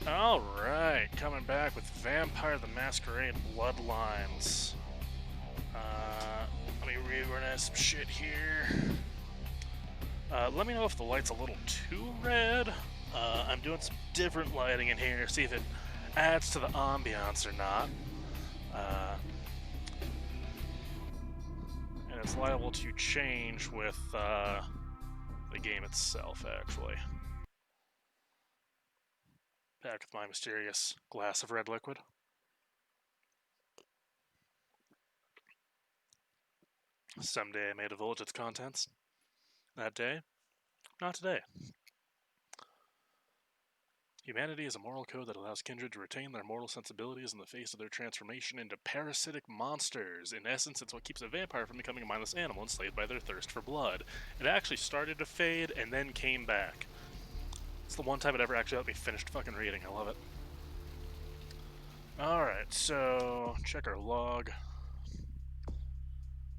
Alright, coming back with Vampire the Masquerade Bloodlines. Let me reorganize some shit here. Let me know if the light's a little too red. I'm doing some different lighting in here, see if it adds to the ambiance or not. And it's liable to change with the game itself, actually. Back with my mysterious glass of red liquid. Someday I may divulge its contents. That day, not today. Humanity is a moral code that allows kindred to retain their mortal sensibilities in the face of their transformation into parasitic monsters. In essence, it's what keeps a vampire from becoming a mindless animal enslaved by their thirst for blood. It actually started to fade and then came back. It's the one time it ever actually let me finish fucking reading. I love it. Alright, so check our log.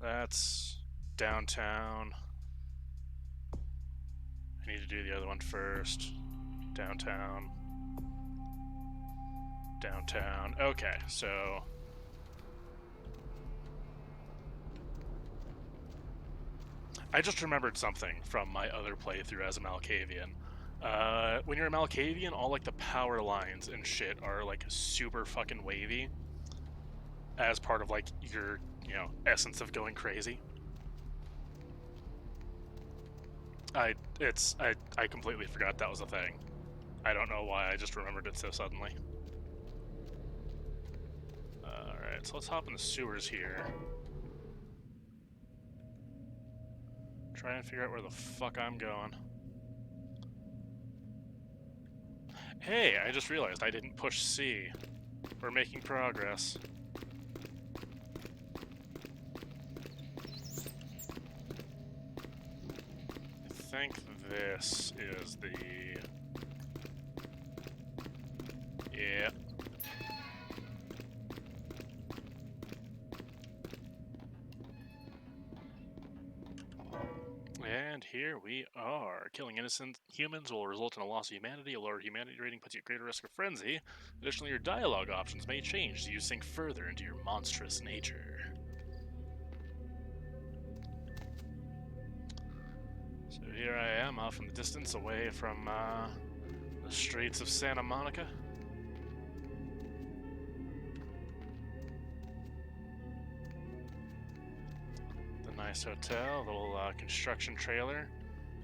That's downtown. I need to do the other one first. Downtown. Downtown. Okay, so I just remembered something from my other playthrough as a Malkavian. When you're a Malkavian, all like the power lines and shit are like super fucking wavy as part of like your, essence of going crazy. I completely forgot that was a thing. I don't know why, I just remembered it so suddenly. Alright, so let's hop in the sewers here. Try and figure out where the fuck I'm going. Hey, I just realized I didn't push C. We're making progress. I think this is the... Yeah. And here we are. Killing innocent humans will result in a loss of humanity. A lower humanity rating puts you at greater risk of frenzy. Additionally, your dialogue options may change, so you sink further into your monstrous nature. So here I am, off in the distance, away from the streets of Santa Monica. The nice hotel, little construction trailer,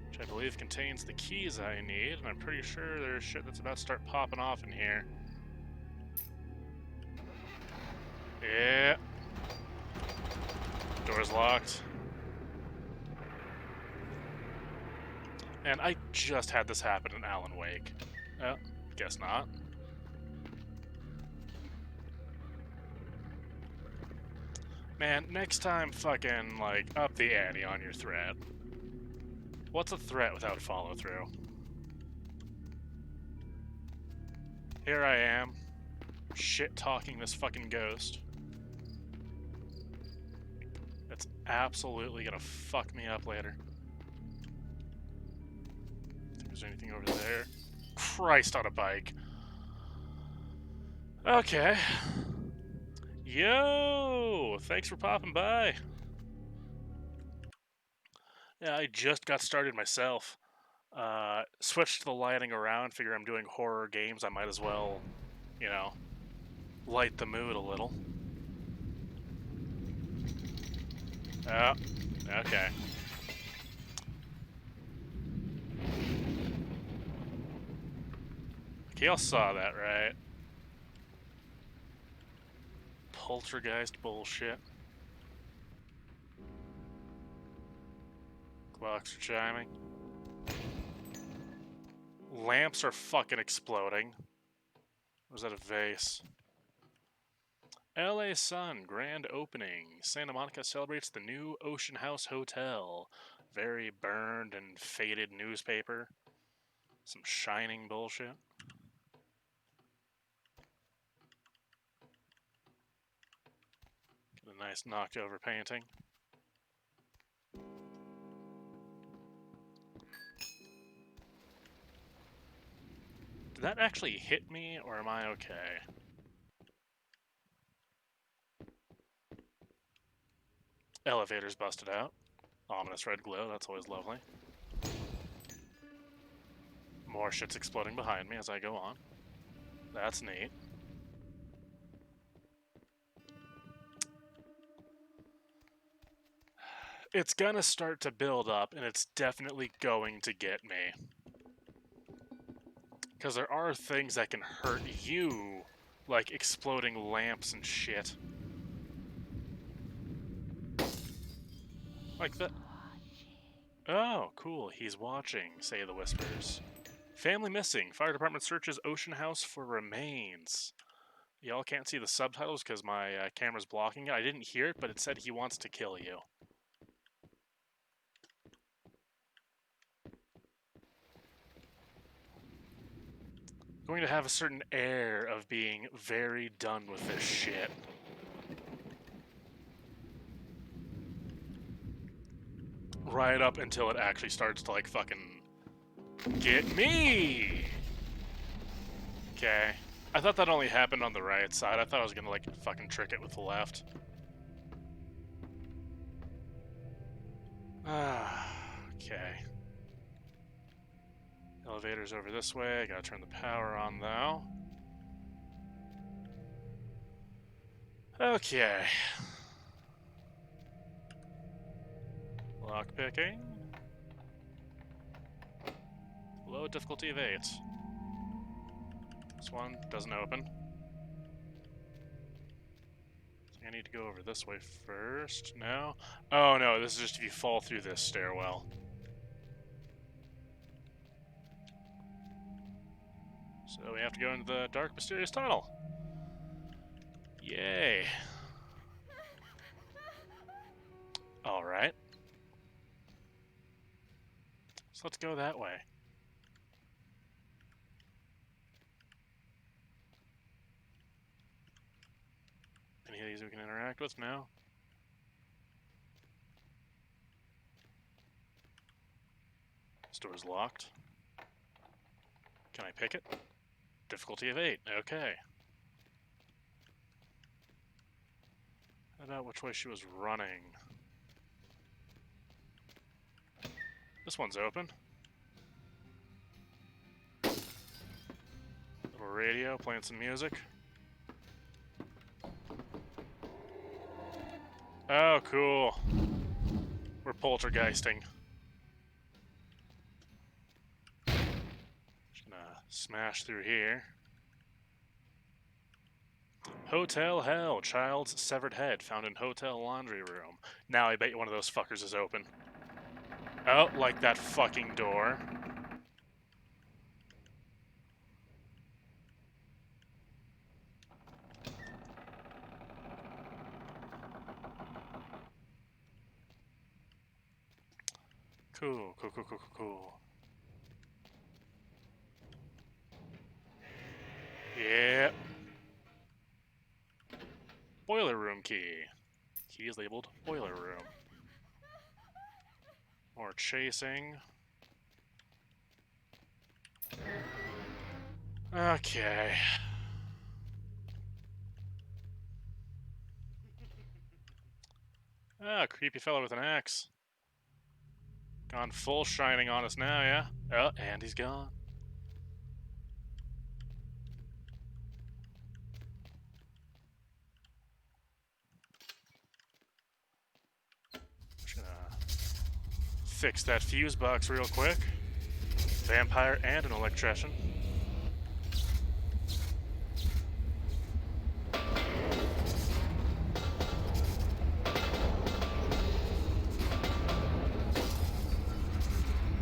which I believe contains the keys I need, and I'm pretty sure there's shit that's about to start popping off in here. Yeah. Door's locked. And I just had this happen in Alan Wake. Oh, guess not. Man, next time fucking, like, up the ante on your threat. What's a threat without follow-through? Here I am, shit-talking this fucking ghost. It's absolutely gonna fuck me up later. Think there's anything over there? Christ on a bike. Okay. Yo! Thanks for popping by. Yeah, I just got started myself. Switched the lighting around, figure I'm doing horror games, I might as well, light the mood a little. Oh, okay. Y'all saw that, right? Poltergeist bullshit. Clocks are chiming. Lamps are fucking exploding. Or is that a vase? LA Sun grand opening. Santa Monica celebrates the new Ocean House Hotel. Very burned and faded newspaper. Some shining bullshit. Get a nice knocked over painting. Did that actually hit me, or am I okay? Elevator's busted out. Ominous red glow, that's always lovely. More shit's exploding behind me as I go on. That's neat. It's gonna start to build up, and it's definitely going to get me. Because there are things that can hurt you, like exploding lamps and shit. Like that. Oh, cool, he's watching, say the whispers. Family missing. Fire department searches Ocean House for remains. Y'all can't see the subtitles because my camera's blocking it. I didn't hear it, but it said he wants to kill you. Going to have a certain air of being very done with this shit. Right up until it actually starts to, like, fucking get me! Okay. I thought that only happened on the right side. I thought I was gonna, like, fucking trick it with the left. Okay. Elevator's over this way. I gotta turn the power on, though. Okay. Lockpicking. Low difficulty of 8. This one doesn't open. I need to go over this way first. No? Oh no, this is just if you fall through this stairwell. So we have to go into the dark, mysterious tunnel. Yay. Alright. So let's go that way. Any of these we can interact with now? This door's locked. Can I pick it? Difficulty of 8. Okay. How about which way she was running? This one's open. Little radio, playing some music. Oh, cool. We're poltergeisting. Just gonna smash through here. Hotel Hell, child's severed head found in hotel laundry room. Now I bet you one of those fuckers is open. Oh, like that fucking door. Cool, cool, cool, cool, cool, cool. Yep. Boiler room key. Key is labeled boiler room. More chasing. Okay. Ah, creepy fellow with an axe. Gone full shining on us now, yeah? Oh, and he's gone. Just gonna fix that fuse box real quick. Vampire and an electrician.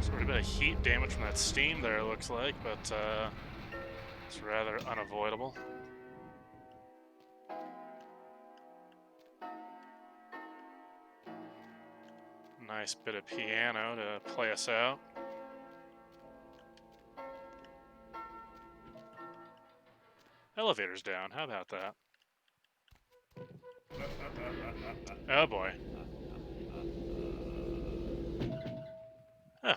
Sort of a bit of heat damage from that steam there, it looks like, but it's rather unavoidable. Nice bit of piano to play us out. Elevator's down, how about that? Oh boy. Oh.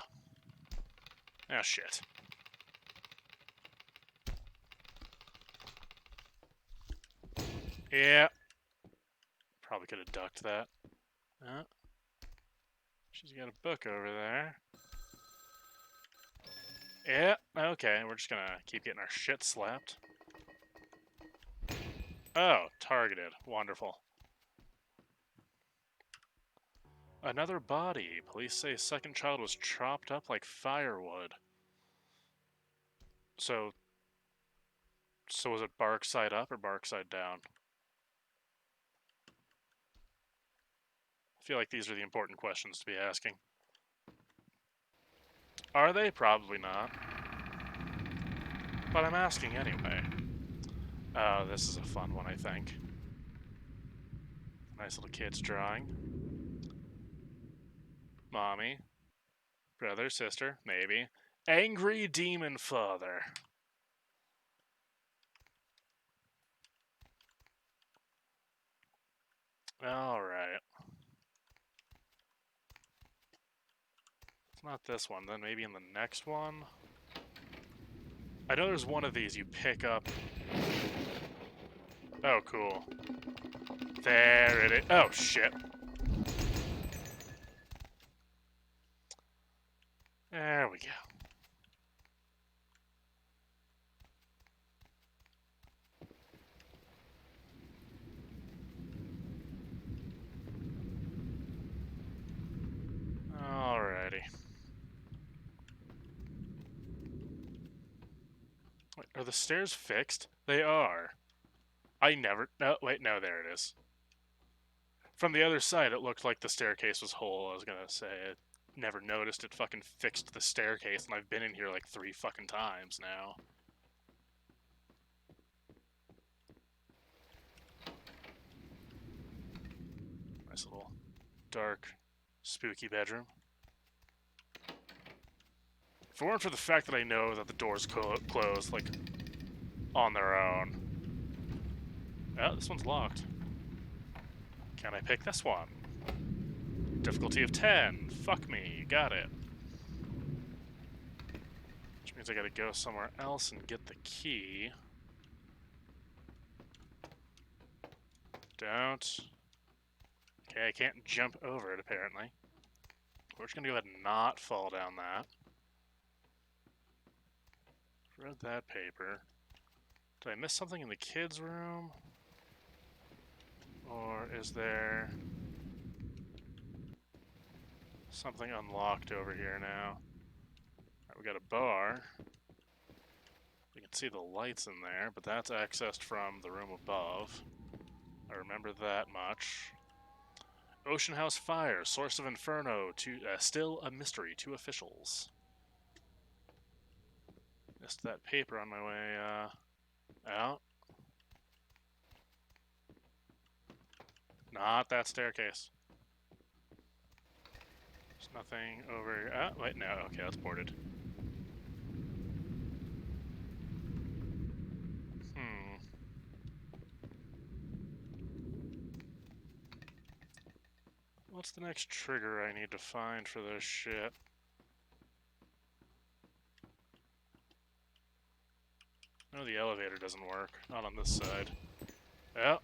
Oh shit. Yeah. Probably could have ducked that. She's got a book over there. Yeah, okay, we're just gonna keep getting our shit slapped. Oh, targeted. Wonderful. Another body. Police say second child was chopped up like firewood. So was it bark side up or bark side down? I feel like these are the important questions to be asking. Are they? Probably not. But I'm asking anyway. Oh, this is a fun one, I think. Nice little kid's drawing. Mommy. Brother, sister, maybe. Angry demon father. Alright. It's not this one, then maybe in the next one? I know there's one of these you pick up. Oh, cool. There it is. Oh, shit. There we go. Alrighty. Wait, are the stairs fixed? They are. I never... No, wait, no, there it is. From the other side, it looked like the staircase was whole. I was gonna say, I never noticed it fucking fixed the staircase, and I've been in here like 3 fucking times now. Nice little dark, spooky bedroom. If it weren't for the fact that I know that the doors close, like, on their own. Oh, this one's locked. Can I pick this one? Difficulty of 10. Fuck me, you got it. Which means I gotta go somewhere else and get the key. Don't. Okay, I can't jump over it, apparently. We're just gonna go ahead and not fall down that. Read that paper. Did I miss something in the kids' room? Or is there something unlocked over here now? Alright, we got a bar. You can see the lights in there, but that's accessed from the room above. I remember that much. Ocean House Fire, Source of Inferno, still a mystery to officials. Missed that paper on my way out. Not that staircase. There's nothing over here. Oh, wait, no. Okay, that's boarded. What's the next trigger I need to find for this shit? No, the elevator doesn't work. Not on this side. Yep.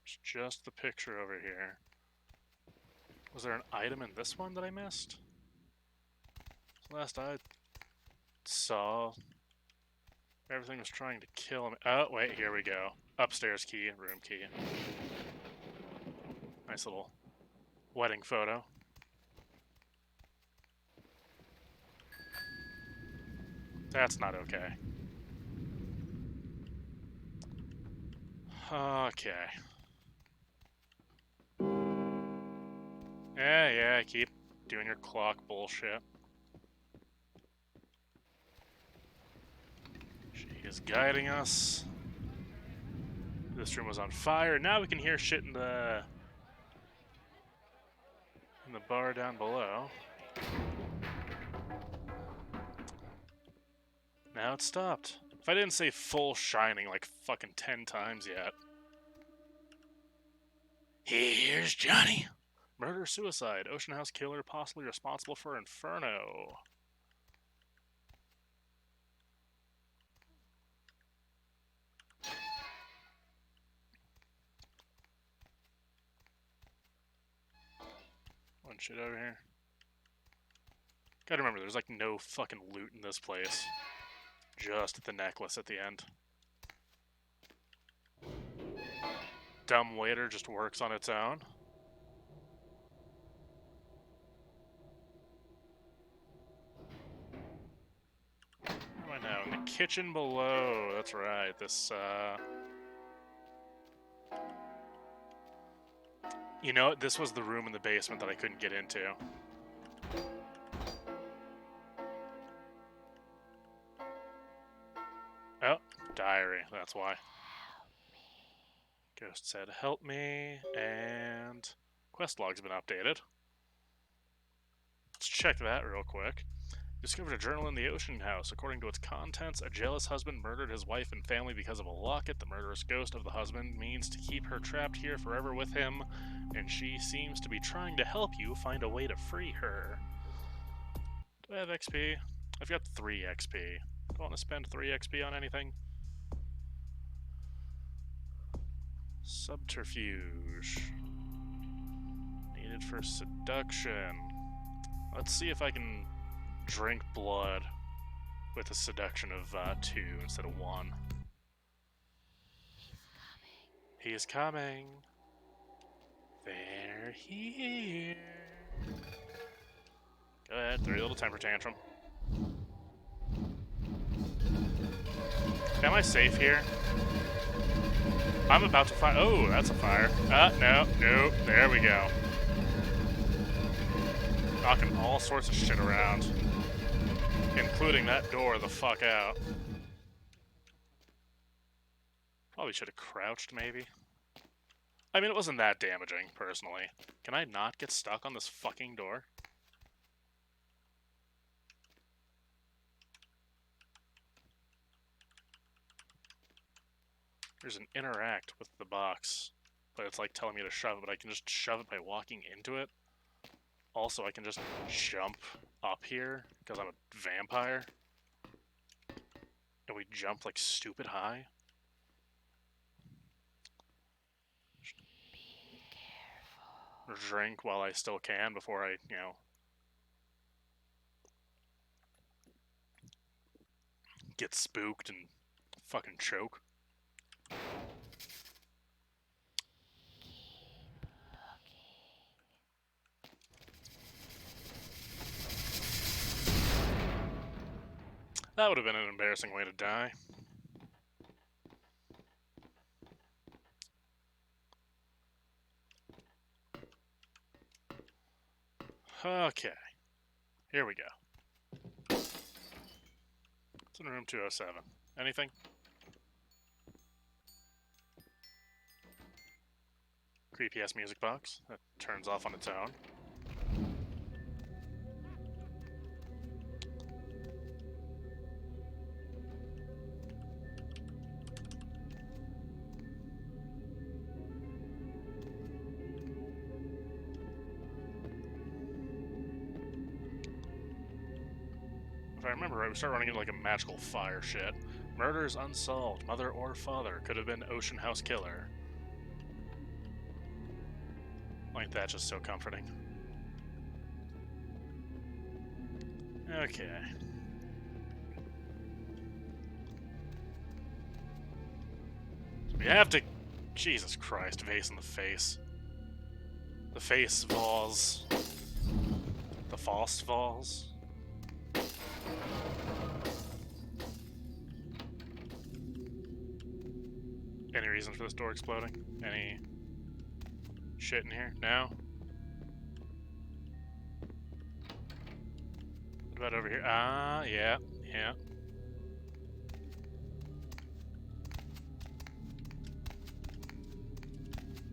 It's just the picture over here. Was there an item in this one that I missed? Last I saw, everything was trying to kill me. Oh, wait, here we go. Upstairs key, room key. Nice little wedding photo. That's not okay. Okay. Yeah, keep doing your clock bullshit. She is guiding us. This room was on fire. Now we can hear shit in the bar down below. Now it's stopped. If I didn't say full shining like fucking 10 times yet. Here's Johnny. Murder-suicide. Ocean House killer possibly responsible for Inferno. One shit over here. Gotta remember, there's like no fucking loot in this place. Just the necklace at the end. Dumb waiter just works on its own. Where am I now? In the kitchen below. That's right. This, You know, this was the room in the basement that I couldn't get into. Oh, diary. That's why. Ghost said, help me, and quest log's been updated. Let's check that real quick. Discovered a journal in the Ocean House. According to its contents, a jealous husband murdered his wife and family because of a locket. The murderous ghost of the husband means to keep her trapped here forever with him, and she seems to be trying to help you find a way to free her. Do I have XP? I've got 3 XP. Do I want to spend 3 XP on anything? Subterfuge. Needed for seduction. Let's see if I can drink blood with a seduction of 2 instead of 1. He is coming. They're here. Go ahead, throw your little temper tantrum. Am I safe here? I'm about to fire. Oh, that's a fire. No. There we go. Knocking all sorts of shit around. Including that door the fuck out. Probably should have crouched, maybe. I mean, it wasn't that damaging, personally. Can I not get stuck on this fucking door? There's an interact with the box, but it's like telling me to shove it, but I can just shove it by walking into it. Also, I can just jump up here, because I'm a vampire. And we jump like stupid high. Be careful. Drink while I still can before I, get spooked and fucking choke. That would have been an embarrassing way to die. Okay. Here we go. It's in room 207. Anything? Creepy ass music box that turns off on its own. If I remember right, we started running into like a magical fire shit. Murders unsolved. Mother or father could have been Ocean House killer. Like that, just so comforting. Okay. So we have to... Jesus Christ, vase in the face. The face falls. The false falls. Any reason for this door exploding? Any shit in here? No? What about over here? Yeah.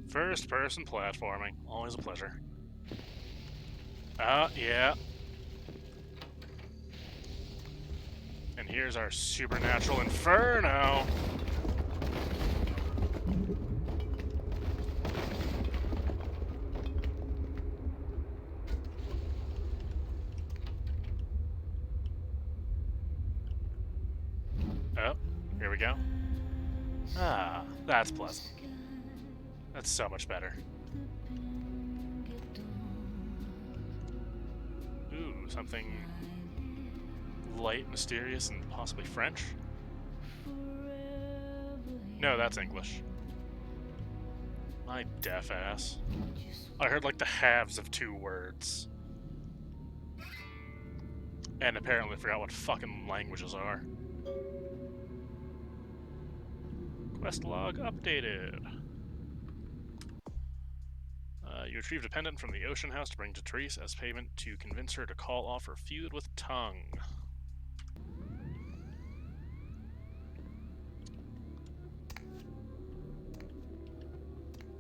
First person platforming. Always a pleasure. Yeah. And here's our supernatural inferno. Ah, that's pleasant. That's so much better. Ooh, something light, mysterious, and possibly French? No, that's English. My deaf ass. I heard like the halves of 2 words. And apparently forgot what fucking languages are. Quest log updated. You retrieved a pendant from the Ocean House to bring to Therese as payment to convince her to call off her feud with Tongue.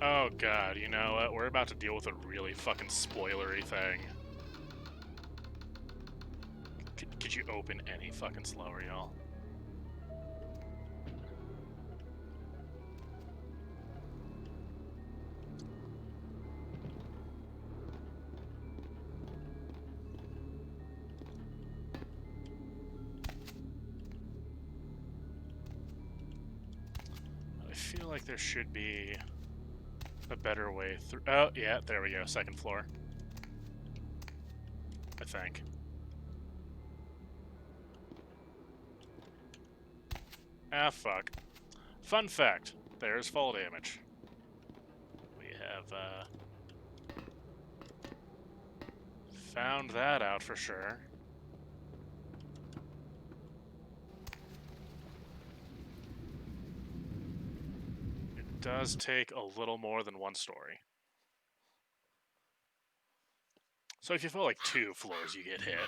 Oh god, you know what? We're about to deal with a really fucking spoilery thing. Could you open any fucking slower, y'all? I feel like there should be a better way through. Oh, yeah, there we go. Second floor. I think. Ah, fuck. Fun fact. There's fall damage. We have, found that out for sure. It does take a little more than 1 story. So if you fall like 2 floors, you get hit.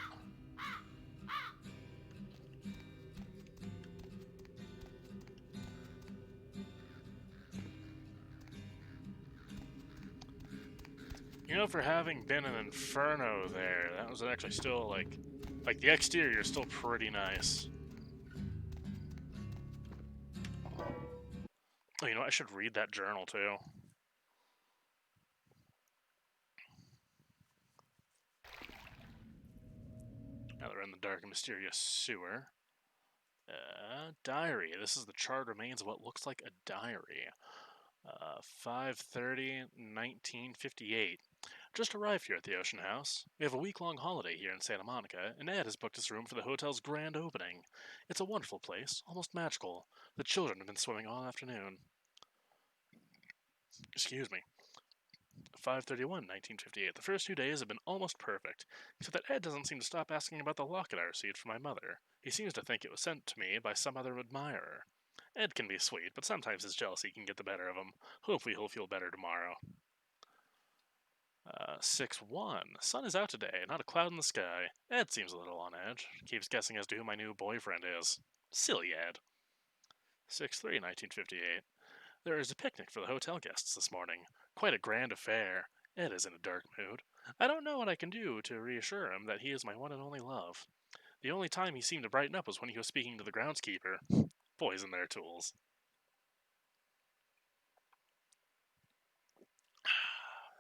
You know, for having been an inferno there, that was actually still, like the exterior is still pretty nice. Oh, you know, I should read that journal, too. Now that we're in the dark and mysterious sewer. Diary. This is the charred remains of what looks like a diary. 5:30, 1958. Just arrived here at the Ocean House. We have a week-long holiday here in Santa Monica, and Ed has booked his room for the hotel's grand opening. It's a wonderful place, almost magical. The children have been swimming all afternoon. Excuse me. 5:31, 1958. The first 2 days have been almost perfect, except that Ed doesn't seem to stop asking about the locket I received from my mother. He seems to think it was sent to me by some other admirer. Ed can be sweet, but sometimes his jealousy can get the better of him. Hopefully he'll feel better tomorrow. 6-1. Sun is out today, not a cloud in the sky. Ed seems a little on edge. Keeps guessing as to who my new boyfriend is. Silly Ed. 6-3, 1958. There is a picnic for the hotel guests this morning. Quite a grand affair. Ed is in a dark mood. I don't know what I can do to reassure him that he is my one and only love. The only time he seemed to brighten up was when he was speaking to the groundskeeper. Boys and their tools.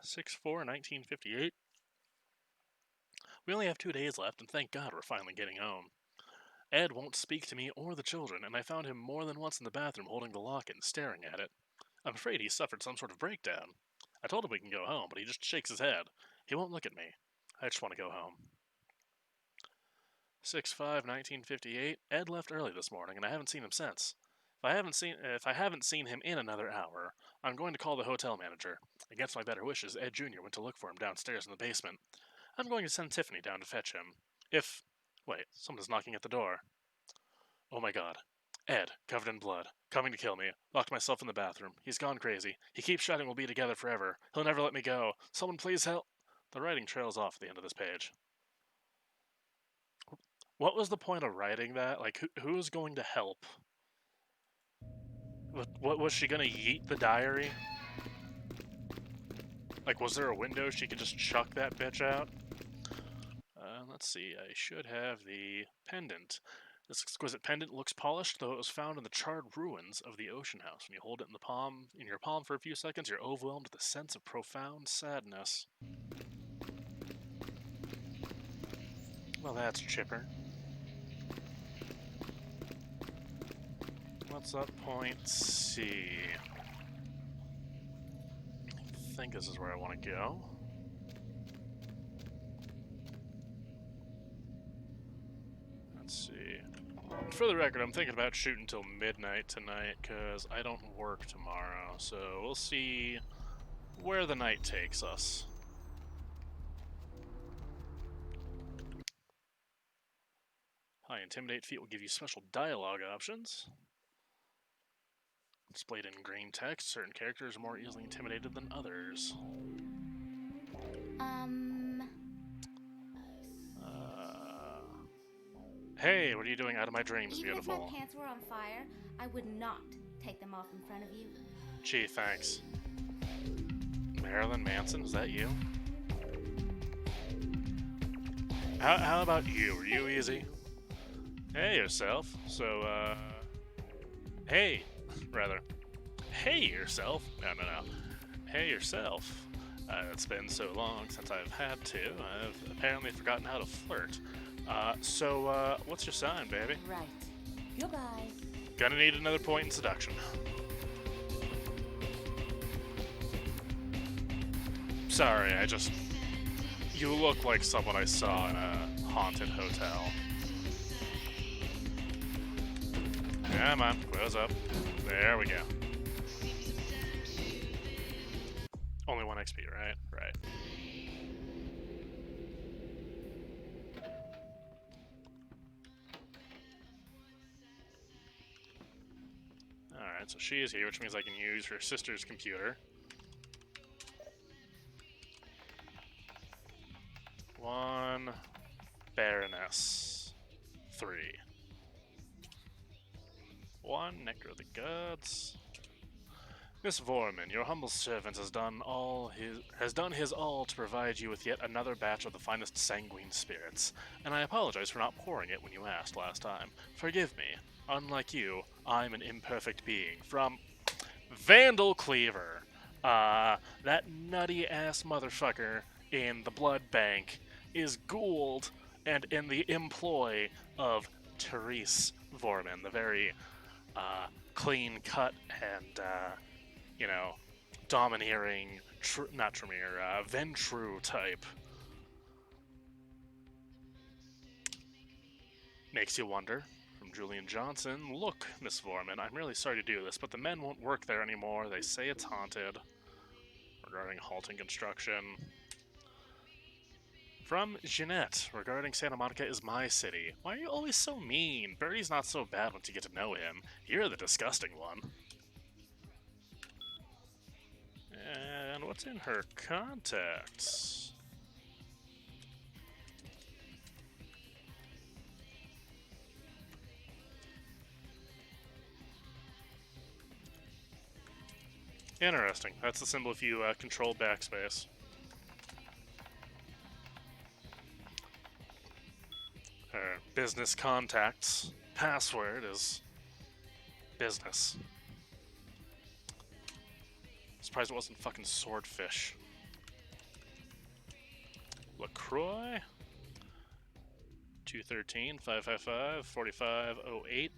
6-4, 1958. We only have 2 days left, and thank God we're finally getting home. Ed won't speak to me or the children, and I found him more than once in the bathroom holding the locket and staring at it. I'm afraid he suffered some sort of breakdown. I told him we can go home, but he just shakes his head. He won't look at me. I just want to go home. 6-5, 1958. Ed left early this morning, and I haven't seen him since. If I haven't seen him in another hour, I'm going to call the hotel manager. Against my better wishes, Ed Jr. went to look for him downstairs in the basement. I'm going to send Tiffany down to fetch him. Wait, someone's knocking at the door. Oh my god. Ed, covered in blood, coming to kill me. Locked myself in the bathroom. He's gone crazy. He keeps shouting we'll be together forever. He'll never let me go. Someone please help. The writing trails off at the end of this page. What was the point of writing that? Like, who's going to help? What was she gonna yeet the diary? Like, was there a window she could just chuck that bitch out? Let's see. I should have the pendant. This exquisite pendant looks polished, though it was found in the charred ruins of the Ocean House. When you hold it in your palm for a few seconds, you're overwhelmed with a sense of profound sadness. Well, that's chipper. What's up, point C? I think this is where I want to go. Let's see. For the record, I'm thinking about shooting till midnight tonight because I don't work tomorrow, so we'll see where the night takes us. High Intimidate feat will give you special dialogue options. Displayed in green text, certain characters are more easily intimidated than others. Hey, what are you doing out of my dreams, Even beautiful? if my pants were on fire, I would not take them off in front of you. Gee, thanks. Marilyn Manson, is that you? How about you? Are you easy? Hey, yourself. So, hey, rather. Hey, yourself. No. Hey, yourself. It's been so long since I've had to. I've apparently forgotten how to flirt. So, what's your sign, baby? Right. Goodbye. Gonna need another point in seduction. Sorry, you look like someone I saw in a haunted hotel. Come on, close up. There we go. Only 1 XP, right? Right. Alright, so she is here, which means I can use her sister's computer. 1 Baroness. 3. 1 Nectar of the Gods. Miss Vorman, your humble servant has done his all to provide you with yet another batch of the finest sanguine spirits, and I apologize for not pouring it when you asked last time. Forgive me. Unlike you, I'm an imperfect being. From Vandal Cleaver. That nutty-ass motherfucker in the blood bank is Gould and in the employ of Therese Vorman, the very clean-cut and domineering, not Tremere, Ventru type. Makes you wonder. From Julian Johnson, look, Miss Vorman, I'm really sorry to do this, but the men won't work there anymore. They say it's haunted. Regarding halting construction. From Jeanette, regarding Santa Monica is my city. Why are you always so mean? Birdie's not so bad once you get to know him. You're the disgusting one. And what's in her contacts? Interesting. That's the symbol if you control backspace. Her business contacts password is business. Surprised it wasn't fucking swordfish. LaCroix. 213 555 4508.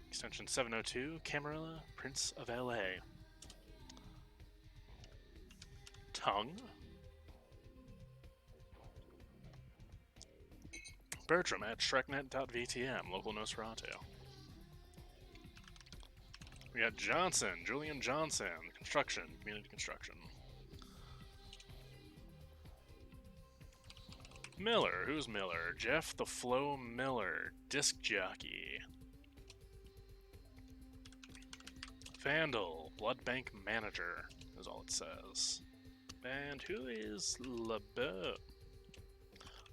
Extension 702. Camarilla, Prince of LA. Tongue. Bertram at shreknet.vtm, local Nosferatu. We got Johnson, Julian Johnson, construction, community construction. Miller, who's Miller? Jeff the Flow Miller, disc jockey. Vandal, blood bank manager, is all it says. And who is LeBeau?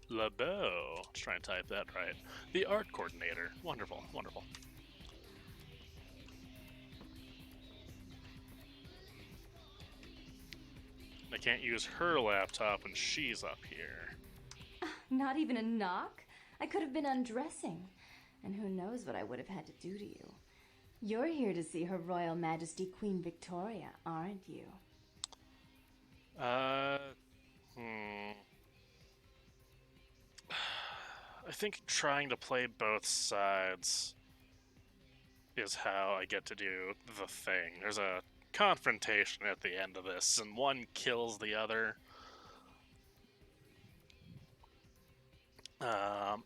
LeBeau. Let's try and type that right. The art coordinator. Wonderful, wonderful. I can't use her laptop when she's up here. Not even a knock? I could have been undressing. And who knows what I would have had to do to you. You're here to see Her Royal Majesty Queen Victoria, aren't you? I think trying to play both sides is how I get to do the thing. There's a confrontation at the end of this, and one kills the other.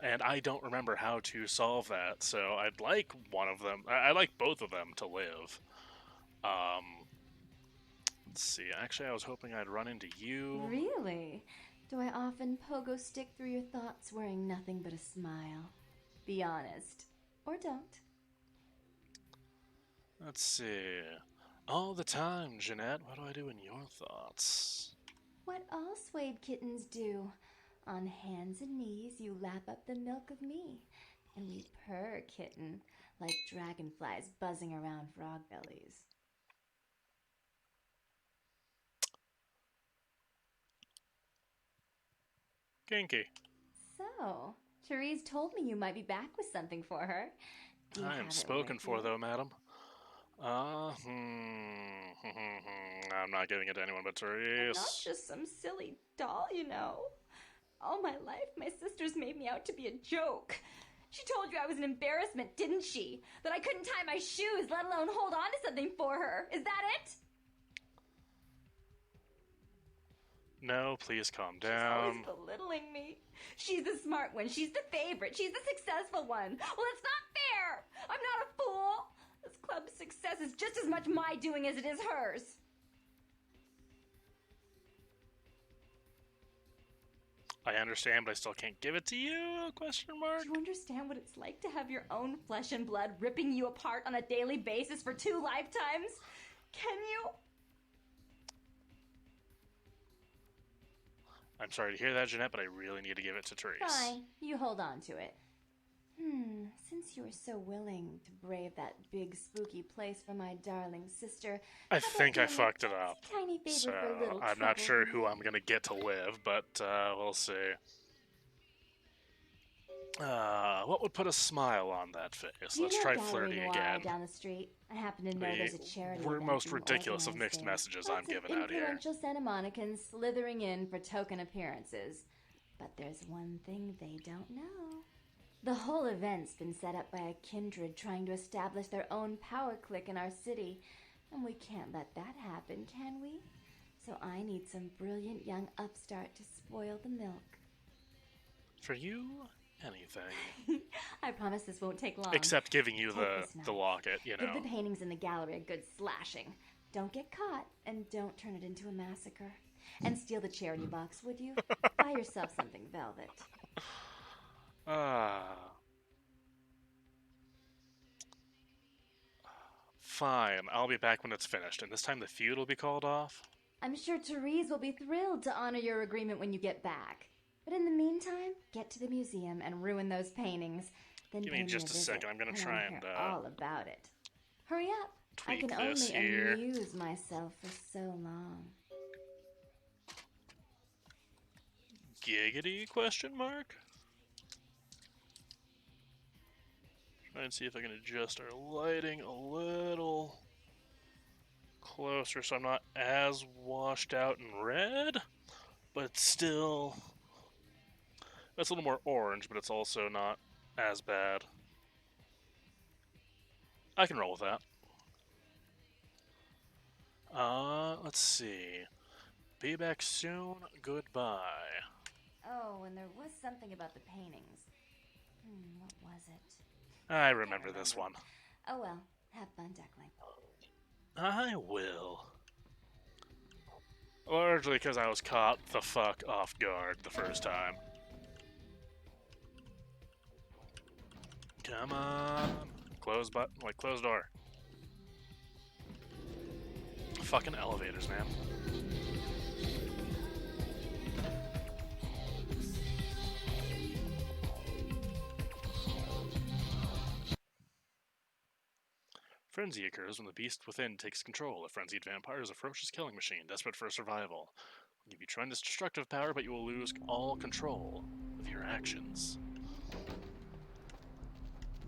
And I don't remember how to solve that, so I'd like one of them. I like both of them to live. Let's see. Actually, I was hoping I'd run into you. Really? Do I often pogo stick through your thoughts wearing nothing but a smile? Be honest. Or don't. Let's see. All the time, Jeanette. What do I do in your thoughts? What all swayed kittens do. On hands and knees, you lap up the milk of me. And we purr, kitten, like dragonflies buzzing around frog bellies. Kinky. So, Therese told me you might be back with something for her. Do you I have am it spoken with for, you? though, madam. I'm not giving it to anyone but I'm not Therese. just some silly doll, you know. All my life, my sisters made me out to be a joke. She told you I was an embarrassment, didn't she? That I couldn't tie my shoes, let alone hold on to something for her. Is that it? No, please calm She's always down. belittling me. She's the smart one. She's the favorite. She's the successful one. Well, it's not fair. I'm not a fool. This club's success is just as much my doing as it is hers. I understand, but I still can't give it to you? Question mark. Do you understand what it's like to have your own flesh and blood ripping you apart on a daily basis for 2 lifetimes? Can you? I'm sorry to hear that, Jeanette, but I really need to give it to Therese. Fine, you hold on to it. Since you were so willing to brave that big spooky place for my darling sister, I how about think I doing a fucked it up. tiny favor So, for a little I'm not trouble sure for who me? I'm gonna get to live, but we'll see. What would put a smile on that face? Do you Let's know try Gallery flirting Noir again. down the street? I happen to know there's a charity We're event most being ridiculous of organized mixed there. messages Lots I'm of giving out here. influential Santa Monicans slithering in for token appearances. But there's one thing they don't know. The whole event's been set up by a kindred trying to establish their own power clique in our city. And we can't let that happen, can we? So I need some brilliant young upstart to spoil the milk. For you, anything. I promise this won't take long. Except giving you Take the this knife. locket, you Give know. the paintings in the gallery a good slashing. Don't get caught, and don't turn it into a massacre. And steal the charity box, would you? Buy yourself something velvet. Fine, I'll be back when it's finished, and this time the feud will be called off. I'm sure Therese will be thrilled to honor your agreement when you get back. But in the meantime, get to the museum and ruin those paintings. Then Give pay me just a visit, second, I'm gonna and try I'll and, hear all about it. Hurry up. I tweak can this only here. amuse myself for so long. Giggity, question mark? Try and see if I can adjust our lighting a little closer so I'm not as washed out in red, but it's still... That's a little more orange, but it's also not as bad. I can roll with that. Let's see. Be back soon. Goodbye. Oh, and there was something about the paintings. What was it? I remember this one. Oh well, have fun, Duckling. I will. Largely because I was caught the fuck off guard the first time. Come on. Close button, like close door. Fucking elevators, man. Frenzy occurs when the beast within takes control. A frenzied vampire is a ferocious killing machine, desperate for survival. Will give you tremendous destructive power, but you will lose all control of your actions.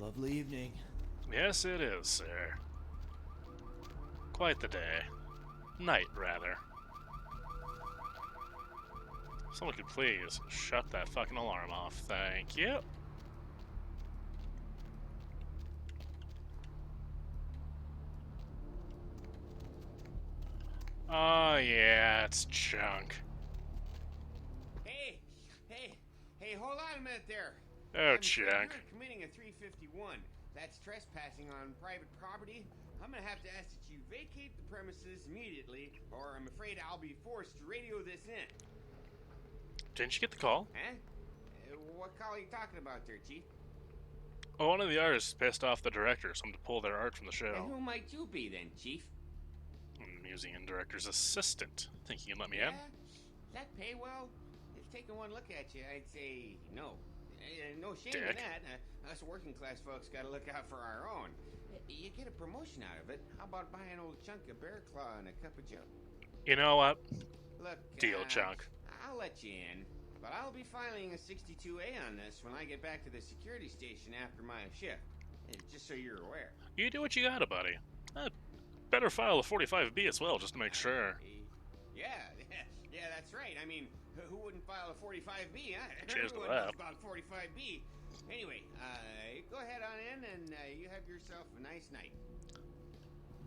Lovely evening. Yes, it is, sir. Quite the day. Night, rather. Someone could please shut that fucking alarm off. Thank you. Oh, yeah, it's junk. Hey, hey, hold on a minute there. Oh, I'm afraid junk. you're committing a 351. That's trespassing on private property. I'm gonna have to ask that you vacate the premises immediately, or I'm afraid I'll be forced to radio this in. Didn't you get the call? Huh? What call are you talking about there, Chief? Well, one of the artists pissed off the director, so I'm to pull their art from the And show. who might you be then, Chief? I'm the museum director's assistant. Think you can let me Yeah? in? Does that pay well? If taking one look at you, I'd say no. No shame in Dick. that. Us working class folks gotta look out for our own. You get a promotion out of it. How about buying an old chunk of bear claw and a cup of joe? You know what? Look, Deal, chunk. I'll let you in, but I'll be filing a 62A on this when I get back to the security station after my shift. Just so you're aware. You do what you gotta, buddy. Better file a 45B as well, just to make sure. Yeah, yeah, that's right. I mean, who wouldn't file a 45B, huh? Cheers to Everyone that. knows about 45B. Anyway, go ahead on in and you have yourself a nice night.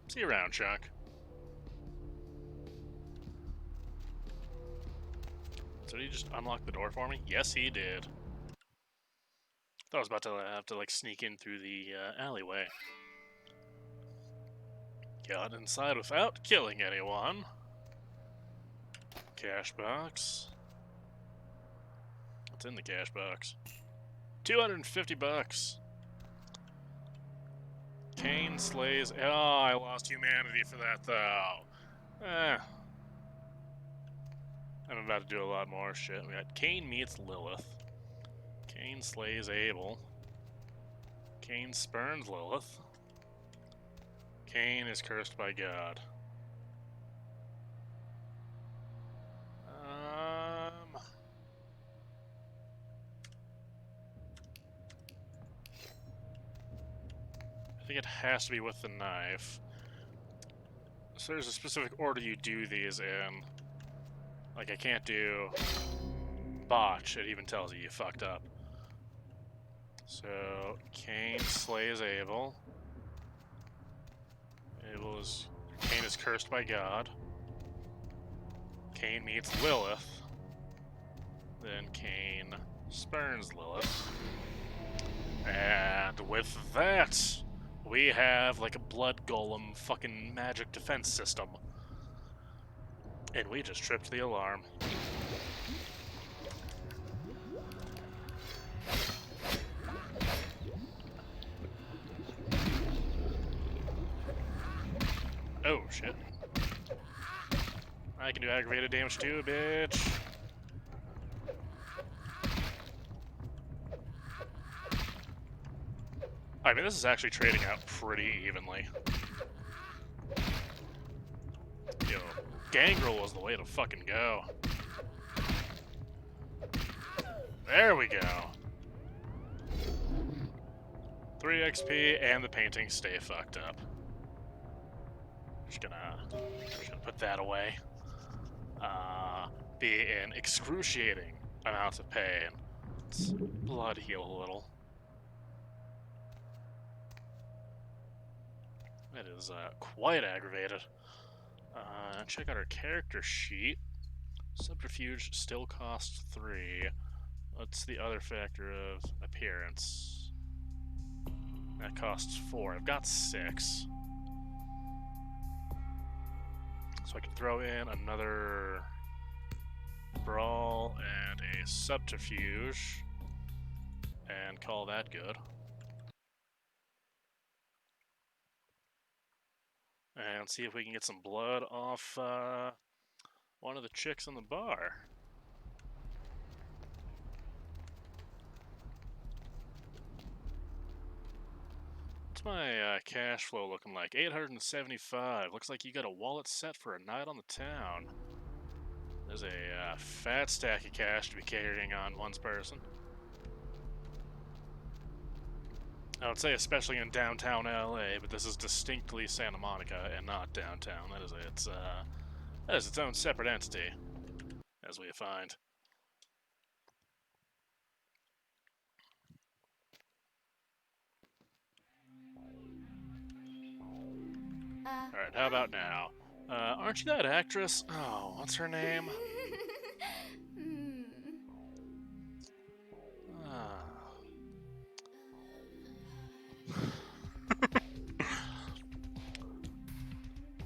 See you around, chunk. So did he just unlock the door for me? Yes, he did. Thought I was about to have to, like, sneak in through the alleyway. Got inside without killing anyone. Cash box. What's in the cash box? 250 bucks. Kane slays... Oh, I lost humanity for that, though. I'm about to do a lot more shit. We got Kane meets Lilith. Kane slays Abel. Kane spurns Lilith. Kane is cursed by God. I think it has to be with the knife. So there's a specific order you do these in. Like, I can't do botch. It even tells you fucked up. So, Cain slays Abel. Cain is cursed by God. Cain meets Lilith. Then Cain spurns Lilith. And with that, we have like a blood golem fucking magic defense system. And we just tripped the alarm. Oh, shit. I can do aggravated damage too, bitch. I mean, this is actually trading out pretty evenly. Yo, Gangrel was the way to fucking go. There we go. 3 XP and the paintings stay fucked up. Just gonna put that away. Be in excruciating amounts of pain. Let's blood heal a little. That is quite aggravated. Check out our character sheet. Subterfuge still costs 3. What's the other factor of appearance? That costs 4. I've got 6. So I can throw in another brawl and a subterfuge and call that good. And see if we can get some blood off one of the chicks in the bar. What's my cash flow looking like? 875. Looks like you got a wallet set for a night on the town. There's a fat stack of cash to be carrying on one's person. I would say especially in downtown LA, but this is distinctly Santa Monica and not downtown. That is its own separate entity, as we find. Alright, how about now? Aren't you that actress? Oh, what's her name? Hmm. Ah.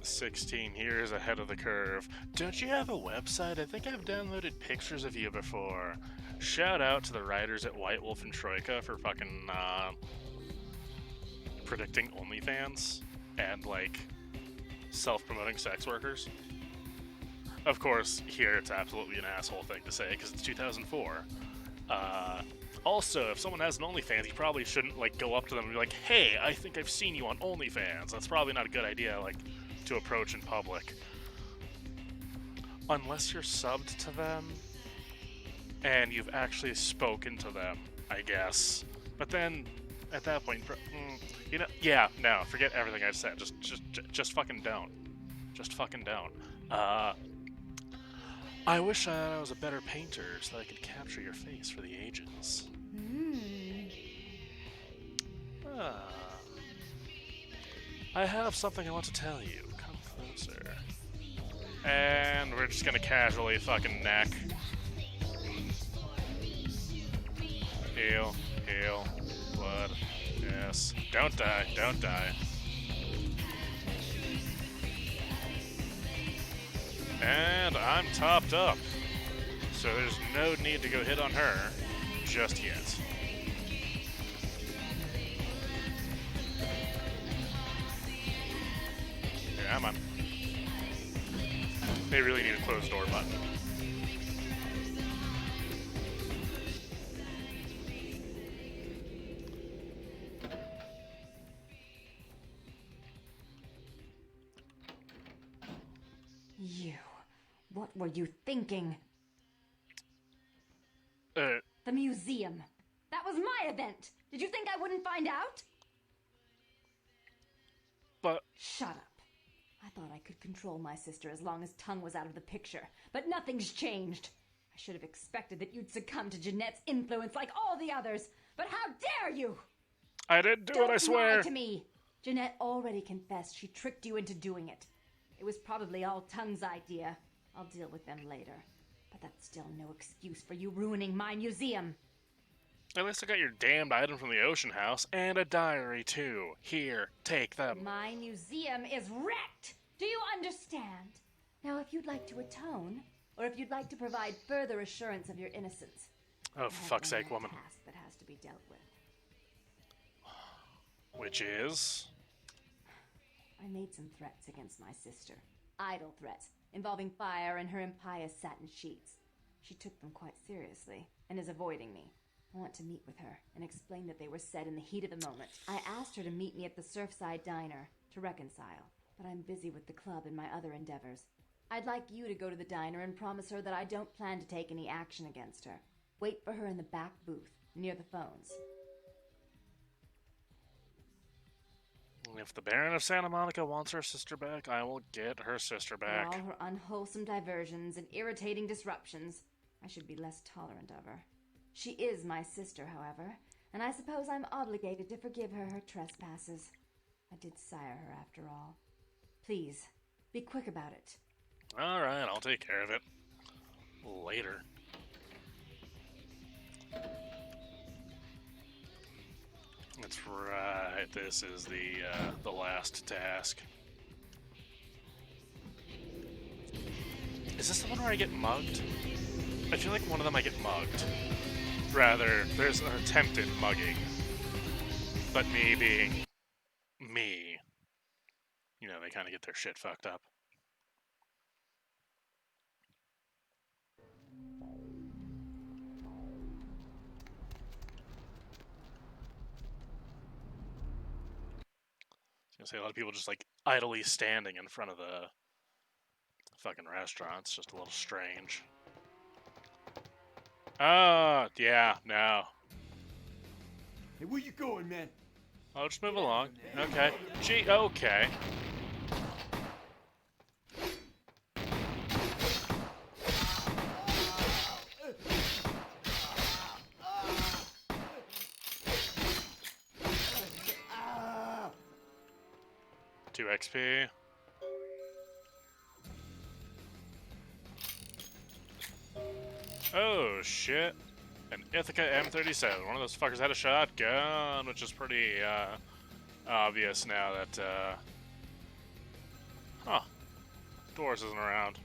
16 years ahead of the curve. Don't you have a website? I think I've downloaded pictures of you before. Shout out to the writers at White Wolf and Troika for fucking predicting OnlyFans and like self-promoting sex workers. Of course, here it's absolutely an asshole thing to say because it's 2004. Also, if someone has an OnlyFans, you probably shouldn't like go up to them and be like, "Hey, I think I've seen you on OnlyFans." That's probably not a good idea, like, to approach in public. Unless you're subbed to them and you've actually spoken to them, I guess. But then, at that point, you know, yeah, no, forget everything I said. Just fucking don't. Just fucking don't. I wish I was a better painter so that I could capture your face for the ages. Ah. I have something I want to tell you. Come closer. And we're just gonna casually fucking neck. Heal, heal, blood. Yes. Don't die, don't die. And I'm topped up. So there's no need to go hit on her just yet. Yeah, I'm on. They really need a closed door button. You. What were you thinking? Uh, The museum. That was my event. Did you think I wouldn't find out? but Shut up. I thought I could control my sister as long as Tongue was out of the picture, but nothing's changed. I should have expected that you'd succumb to Jeanette's influence like all the others, but how dare you! I didn't do it, I swear. Lie to me. Jeanette already confessed she tricked you into doing it. It was probably all Tongue's idea. I'll deal with them later. But that's still no excuse for you ruining my museum. At least I got your damned item from the Ocean House, and a diary, too. Here, take them. My museum is wrecked! Do you understand? Now, if you'd like to atone, or if you'd like to provide further assurance of your innocence, Oh, for fuck's sake, woman. task that has to be dealt with. Which is... I made some threats against my sister. Idle threats, involving fire and her impious satin sheets. She took them quite seriously, and is avoiding me. I want to meet with her, and explain that they were said in the heat of the moment. I asked her to meet me at the Surfside Diner, to reconcile, but I'm busy with the club and my other endeavors. I'd like you to go to the diner and promise her that I don't plan to take any action against her. Wait for her in the back booth, near the phones. If the Baron of Santa Monica wants her sister back, I will get her sister For back. all her unwholesome diversions and irritating disruptions, I should be less tolerant of her. She is my sister, however, and I suppose I'm obligated to forgive her her trespasses. I did sire her, after all. Please, be quick about it. Alright, I'll take care of it. Later. That's right, this is the last task. Is this the one where I get mugged? I feel like one of them I get mugged. Rather, there's an attempted mugging. But me being me, you know, they kind of get their shit fucked up. I was gonna say, a lot of people just like idly standing in front of the fucking restaurant. It's just a little strange. Oh, yeah, no. Hey, where you going, man? I'll just move along. Okay. Gee, okay. Ah! 2 XP. Oh, shit. An Ithaca M37. One of those fuckers had a shotgun, which is pretty, obvious now that, Huh. Doris isn't around.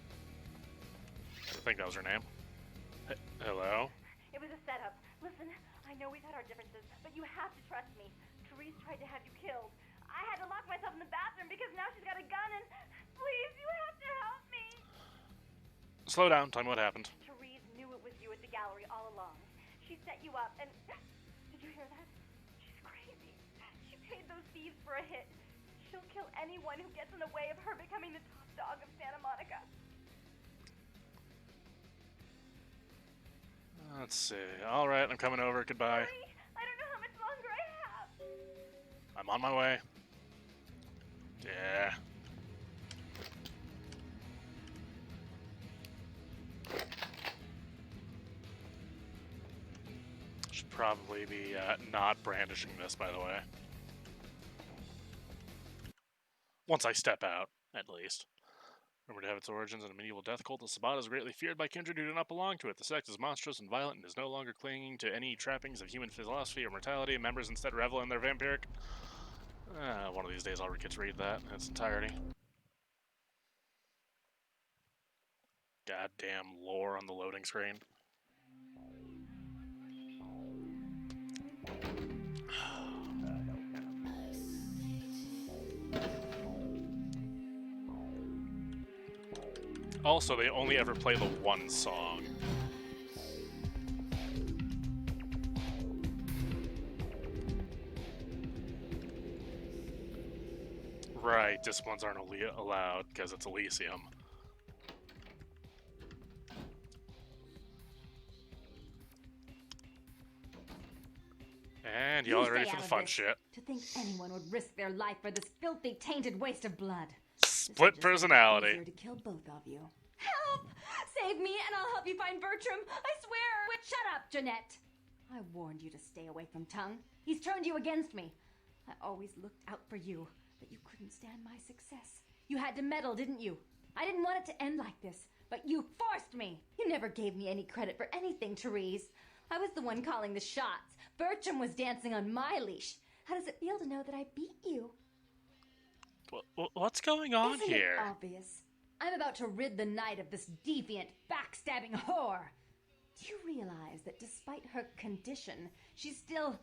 I think that was her name. Hello? It was a setup. Listen, I know we've had our differences, but you have to trust me. Therese tried to have you killed. I had to lock myself in the bathroom because now she's got a gun and... Please, you have to help me! Slow down, tell me what happened. Therese knew it was you at the gallery all along. She set you up and... Did you hear that? She's crazy. She paid those thieves for a hit. She'll kill anyone who gets in the way of her becoming the top dog of Santa Monica. Let's see. Alright, I'm coming over. Goodbye. Hurry! I don't know how much longer I have. I'm on my way. Yeah. Should probably be not brandishing this, by the way. Once I step out, at least. Rumored to have its origins in a medieval death cult, the Sabbat is greatly feared by kindred who do not belong to it. The sect is monstrous and violent and is no longer clinging to any trappings of human philosophy or mortality. Members instead revel in their vampiric... one of these days I'll get to read that in its entirety. Goddamn lore on the loading screen. Also, they only ever play the one song. Right, disciplines aren't allowed because it's Elysium. And y'all are ready for the fun shit. To think anyone would risk their life for this filthy, tainted waste of blood. Split personality. Easier to kill both of you. Help! Save me and I'll help you find Bertram. I swear. Wait, shut up, Jeanette. I warned you to stay away from Tongue. He's turned you against me. I always looked out for you, but you couldn't stand my success. You had to meddle, didn't you? I didn't want it to end like this, but you forced me. You never gave me any credit for anything, Therese. I was the one calling the shots. Bertram was dancing on my leash. How does it feel to know that I beat you? What's going on Isn't here? it obvious? I'm about to rid the night of this deviant, backstabbing whore. Do you realize that despite her condition, she still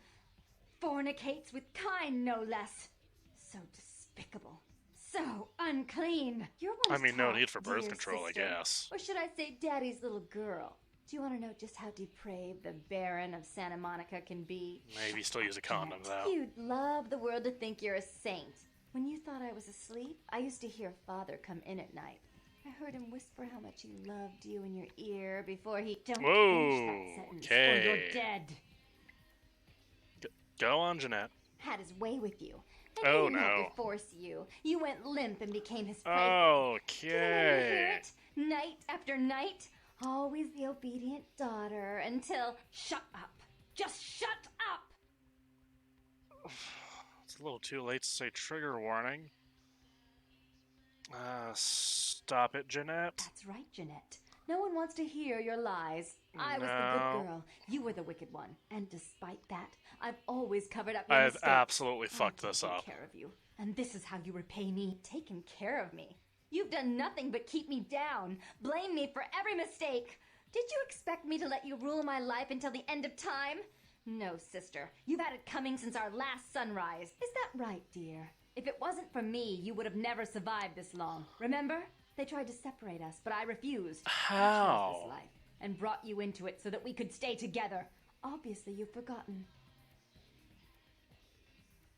fornicates with kind, no less? So despicable. So unclean. You're one I mean, no top, need for birth dear control, sister. I guess. Or should I say daddy's little girl? Do you want to know just how depraved the Baron of Santa Monica can be? Maybe still use a condom, though. You'd love the world to think you're a saint. When you thought I was asleep, I used to hear Father come in at night. I heard him whisper how much he loved you in your ear before he... Don't finish that sentence, or okay. you're dead. Go on, Jeanette. Had his way with you. And Oh, he didn't have no. to force you. You went limp and became his plaything. Didn't you hear Okay. it? Night after night, always the obedient daughter until... Shut up. Just shut up. It's a little too late to say trigger warning. Stop it, Jeanette. That's right, Jeanette. No one wants to hear your lies. I was the No. good girl. You were the wicked one. And despite that, I've always covered up your I have mistakes. absolutely fucked I've this taken up. care of you. And this is how you repay me. Taken care of me. You've done nothing but keep me down. Blame me for every mistake. Did you expect me to let you rule my life until the end of time? No, sister. You've had it coming since our last sunrise. Is that right, dear? If it wasn't for me, you would have never survived this long. Remember? They tried to separate us, but I refused. I chose this How? life and brought you into it so that we could stay together. Obviously, you've forgotten.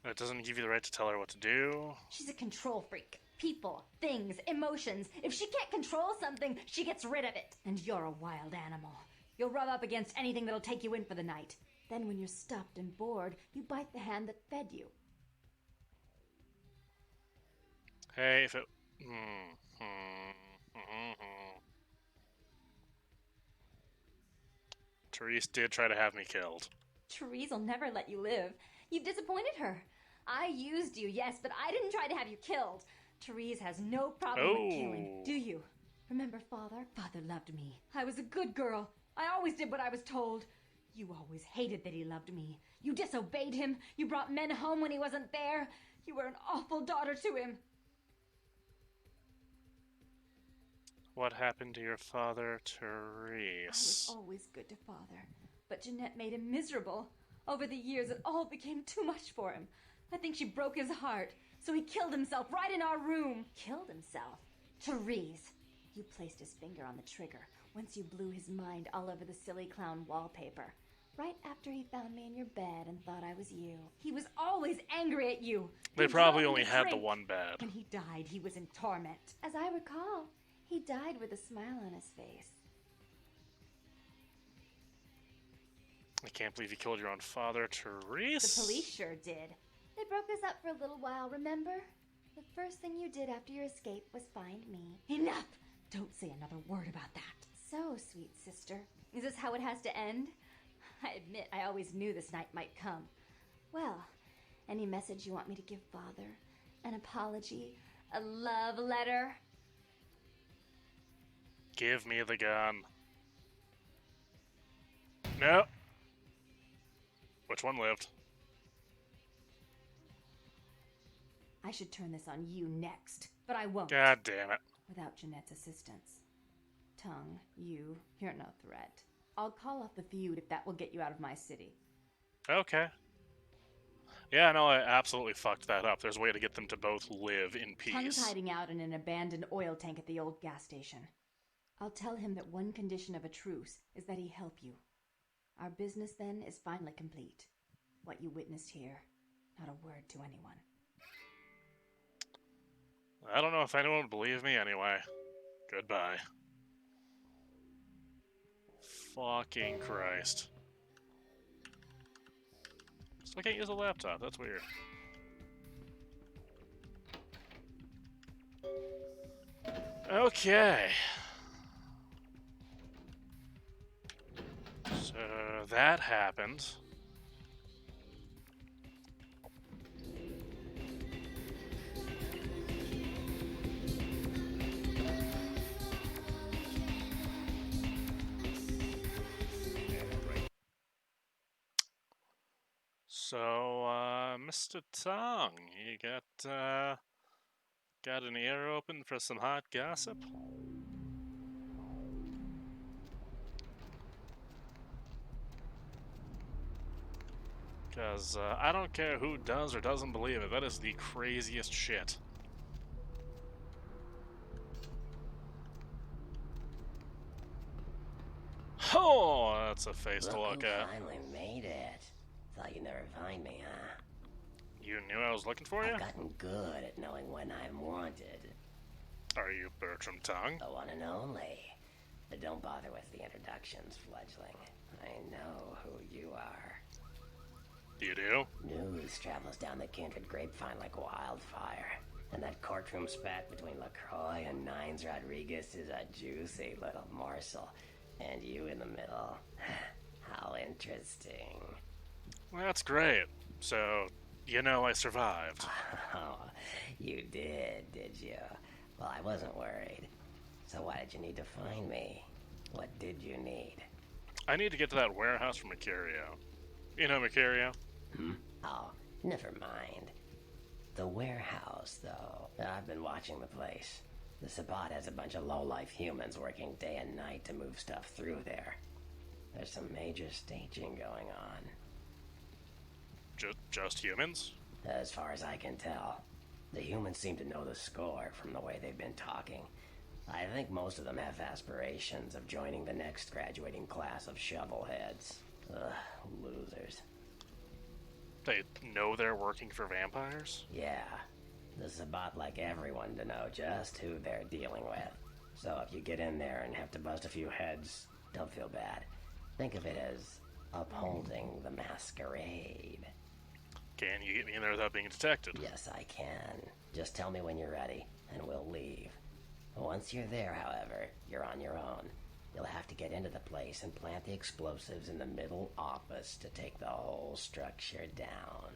It doesn't give you the right to tell her what to do. She's a control freak. People, things, emotions. If she can't control something, she gets rid of it. And you're a wild animal. You'll rub up against anything that'll take you in for the night. Then when you're stuffed and bored, you bite the hand that fed you. Hey, if it... Therese did try to have me killed. Therese will never let you live. You've disappointed her. I used you, yes, but I didn't try to have you killed. Therese has no problem with killing, do you? Remember Father? Father loved me. I was a good girl. I always did what I was told. You always hated that he loved me. You disobeyed him. You brought men home when he wasn't there. You were an awful daughter to him. What happened to your father, I was Therese? always good to Father, but Jeanette made him miserable. Over the years, it all became too much for him. I think she broke his heart, so he killed himself right in our room. Killed himself? Therese, you placed his finger on the trigger once you blew his mind all over the silly clown wallpaper. Right after he found me in your bed and thought I was you. He was always angry at you. They He probably drove me only to had the drink. one bed. When he died, he was in torment. As I recall, he died with a smile on his face. I can't believe you killed your own father, Therese. The police sure did. They broke us up for a little while, remember? The first thing you did after your escape was find me. Enough! Don't say another word about that. So, sweet sister, is this how it has to end? I admit I always knew this night might come. Well, any message you want me to give Father? An apology? A love letter? Give me the gun. No. Which one lived? I should turn this on you next, but I won't. God damn it. Without Jeanette's assistance. Tongue, you're no threat. I'll call off the feud if that will get you out of my city. Okay. Yeah, no, I absolutely fucked that up. There's a way to get them to both live in Tongue's peace. hiding out in an abandoned oil tank at the old gas station. I'll tell him that one condition of a truce is that he help you. Our business then is finally complete. What you witnessed here, not a word to anyone. I don't know if anyone would believe me anyway. Goodbye. Fucking Christ. Still can't use a laptop, that's weird. Okay. So that happened. So, Mr. Tong, you got an ear open for some hot gossip? Because I don't care who does or doesn't believe it, that is the craziest shit. Oh, that's a face to look at. Finally made it. Thought you'd never find me, huh? You knew I was looking for you? I've gotten good at knowing when I'm wanted. Are you Bertram Tongue? The one and only. But don't bother with the introductions, fledgling. I know who you are. You do? News travels down the kindred grapevine like wildfire. And that courtroom spat between LaCroix and Nines Rodriguez is a juicy little morsel. And you in the middle. How interesting. Well, that's great. So, you know I survived. Oh, you did you? Well, I wasn't worried. So why did you need to find me? What did you need? I need to get to that warehouse for Macario. You know Macario? Oh, never mind. The warehouse, though. I've been watching the place. The Sabbat has a bunch of low-life humans working day and night to move stuff through there. There's some major staging going on. Just humans? As far as I can tell. The humans seem to know the score from the way they've been talking. I think most of them have aspirations of joining the next graduating class of shovelheads. Ugh, losers. They know they're working for vampires? Yeah, the Sabbat like everyone to know just who they're dealing with. So if you get in there and have to bust a few heads, don't feel bad. Think of it as upholding the Masquerade. Can you get me in there without being detected? Yes, I can. Just tell me when you're ready, and we'll leave. Once you're there, however, you're on your own. You'll have to get into the place and plant the explosives in the middle office to take the whole structure down.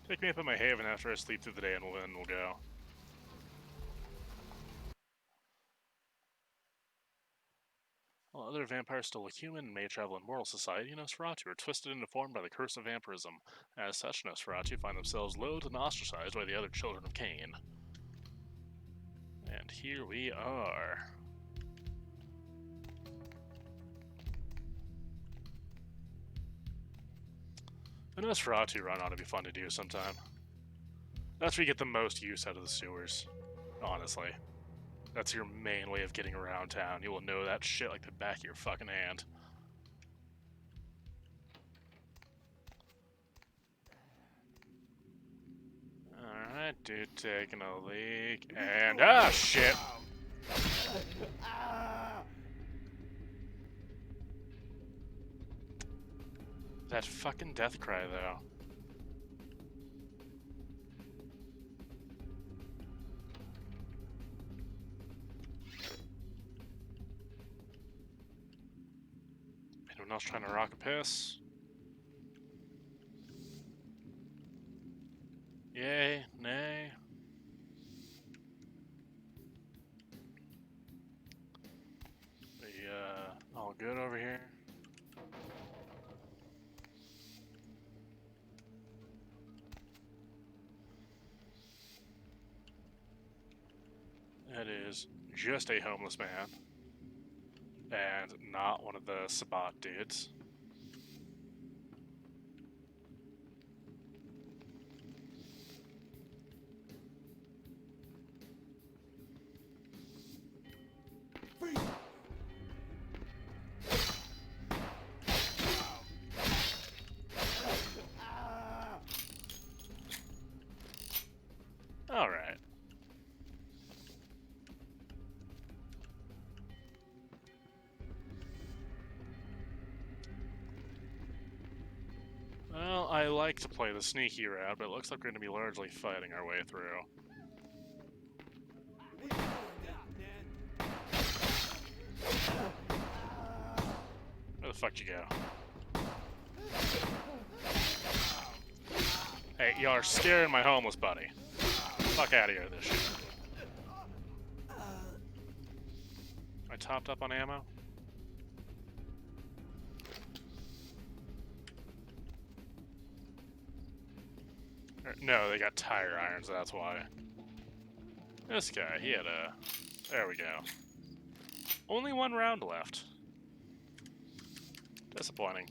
Pick me up in my haven after I sleep through the day and we'll go. While other vampires still look human and may travel in mortal society, Nosferatu are twisted and deformed by the curse of vampirism. As such, Nosferatu find themselves loathed and ostracized by the other children of Cain. And here we are. A Nosferatu run ought to be fun to do sometime. That's where you get the most use out of the sewers, honestly. That's your main way of getting around town. You will know that shit like the back of your fucking hand. Alright, dude taking a leak. And ah, shit! That fucking death cry, though. Anyone else trying to rock a piss? Yay, nay. We, all good over here? That is just a homeless man. And not one of the Sabat dudes. Alright. Well, I like to play the sneaky route, but it looks like we're going to be largely fighting our way through. Where the fuck you go? Hey, y'all are scaring my homeless buddy. Fuck out of here with this shit. Am I topped up on ammo? No, they got tire irons, that's why. This guy, he had a... There we go. Only one round left. Disappointing.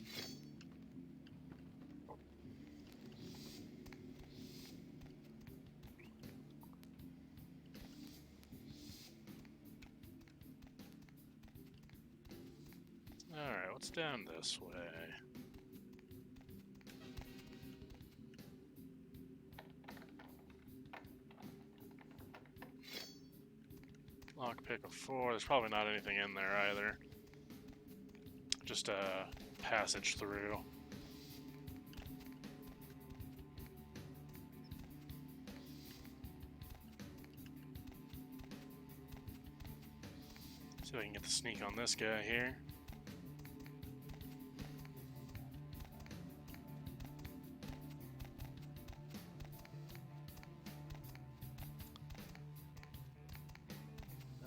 Alright, what's down this way? Lockpick of 4. There's probably not anything in there either. Just a passage through. See if I can get the sneak on this guy here.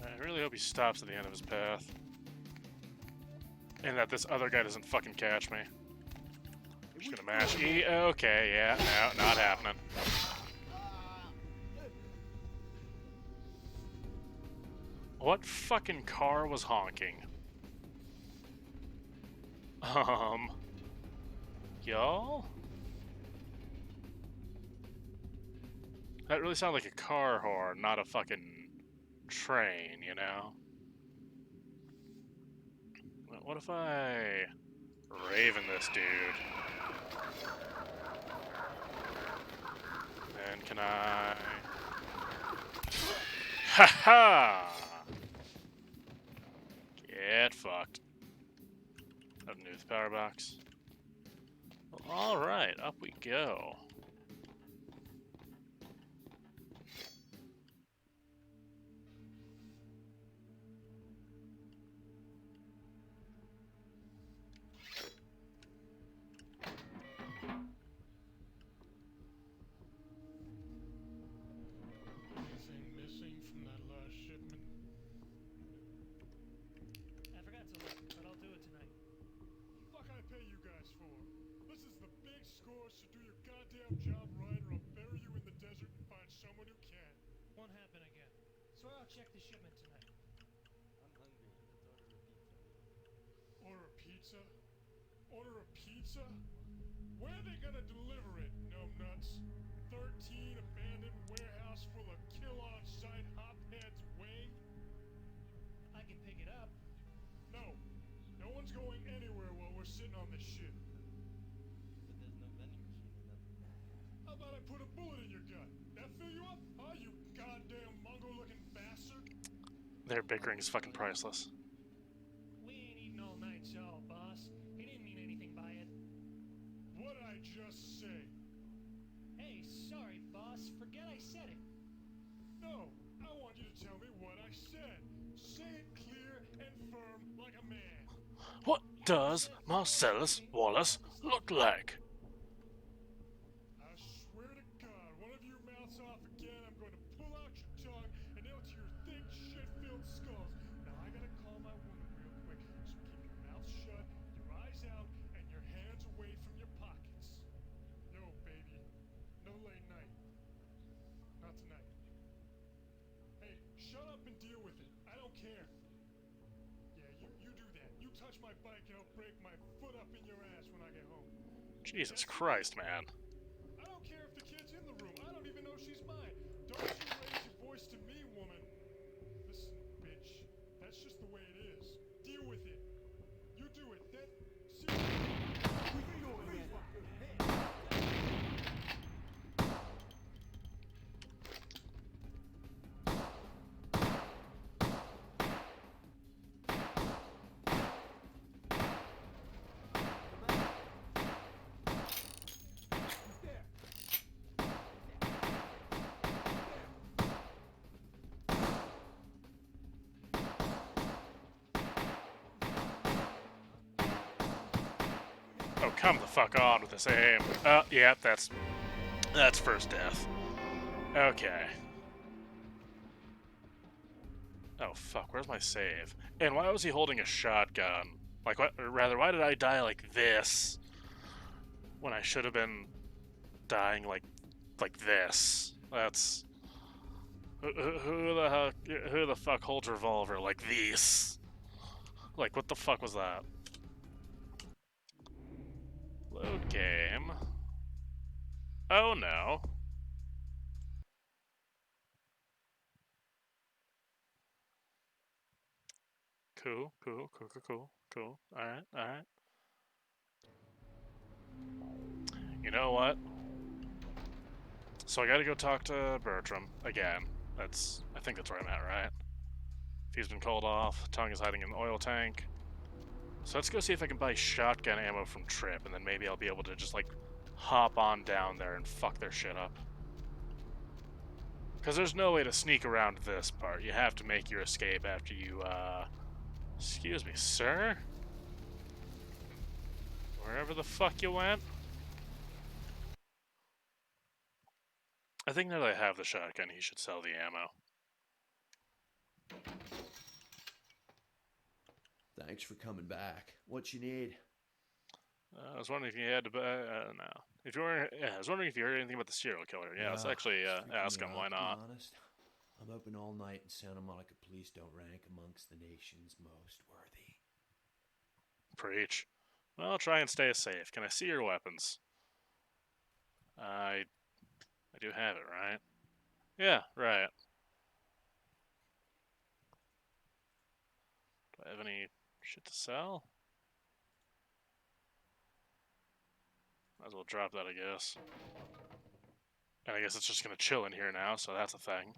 I really hope he stops at the end of his path. And that this other guy doesn't fucking catch me. I'm just gonna mash E. Okay, yeah, no, not happening. What fucking car was honking? Y'all? That really sounded like a car horn, not a fucking train, you know? What if I Raven this dude? And can I... Ha ha! Get fucked. Have a new power box. Well, alright, up we go. so do your goddamn job right, or I'll bury you in the desert and find someone who can. Won't happen again. So I'll check the shipment tonight. I'm hungry. Let's Order a pizza? Order a pizza? Where are they gonna deliver it, no nuts? 13 abandoned warehouse full of kill-on-site hopheads wing? I can pick it up. No. No one's going anywhere while we're sitting on this shit. But there's no vending machine in them. How about I put a bullet in your gut? That fill you up? Huh, you goddamn Mongo-looking bastard? Their bickering is fucking priceless. We ain't eating all night, y'all, boss. He didn't mean anything by it. What'd I just say? Hey, sorry, boss. Forget I said it. No, I want you to tell me what I said. Say it clear and firm like a man. What does Marcellus Wallace look like? I swear to God, one of you mouths off again, I'm going to pull out your tongue and nail it to your thick, shit-filled skulls. Now, I gotta call my woman real quick, so keep your mouth shut, your eyes out, and your hands away from your pockets. No, baby. No late night. Not tonight. Hey, shut up and deal with it. I don't care. Yeah, you do that. You touch my bike and I'll break my foot up in your ass when I get home. Jesus Christ, man. I don't care if the kid's in the room. I don't even know she's mine. Don't you raise your voice to me, woman. Listen, bitch. That's just the way it is. Deal with it. You do it. Then see. Oh, come the fuck on with this aim. Yeah, that's first death. Okay. Oh, fuck, where's my save? And why was he holding a shotgun? Like, what, or rather, why did I die like this? When I should have been dying like this. That's... Who the fuck holds a revolver like this? Like, what the fuck was that? Load game. Oh no. Cool. Alright. You know what? So I gotta go talk to Bertram again. I think that's where I'm at, right? If he's been called off, tongue is hiding in the oil tank. So let's go see if I can buy shotgun ammo from Trip, and then maybe I'll be able to just, like, hop on down there and fuck their shit up. Because there's no way to sneak around this part. You have to make your escape after you, excuse me, sir? Wherever the fuck you went? I think now that I have the shotgun, he should sell the ammo. Thanks for coming back. What you need? I was wondering if you had to buy... no. If you were, yeah, I was wondering if you heard anything about the serial killer. Yeah, let's actually ask him. Why not? To be honest, I'm hoping all night and Santa Monica police don't rank amongst the nation's most worthy. Preach. Well, try and stay safe. Can I see your weapons? I do have it, right? Yeah, right. Do I have any shit to sell? Might as well drop that, I guess. And I guess it's just gonna chill in here now, so that's a thing.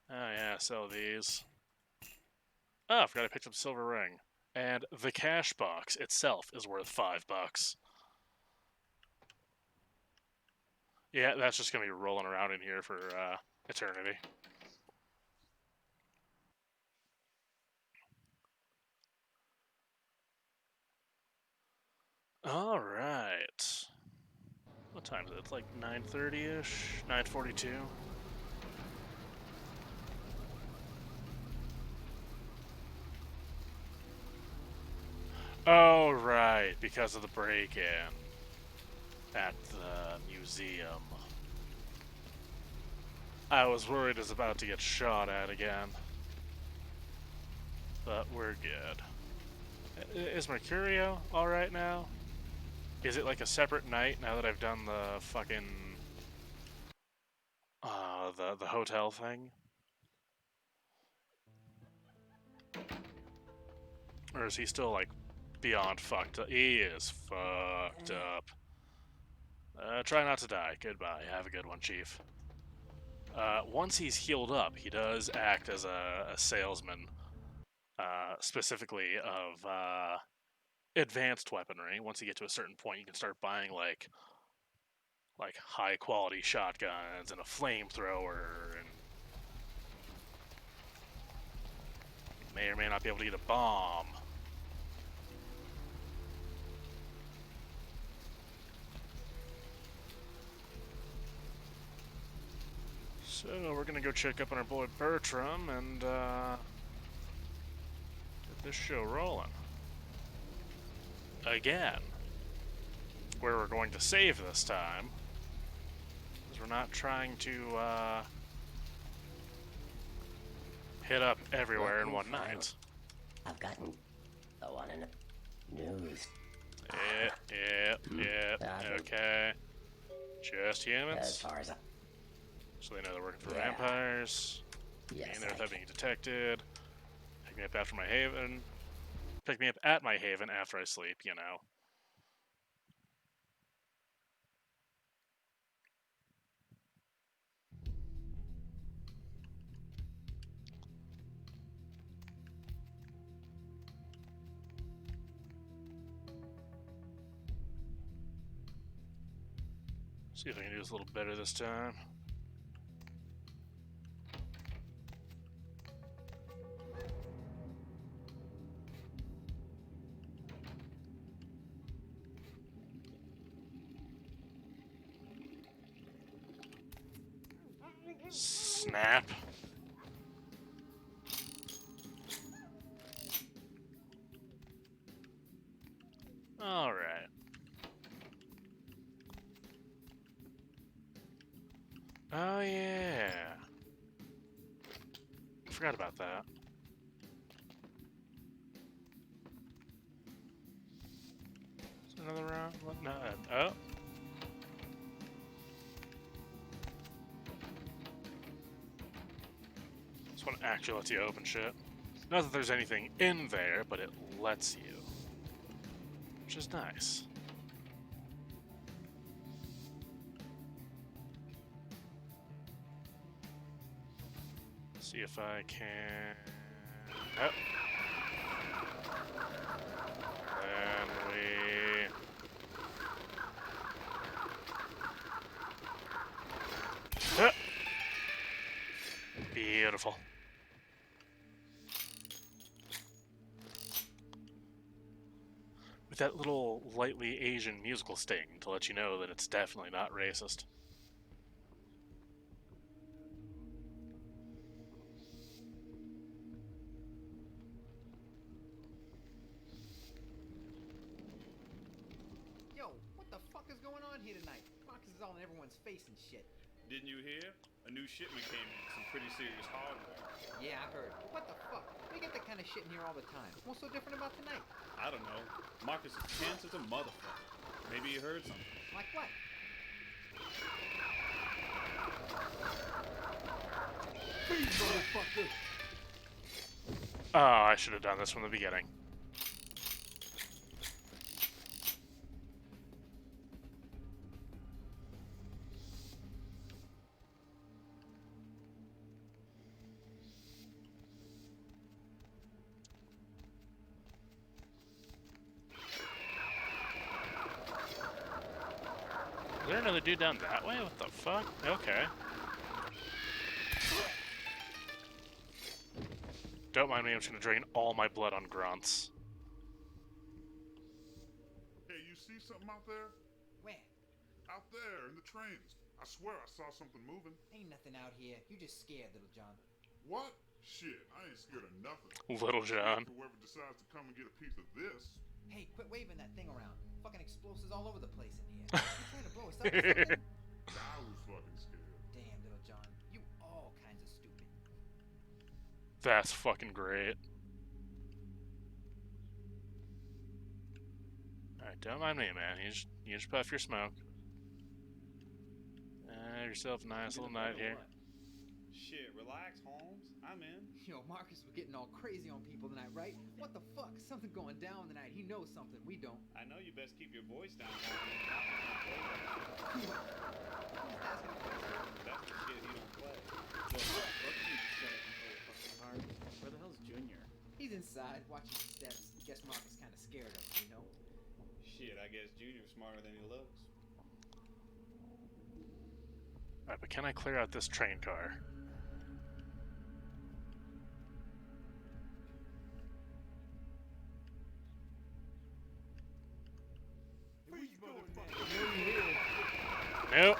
Oh yeah, sell these. Oh, I forgot I picked up silver ring. And the cash box itself is worth $5. Yeah, that's just gonna be rolling around in here for eternity. All right. What time is it? It's like 9:30-ish, 9:42. Oh, right, because of the break-in at the museum. I was worried it was about to get shot at again. But we're good. Is Mercurio alright now? Is it like a separate night now that I've done the fucking... the hotel thing? Or is he still, like, beyond fucked up? He is fucked up. Try not to die. Goodbye. Have a good one, Chief. Once he's healed up, he does act as a salesman, specifically of advanced weaponry. Once you get to a certain point, you can start buying like high quality shotguns and a flamethrower, and you may or may not be able to get a bomb. So we're gonna go check up on our boy Bertram and get this show rolling. Again. Where we're going to save this time. Because we're not trying to hit up everywhere in one night. I've gotten the one in the news. Okay. Just humans. As far as So they know they're working for vampires. Yes, And they're without being detected. Pick me up after my haven. Pick me up at my haven after I sleep, you know. See if I can do this a little better this time. Snap. All right. Oh yeah. Forgot about that. Is there another round? What? No. Oh. This one actually lets you open shit. Not that there's anything in there, but it lets you. Which is nice. See if I can... Oh. Then we... Oh. Beautiful. With that little lightly Asian musical sting to let you know that it's definitely not racist. Yo, what the fuck is going on here tonight? Boxes all in everyone's face and shit. Didn't you hear? A new shipment came in, some pretty serious hardware. Yeah, I heard. What the fuck? We get that kind of shit in here all the time. What's so different about tonight? I don't know. Marcus is tense as a motherfucker. Maybe you heard something. Like what? Please, motherfucker! Oh, I should have done this from the beginning. Is there another dude down that way? What the fuck? Okay. Don't mind me, I'm just gonna drain all my blood on grunts. Hey, you see something out there? Where? Out there, in the trains. I swear I saw something moving. Ain't nothing out here. You just scared, Little John. What? Shit, I ain't scared of nothing. Little John. Whoever decides to come and get a piece of this. Hey, quit waving that thing around. Fucking explosives all over the place in here. You trying to blow us up or something? I was fucking scared. Damn, Little John. You all kinds of stupid. That's fucking great. Alright, don't mind me, man. You just puff your smoke. Have yourself a nice little night here. Shit, relax, Holmes. I'm in. Yo, Marcus was getting all crazy on people tonight, right? What the fuck? Something going down tonight. He knows something we don't. I know you best keep your voice down. Who's asking a question? That's the shit he don't play. Look, you just gotta control your fucking heart. Where the hell's Junior? He's inside, watching his steps. Guess Marcus kind of scared of him, you know? Shit, I guess Junior's smarter than he looks. Alright, but can I clear out this train car? Nope.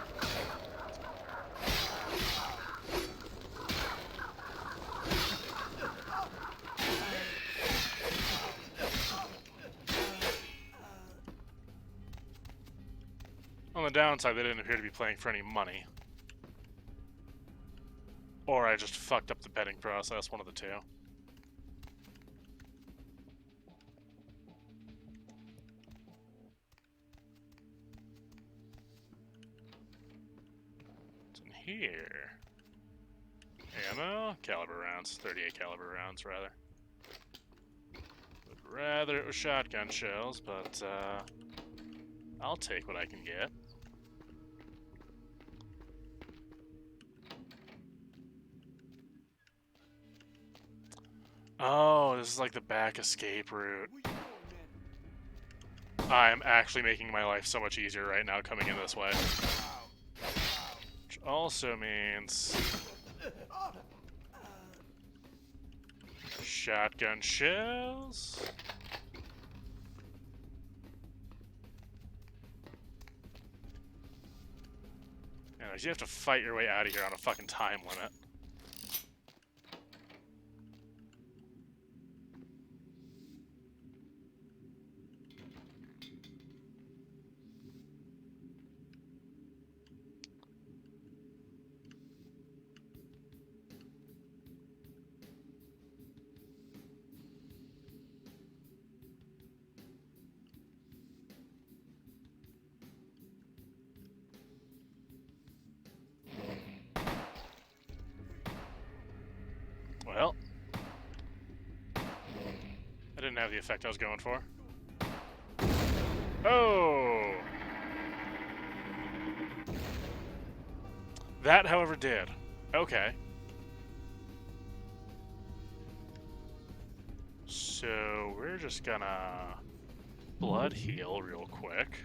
On the downside, they didn't appear to be playing for any money. Or I just fucked up the betting process, one of the two. What's in here? Ammo? Caliber rounds. 38 caliber rounds, rather. Would rather it was shotgun shells, but, I'll take what I can get. Oh, this is like the back escape route. I'm actually making my life so much easier right now coming in this way. Which also means... shotgun shells? Anyways, you have to fight your way out of here on a fucking time limit. Well, I didn't have the effect I was going for. Oh! That, however, did. Okay. So, we're just gonna blood heal real quick.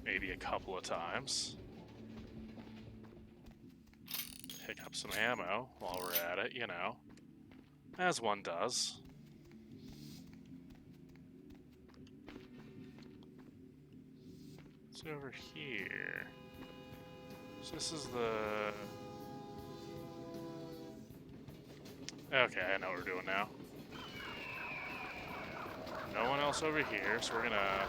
Maybe a couple of times. Pick up some ammo while we're at it, you know. As one does. What's over here? So this is the... Okay, I know what we're doing now. No one else over here, so we're gonna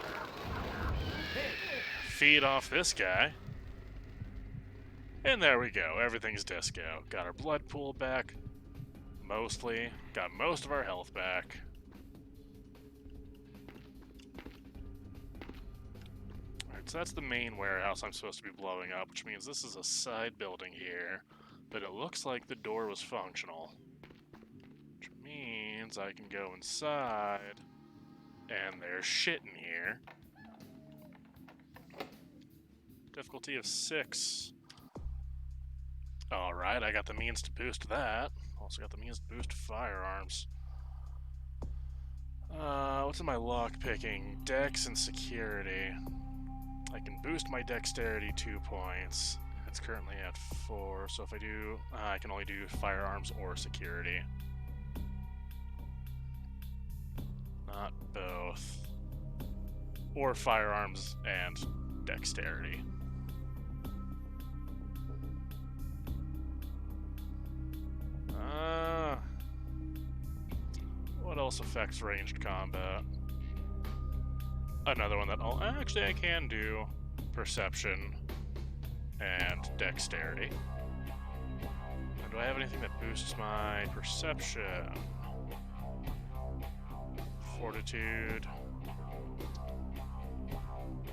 feed off this guy. And there we go, everything's disco. Got our blood pool back, mostly. Got most of our health back. Alright, so that's the main warehouse I'm supposed to be blowing up, which means this is a side building here. But it looks like the door was functional. Which means I can go inside, and there's shit in here. Difficulty of 6. Alright, I got the means to boost that. Also got the means to boost firearms. What's in my lockpicking? Dex and security. I can boost my dexterity 2 points. It's currently at 4, so if I do... I can only do firearms or security. Not both. Or firearms and dexterity. What else affects ranged combat? another one that actually I can do perception and dexterity. And do I have anything that boosts my perception? Fortitude.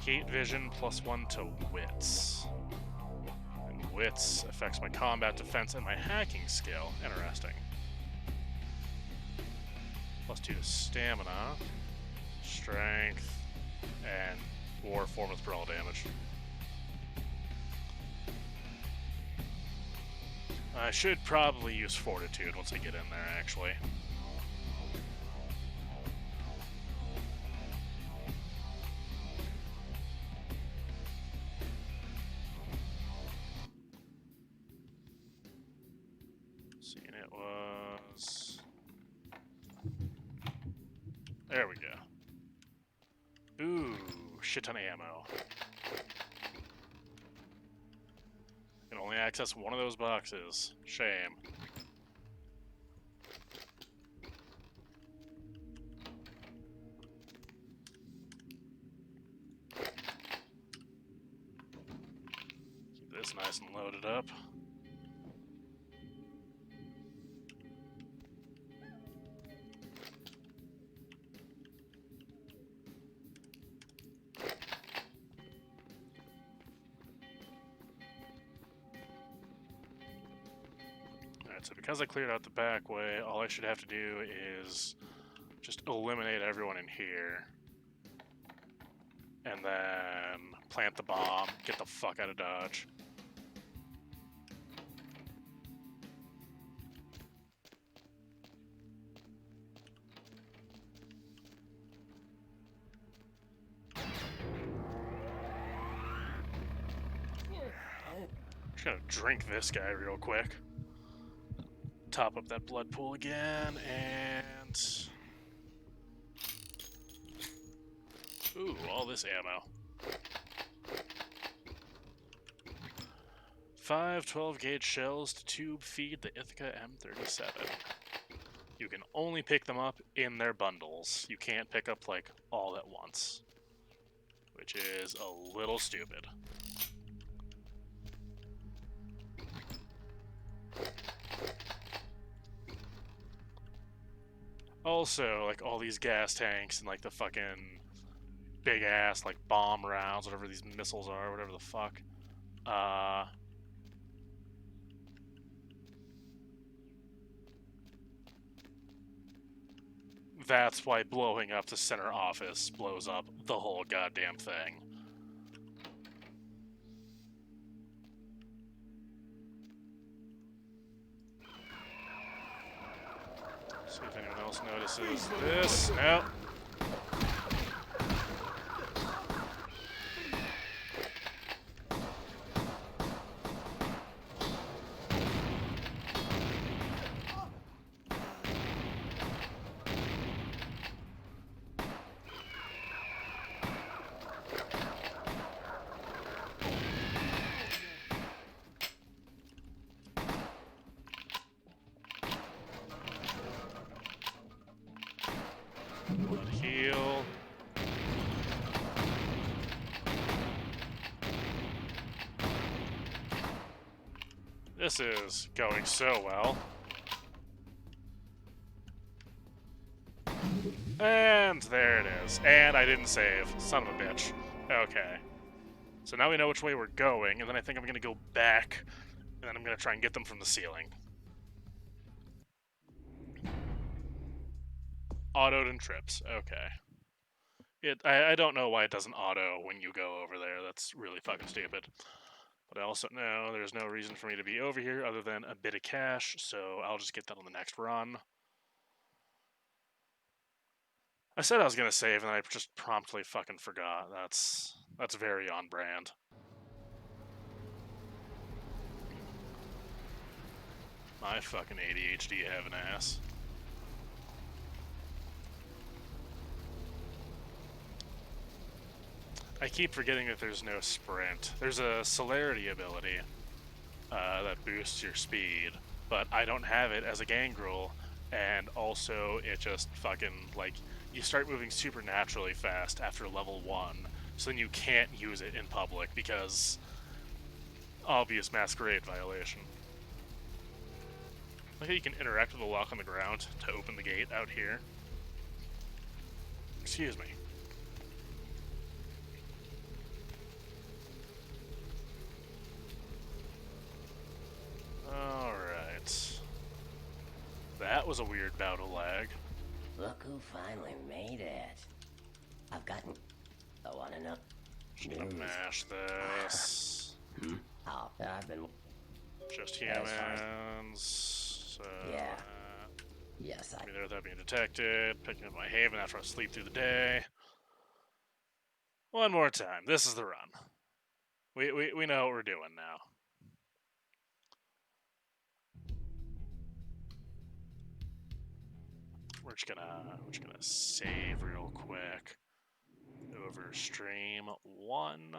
Heat vision +1 to wits. And wits affects my combat defense and my hacking skill. Interesting. +2 to stamina, strength, and war form with brawl damage. I should probably use fortitude once I get in there, actually. Seeing it was... There we go. Ooh, shit ton of ammo. Can only access one of those boxes. Shame. Keep this nice and loaded up. So because I cleared out the back way, all I should have to do is just eliminate everyone in here. And then plant the bomb, get the fuck out of Dodge. Just gonna drink this guy real quick. Top up that blood pool again, and... Ooh, all this ammo. 5 12-gauge shells to tube feed the Ithaca M37. You can only pick them up in their bundles. You can't pick up, like, all at once. Which is a little stupid. Also, like, all these gas tanks and, like, the fucking big-ass, like, bomb rounds, whatever these missiles are, whatever the fuck. That's why blowing up the center office blows up the whole goddamn thing. See if anyone else notices this. Nope. Blood heal. This is going so well. And there it is. And I didn't save. Son of a bitch. Okay. So now we know which way we're going, and then I think I'm going to go back, and then I'm going to try and get them from the ceiling. Autoed and trips. Okay. I don't know why it doesn't auto when you go over there. That's really fucking stupid. But I also know there's no reason for me to be over here other than a bit of cash, so I'll just get that on the next run. I said I was going to save, and I just promptly fucking forgot. That's very on brand. My fucking ADHD having ass. I keep forgetting that there's no sprint. There's a celerity ability that boosts your speed, but I don't have it as a gangrel, and also it just fucking, like, you start moving supernaturally fast after level 1, so then you can't use it in public because obvious Masquerade violation. Like how you can interact with the lock on the ground to open the gate out here. Excuse me. Alright. That was a weird bout of lag. Look who finally made it. I've gotten... I wanna know... Just gonna mash this. Oh, I've been... Just Yeah, that's fine. humans. So, Yeah. Yes, I mean, without being detected, picking up my haven after I sleep through the day. One more time. This is the run. We know what we're doing now. We're just gonna save real quick. Over stream 1.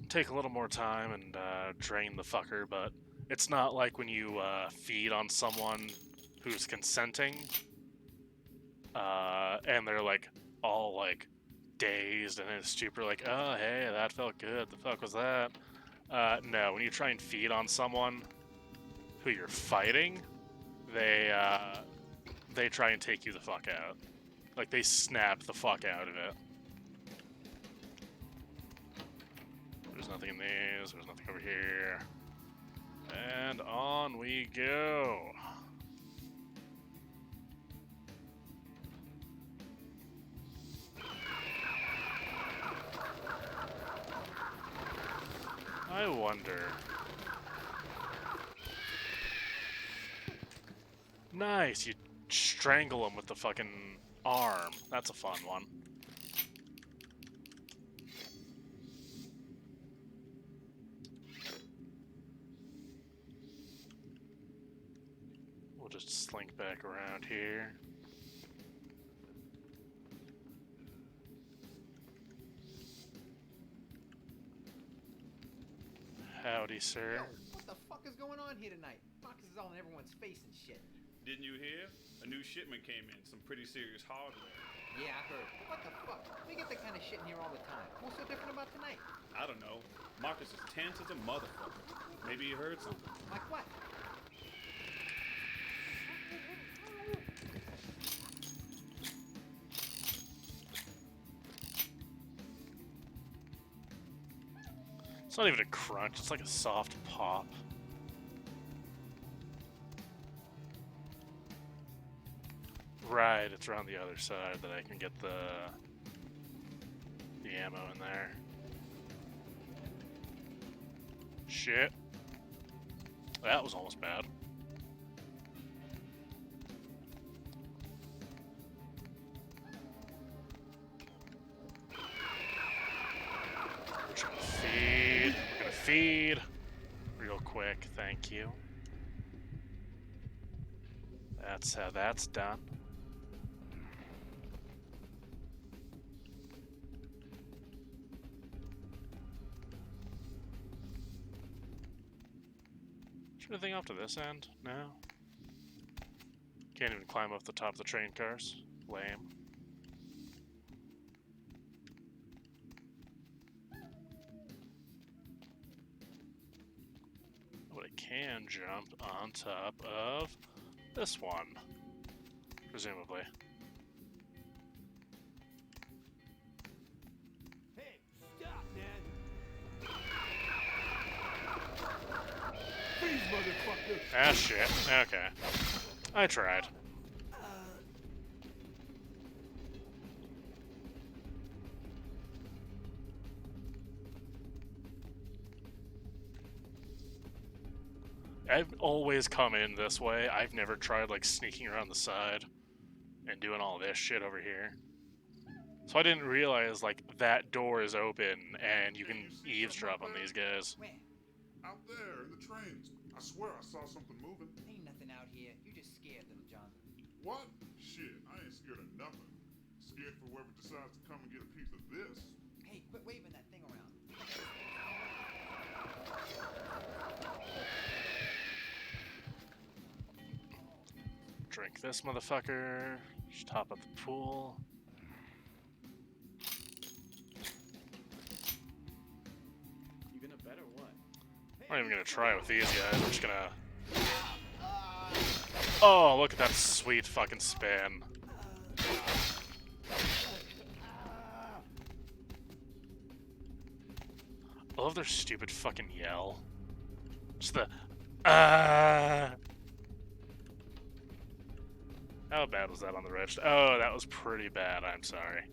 Take a little more time and drain the fucker, but it's not like when you feed on someone who's consenting and they're like all like dazed and it's stupid, like, oh hey, that felt good, the fuck was that? No, when you try and feed on someone who you're fighting, they try and take you the fuck out. Like, they snap the fuck out of it. There's nothing in these, there's nothing over here. And on we go. I wonder. Nice, you strangle him with the fucking arm. That's a fun one. We'll just slink back around here. Howdy, sir. Yo, what the fuck is going on here tonight? Marcus is all in everyone's face and shit. Didn't you hear? A new shipment came in, some pretty serious hardware. Yeah, I heard. What the fuck? We get that kind of shit in here all the time. What's so different about tonight? I don't know. Marcus is tense as a motherfucker. Maybe he heard something. Like what? It's not even a crunch, it's like a soft pop. Right, it's around the other side that I can get the ammo in there. Shit. That was almost bad. We're trying to feed. We're gonna feed. Real quick, thank you. That's how that's done. Is there anything off to this end? No. Can't even climb up the top of the train cars. Lame. But I can jump on top of this one. Presumably. Hey, stop, man! Please, motherfucker! Ah, shit. Okay. I tried. I've always come in this way. I've never tried, like, sneaking around the side and doing all this shit over here. So I didn't realize, like, that door is open and you can eavesdrop on these guys. Where? Out there in the trains. I swear I saw something moving. Ain't nothing out here. You're just scared, little John. What? Shit, I ain't scared of nothing. Scared for whoever decides to come and get a piece of this. Hey, quit waving that thing around. Drink this motherfucker. Just hop up the pool. You gonna bet or what? I'm not even gonna try with these guys. I'm just gonna. Oh, look at that sweet fucking spin. I love their stupid fucking yell. Just the How bad was that on the register? Oh, that was pretty bad. I'm sorry.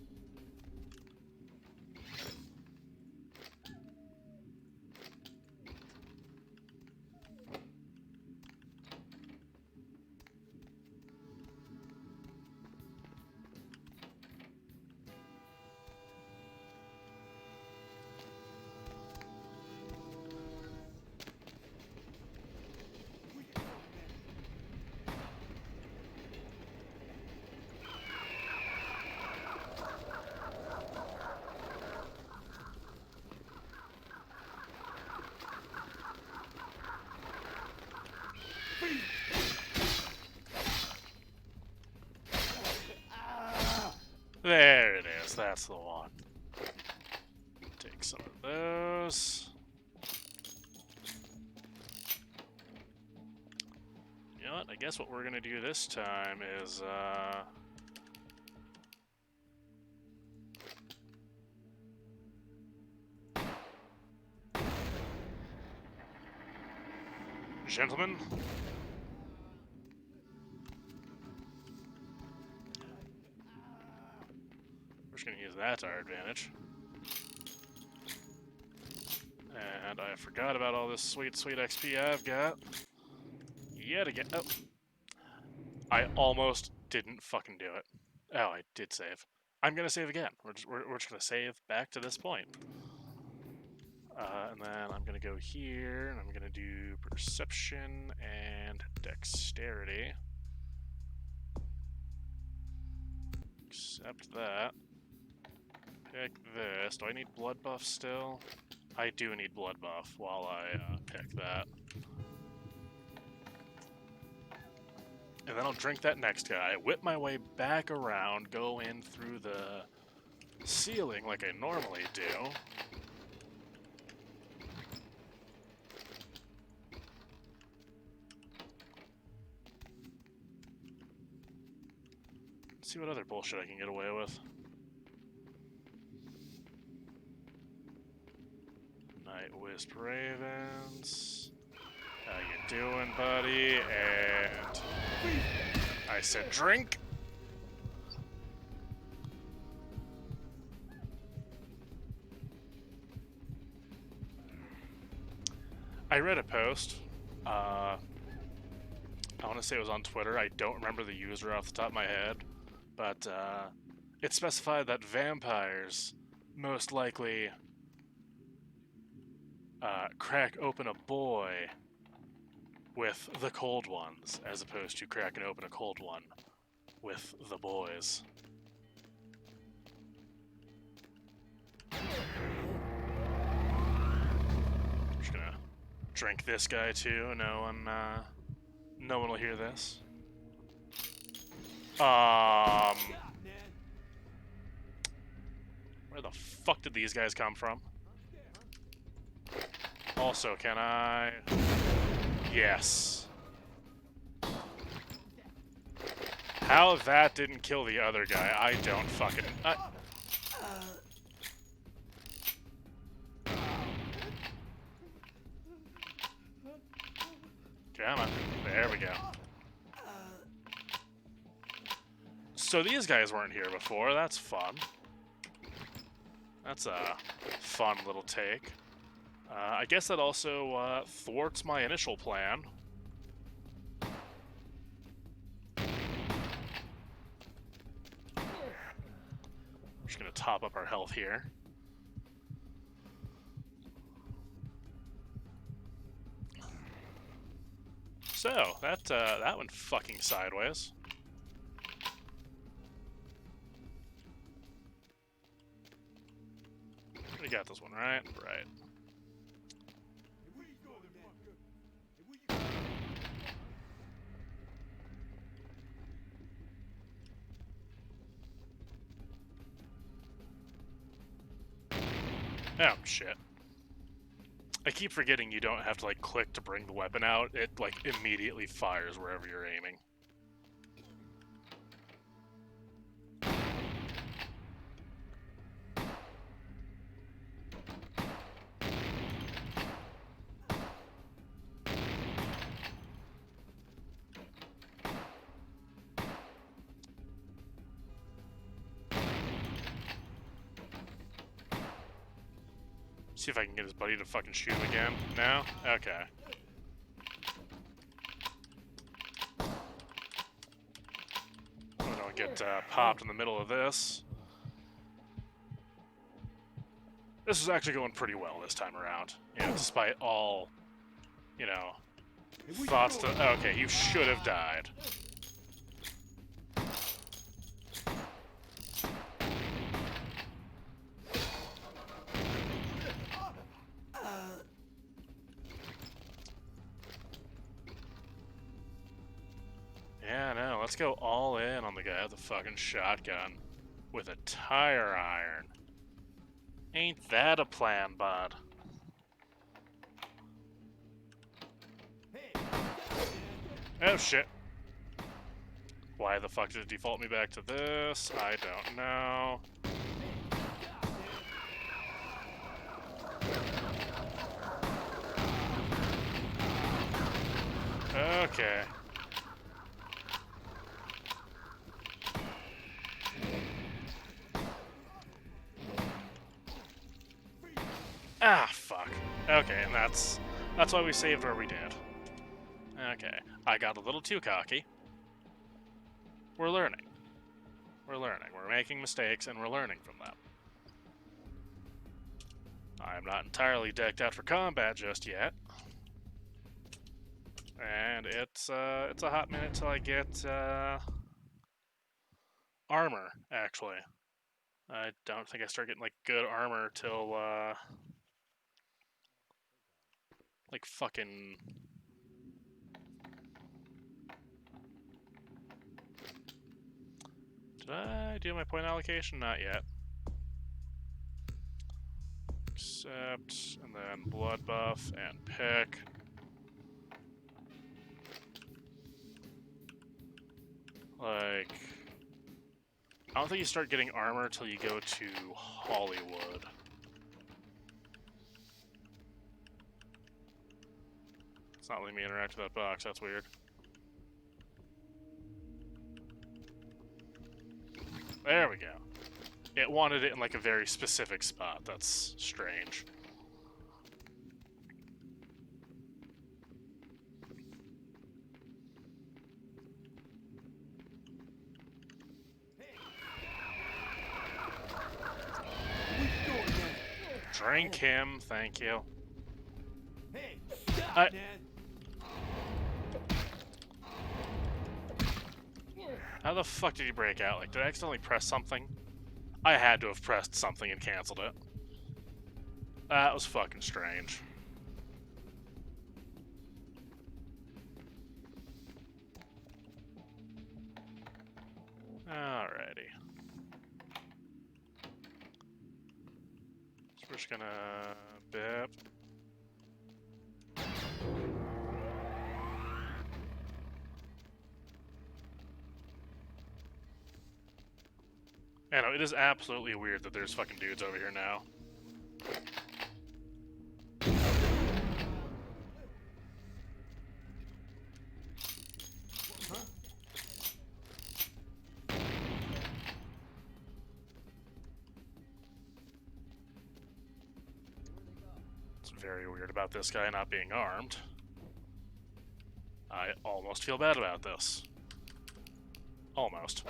There it is, that's the one. Take some of those. You know what, I guess what we're gonna do this time is, gentlemen, we're just gonna use that to our advantage. And I forgot about all this sweet, sweet XP I've got. Yet again. Oh. I almost didn't fucking do it. Oh, I did save. I'm gonna save again. We're just gonna save back to this point. And then I'm gonna go here, and I'm gonna do perception and dexterity. Accept that. Pick this. Do I need blood buff still? I do need blood buff while I pick that. And then I'll drink that next guy, whip my way back around, go in through the ceiling like I normally do. See what other bullshit I can get away with. Night Wisp Ravens. How you doing, buddy? And I said drink. I read a post. I want to say it was on Twitter. I don't remember the user off the top of my head. But it specified that vampires most likely crack open a boy with the cold ones, as opposed to cracking open a cold one with the boys. I'm just gonna drink this guy too. No one will hear this. Where the fuck did these guys come from? Also, can I... Yes. How that didn't kill the other guy, I don't fucking... Come on. There we go. So these guys weren't here before. That's fun. That's a fun little take. I guess that also thwarts my initial plan. We're just gonna top up our health here. So, that went fucking sideways. We got this one, right? Right. Oh, shit. I keep forgetting you don't have to, like, click to bring the weapon out. It, like, immediately fires wherever you're aiming. See if I can get his buddy to fucking shoot him again. No? Okay. We don't get popped in the middle of this. This is actually going pretty well this time around. You know, despite all, you know, thoughts to... Okay, you should have died. Yeah, no, let's go all in on the guy with the fucking shotgun with a tire iron. Ain't that a plan, bud? Oh, shit. Why the fuck did it default me back to this? I don't know. Okay. Ah, fuck. Okay, and that's why we saved where we did. Okay, I got a little too cocky. We're learning. We're learning. We're making mistakes, and we're learning from them. I'm not entirely decked out for combat just yet. And it's a hot minute till I get armor, actually. I don't think I start getting, like, good armor till, like, fucking... Did I do my point allocation? Not yet. Accept, and then blood buff, and pick. Like... I don't think you start getting armor till you go to Hollywood. It's not letting me interact with that box, that's weird. There we go. It wanted it in like a very specific spot, that's strange. Drink him, thank you. Hey, stop, man. How the fuck did he break out? Like, did I accidentally press something? I had to have pressed something and canceled it. That was fucking strange. Alrighty. So we're just gonna bip. I know, it is absolutely weird that there's fucking dudes over here now. It's very weird about this guy not being armed. I almost feel bad about this. Almost.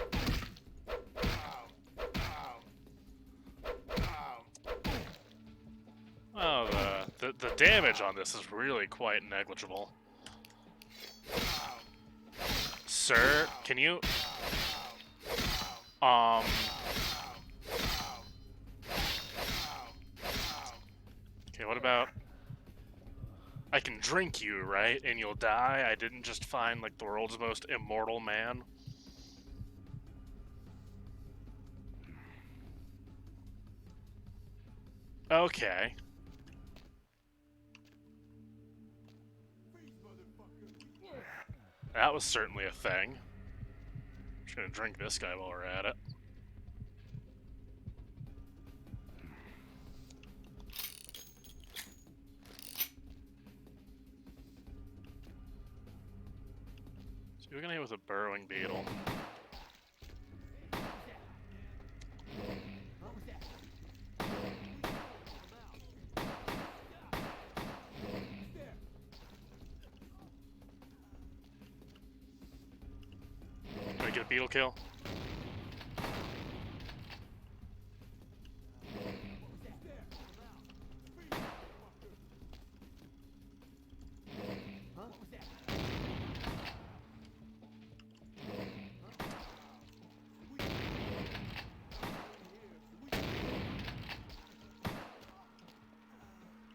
Oh, the damage on this is really quite negligible. Sir, can you... Okay, what about... I can drink you, right? And you'll die? I didn't just find, like, the world's most immortal man? Okay. That was certainly a thing. I'm just gonna drink this guy while we're at it. So we're gonna hit with a burrowing beetle. Can I get a beetle kill?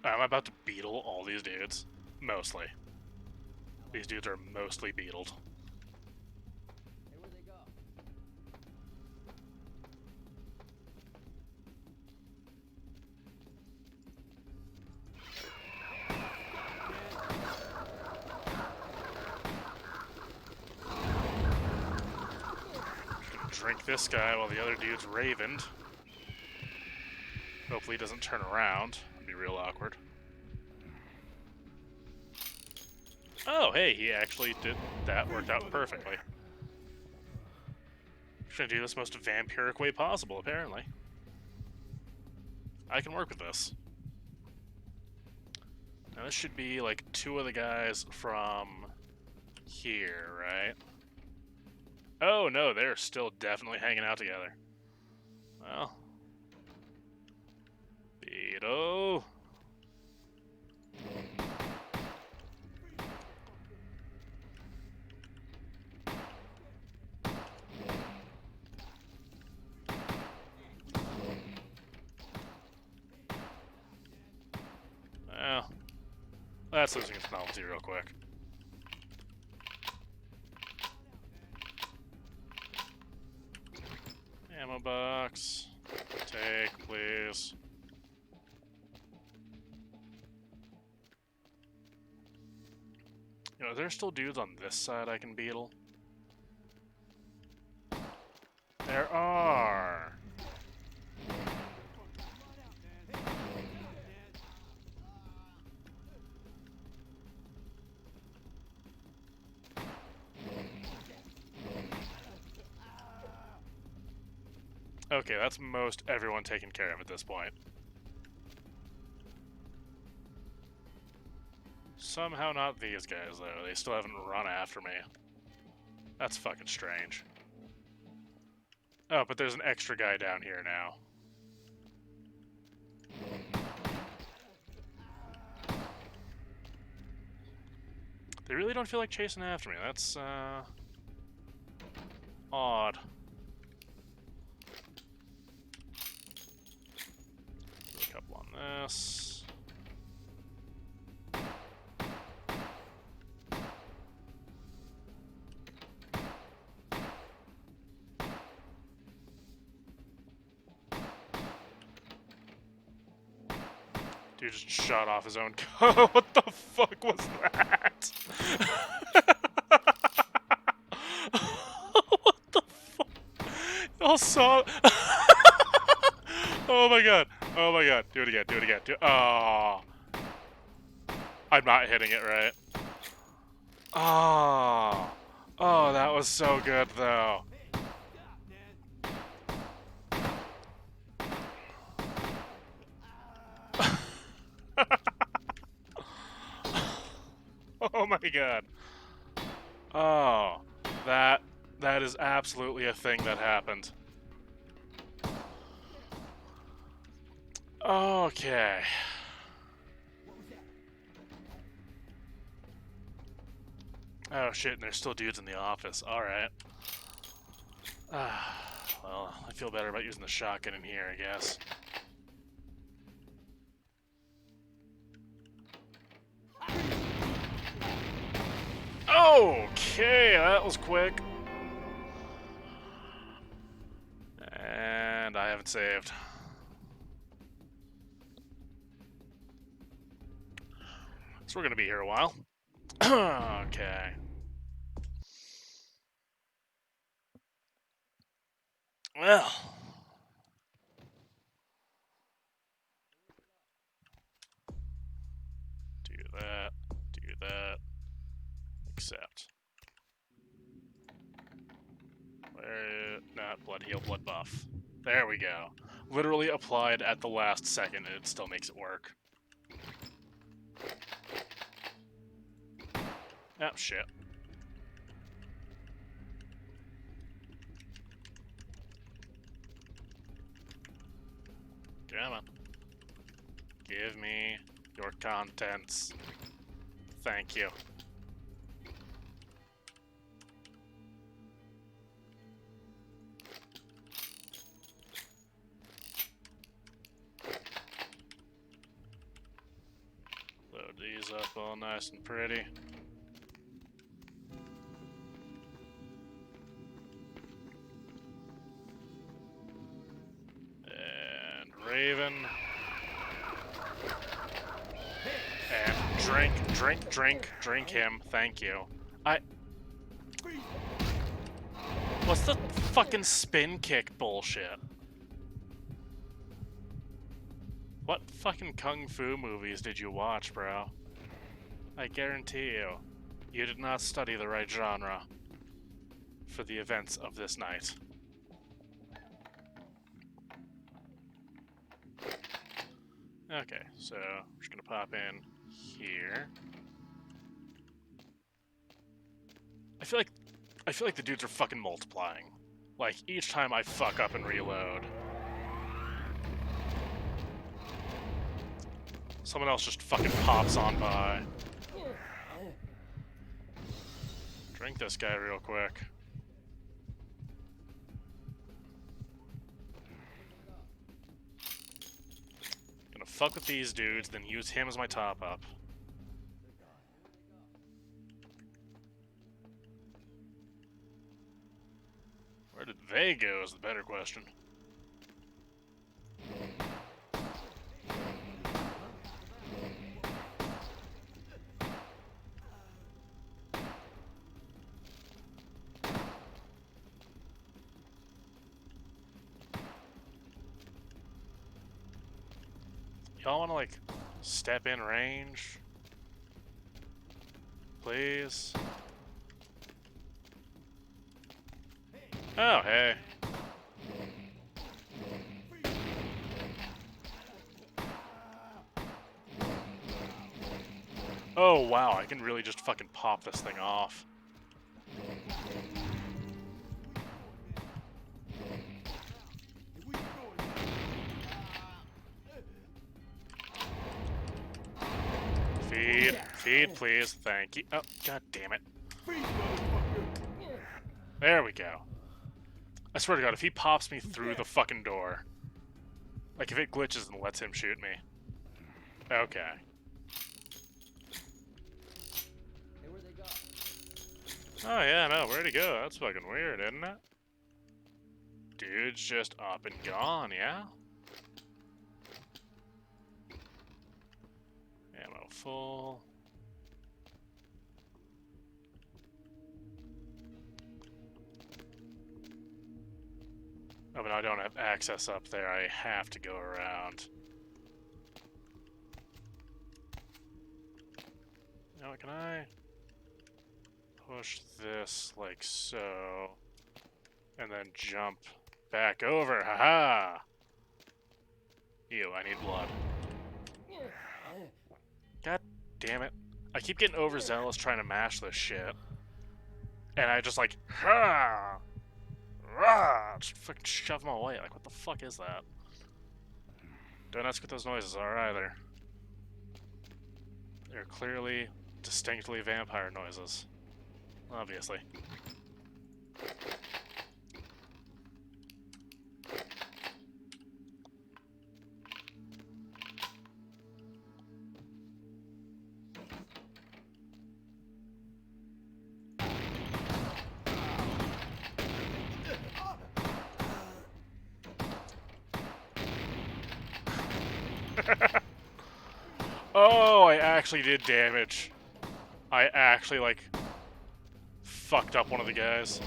I'm about to beetle all these dudes. Mostly. These dudes are mostly beetled. Hey, where'd they go? Gonna drink this guy while the other dude's ravened. Hopefully he doesn't turn around. It'd be real awkward. Oh, hey, he actually did that. Worked out perfectly. Just gonna do this most vampiric way possible, apparently. I can work with this. Now this should be like two of the guys from here, right? Oh no, they're still definitely hanging out together. Well. Beetle. Well, that's losing its novelty real quick. Ammo box. Take, please. You know, there's still dudes on this side I can beetle. There are. Okay, that's most everyone taken care of at this point. Somehow not these guys, though. They still haven't run after me. That's fucking strange. Oh, but there's an extra guy down here now. They really don't feel like chasing after me. That's, odd. Do a couple on this. Dude just shot off his own gun. What the fuck was that? What the fuck? Y'all saw... Oh my god. Oh my god. Do it again. Do it again. Oh. I'm not hitting it right. Oh. Oh, that was so good, though. Oh my god. Oh, that is absolutely a thing that happened. Okay. Oh shit, and there's still dudes in the office. Alright. Well, I feel better about using the shotgun in here, I guess. Okay, that was quick. And I haven't saved. So we're gonna be here a while. Okay. Well. Do that, accept. Where, not blood heal, blood buff. There we go. Literally applied at the last second and it still makes it work. Oh, shit. Come on. Give me your contents. Thank you. Load these up all nice and pretty. And Raven. And drink him. Thank you. What's the fucking spin kick bullshit? What fucking kung fu movies did you watch, bro? I guarantee you, you did not study the right genre for the events of this night. Okay, so we're just gonna pop in here. I feel like the dudes are fucking multiplying. Like each time I fuck up and reload, someone else just fucking pops on by. Drink this guy real quick. Gonna fuck with these dudes, then use him as my top up. Where did they go is the better question. Y'all wanna, like, step in range? Please? Oh, hey. Oh, wow, I can really just fucking pop this thing off. Feed, please. Thank you. Oh, god damn it. There we go. I swear to god, if he pops me through the fucking door, like if it glitches and lets him shoot me. Okay. Oh yeah, no, where'd he go? That's fucking weird, isn't it? Dude's just up and gone, yeah? Ammo full. Oh, but I don't have access up there. I have to go around. Now, can I push this like so, and then jump back over? Haha! Ew, I need blood. God damn it. I keep getting overzealous trying to mash this shit. And I just like, ha! Rah! Just fucking shove them away. Like, what the fuck is that? Don't ask what those noises are either. They're clearly, distinctly vampire noises. obviously. Oh, I actually did damage. I actually, like, fucked up one of the guys.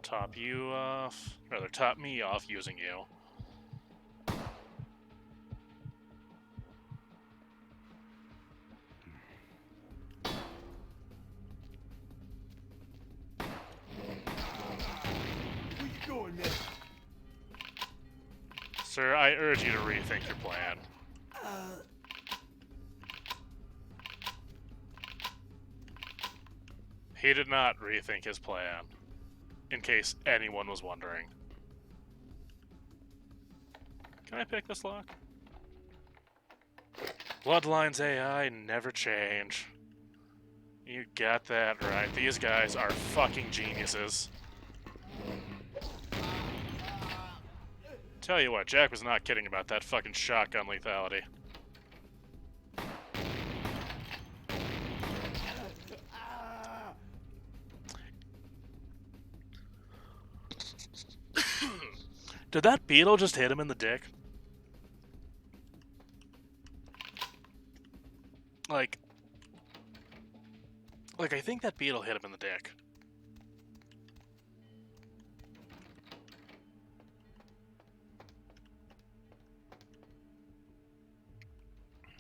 Top you off. Rather, top me off using you. Where you going, man? Sir, I urge you to rethink your plan. He did not rethink his plan, in case anyone was wondering. Can I pick this lock? Bloodlines AI never change. You got that right. These guys are fucking geniuses. Tell you what, Jack was not kidding about that fucking shotgun lethality. Did that beetle just hit him in the dick? Like, I think that beetle hit him in the dick.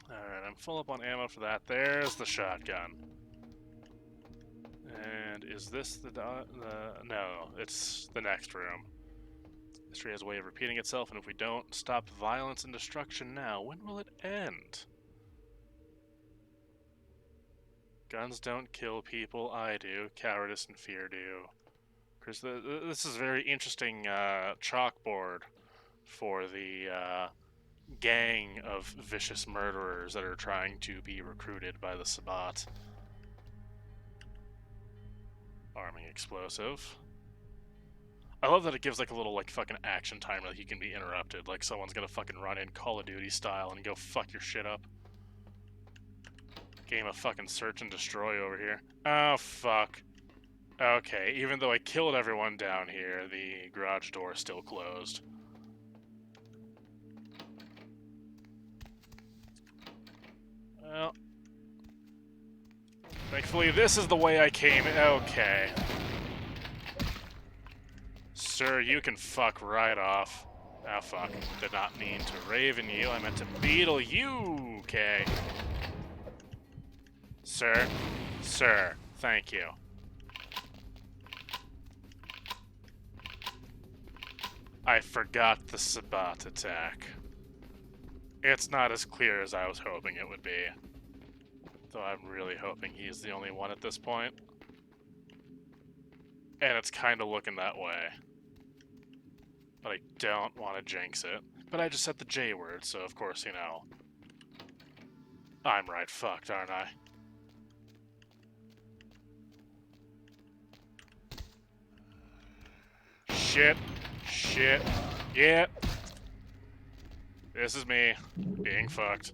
Alright, I'm full up on ammo for that. There's the shotgun. And is this the no, it's the next room. History has a way of repeating itself, and if we don't stop violence and destruction now, when will it end? Guns don't kill people, I do. Cowardice and fear do. Chris, this is a very interesting chalkboard for the gang of vicious murderers that are trying to be recruited by the Sabbat. Arming explosive. I love that it gives like a little like fucking action timer that you can be interrupted. Like someone's gonna fucking run in Call of Duty style and go fuck your shit up. Game of fucking search and destroy over here. Oh fuck. Okay, even though I killed everyone down here, the garage door is still closed. Well, thankfully this is the way I came. Okay. Sir, you can fuck right off. Oh fuck. Did not mean to raven you. I meant to beetle you. Okay. Sir. Sir. Thank you. I forgot the Sabbat attack. It's not as clear as I was hoping it would be. Though I'm really hoping he's the only one at this point. And it's kind of looking that way. But I don't want to jinx it. But I just said the J word, so of course, you know. I'm right fucked, aren't I? Shit. Shit. Yeah. This is me being fucked.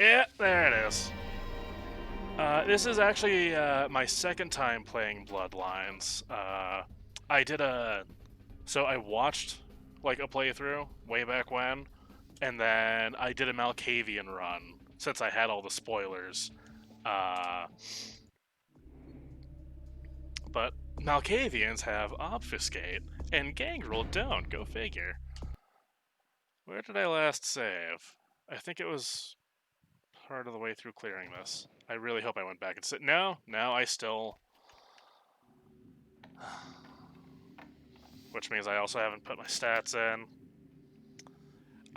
Yeah, there it is. This is actually my second time playing Bloodlines. I did so I watched like a playthrough way back when, and then I did a Malkavian run since I had all the spoilers. But Malkavians have Obfuscate, and Gangrel don't. Go figure. Where did I last save? I think it was part of the way through clearing this. I really hope I went back and sit. No, I still... Which means I also haven't put my stats in.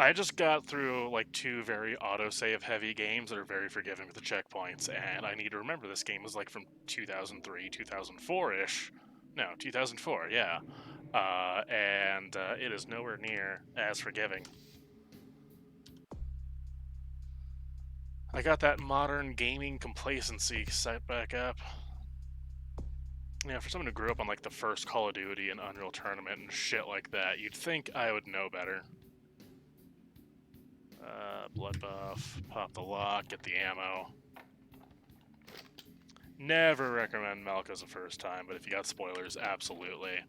I just got through like 2 very autosave heavy games that are very forgiving with the checkpoints, and I need to remember this game was like from 2003, 2004-ish. No, 2004, yeah. And it is nowhere near as forgiving. I got that modern gaming complacency set back up. Yeah, for someone who grew up on like the first Call of Duty and Unreal Tournament and shit like that, you'd think I would know better. Blood buff, pop the lock, get the ammo. Never recommend Malka's the first time, but if you got spoilers, absolutely.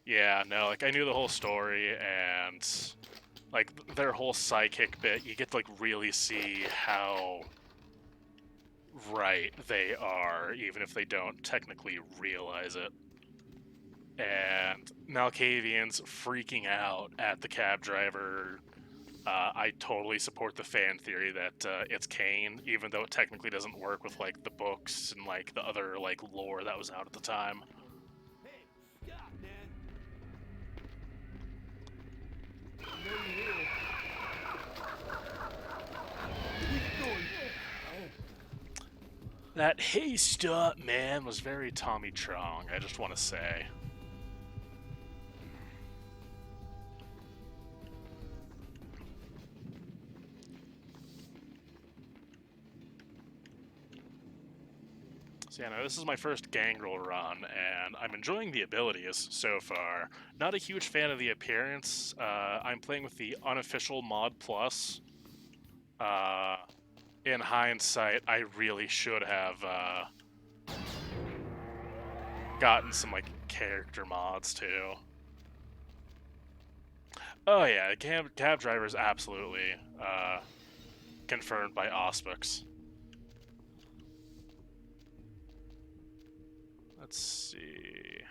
Yeah, no, like I knew the whole story and like their whole psychic bit, you get to like really see how right they are, even if they don't technically realize it. And Malkavian's freaking out at the cab driver. I totally support the fan theory that it's Cain, even though it technically doesn't work with like the books and like the other like lore that was out at the time. Hey, stop, man. That "hey stop man" was very Tommy Chong, I just want to say. So yeah, no, this is my first Gangrel run, and I'm enjoying the abilities so far. Not a huge fan of the appearance. I'm playing with the unofficial Mod Plus. In hindsight, I really should have gotten some like character mods too. Oh yeah, cab driver is absolutely confirmed by Auspix. Let's see.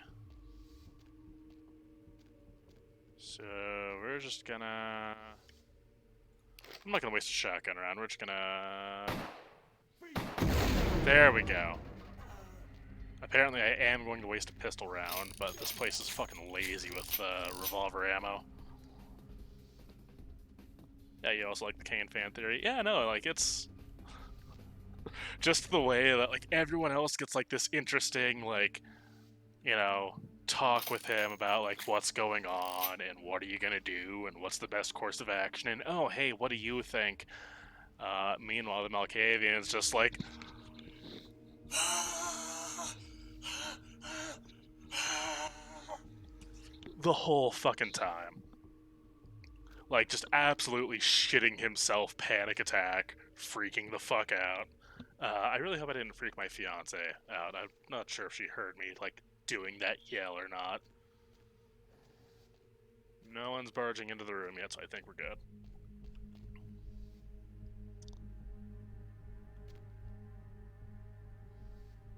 So we're just gonna... I'm not gonna waste a shotgun round. We're just gonna... There we go. Apparently I am going to waste a pistol round, but this place is fucking lazy with revolver ammo. Yeah, you also like the Cain fan theory? Yeah, no, like it's... just the way that like everyone else gets like this interesting like, you know, talk with him about like what's going on and what are you gonna do and what's the best course of action and oh hey, what do you think? Meanwhile the Malkavian is just like the whole fucking time. Like just absolutely shitting himself, panic attack, freaking the fuck out. I really hope I didn't freak my fiance out. I'm not sure if she heard me, like, doing that yell or not. No one's barging into the room yet, so I think we're good.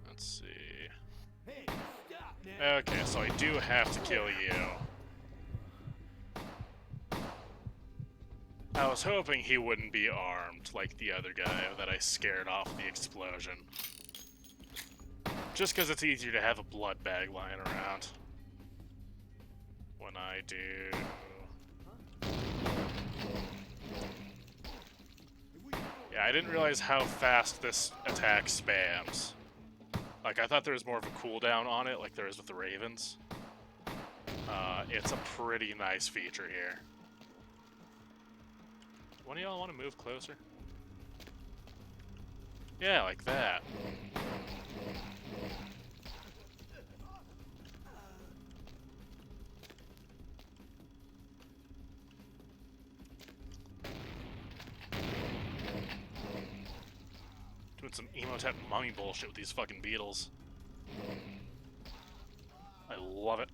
Let's see. Hey, stop, man. Okay, so I do have to kill you. I was hoping he wouldn't be armed like the other guy that I scared off the explosion. Just because it's easier to have a blood bag lying around. When I do... Yeah, I didn't realize how fast this attack spams. Like, I thought there was more of a cooldown on it, like there is with the Ravens. It's a pretty nice feature here. One of y'all want to move closer? Yeah, like that. Doing some Emotep mummy bullshit with these fucking beetles. I love it.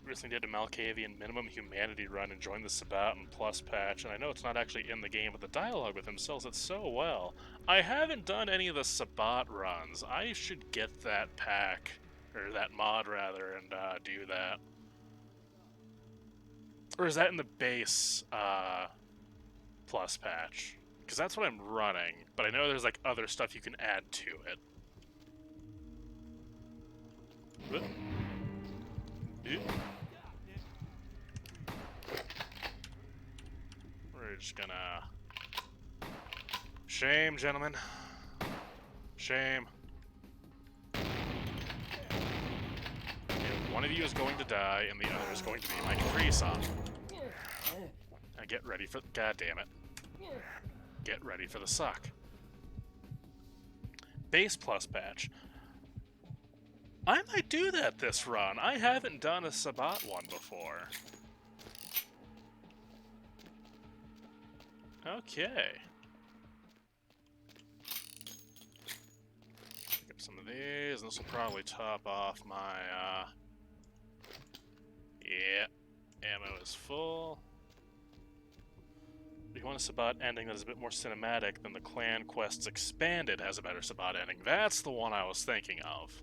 Recently did a Malkavian minimum humanity run and joined the Sabaton Plus patch, and I know it's not actually in the game, but the dialogue with him sells it so well. I haven't done any of the Sabat runs. I should get that pack, or that mod rather, and do that. Or is that in the base Plus patch? Because that's what I'm running, but I know there's like other stuff you can add to it. Just gonna... Shame, gentlemen. Shame. And one of you is going to die, and the other is going to be my Capri Sun. Now get ready for... God damn it. Get ready for the suck. Base plus patch. I might do that this run. I haven't done a Sabat one before. Okay. Pick up some of these, and this will probably top off my, yeah. Ammo is full. If you want a Sabat ending that is a bit more cinematic, then the Clan Quests Expanded has a better Sabat ending. That's the one I was thinking of.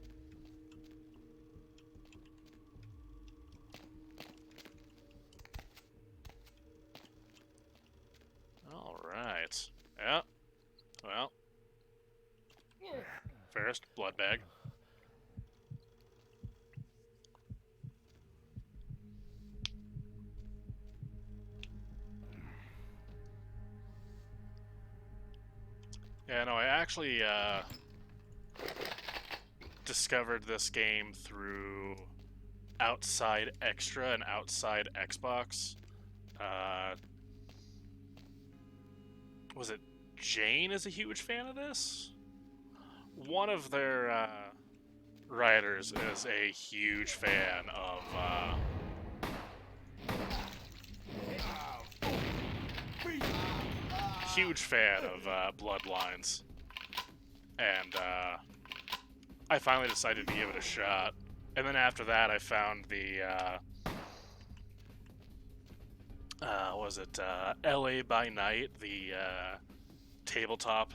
Alright. Yeah. Well. First, blood bag. Yeah, no, I actually, discovered this game through Outside Extra and Outside Xbox. Was it Jane is a huge fan of this? One of their, writers is a huge fan of, Bloodlines. And, I finally decided to give it a shot. And then after that, I found the, was it, LA by Night, the, tabletop,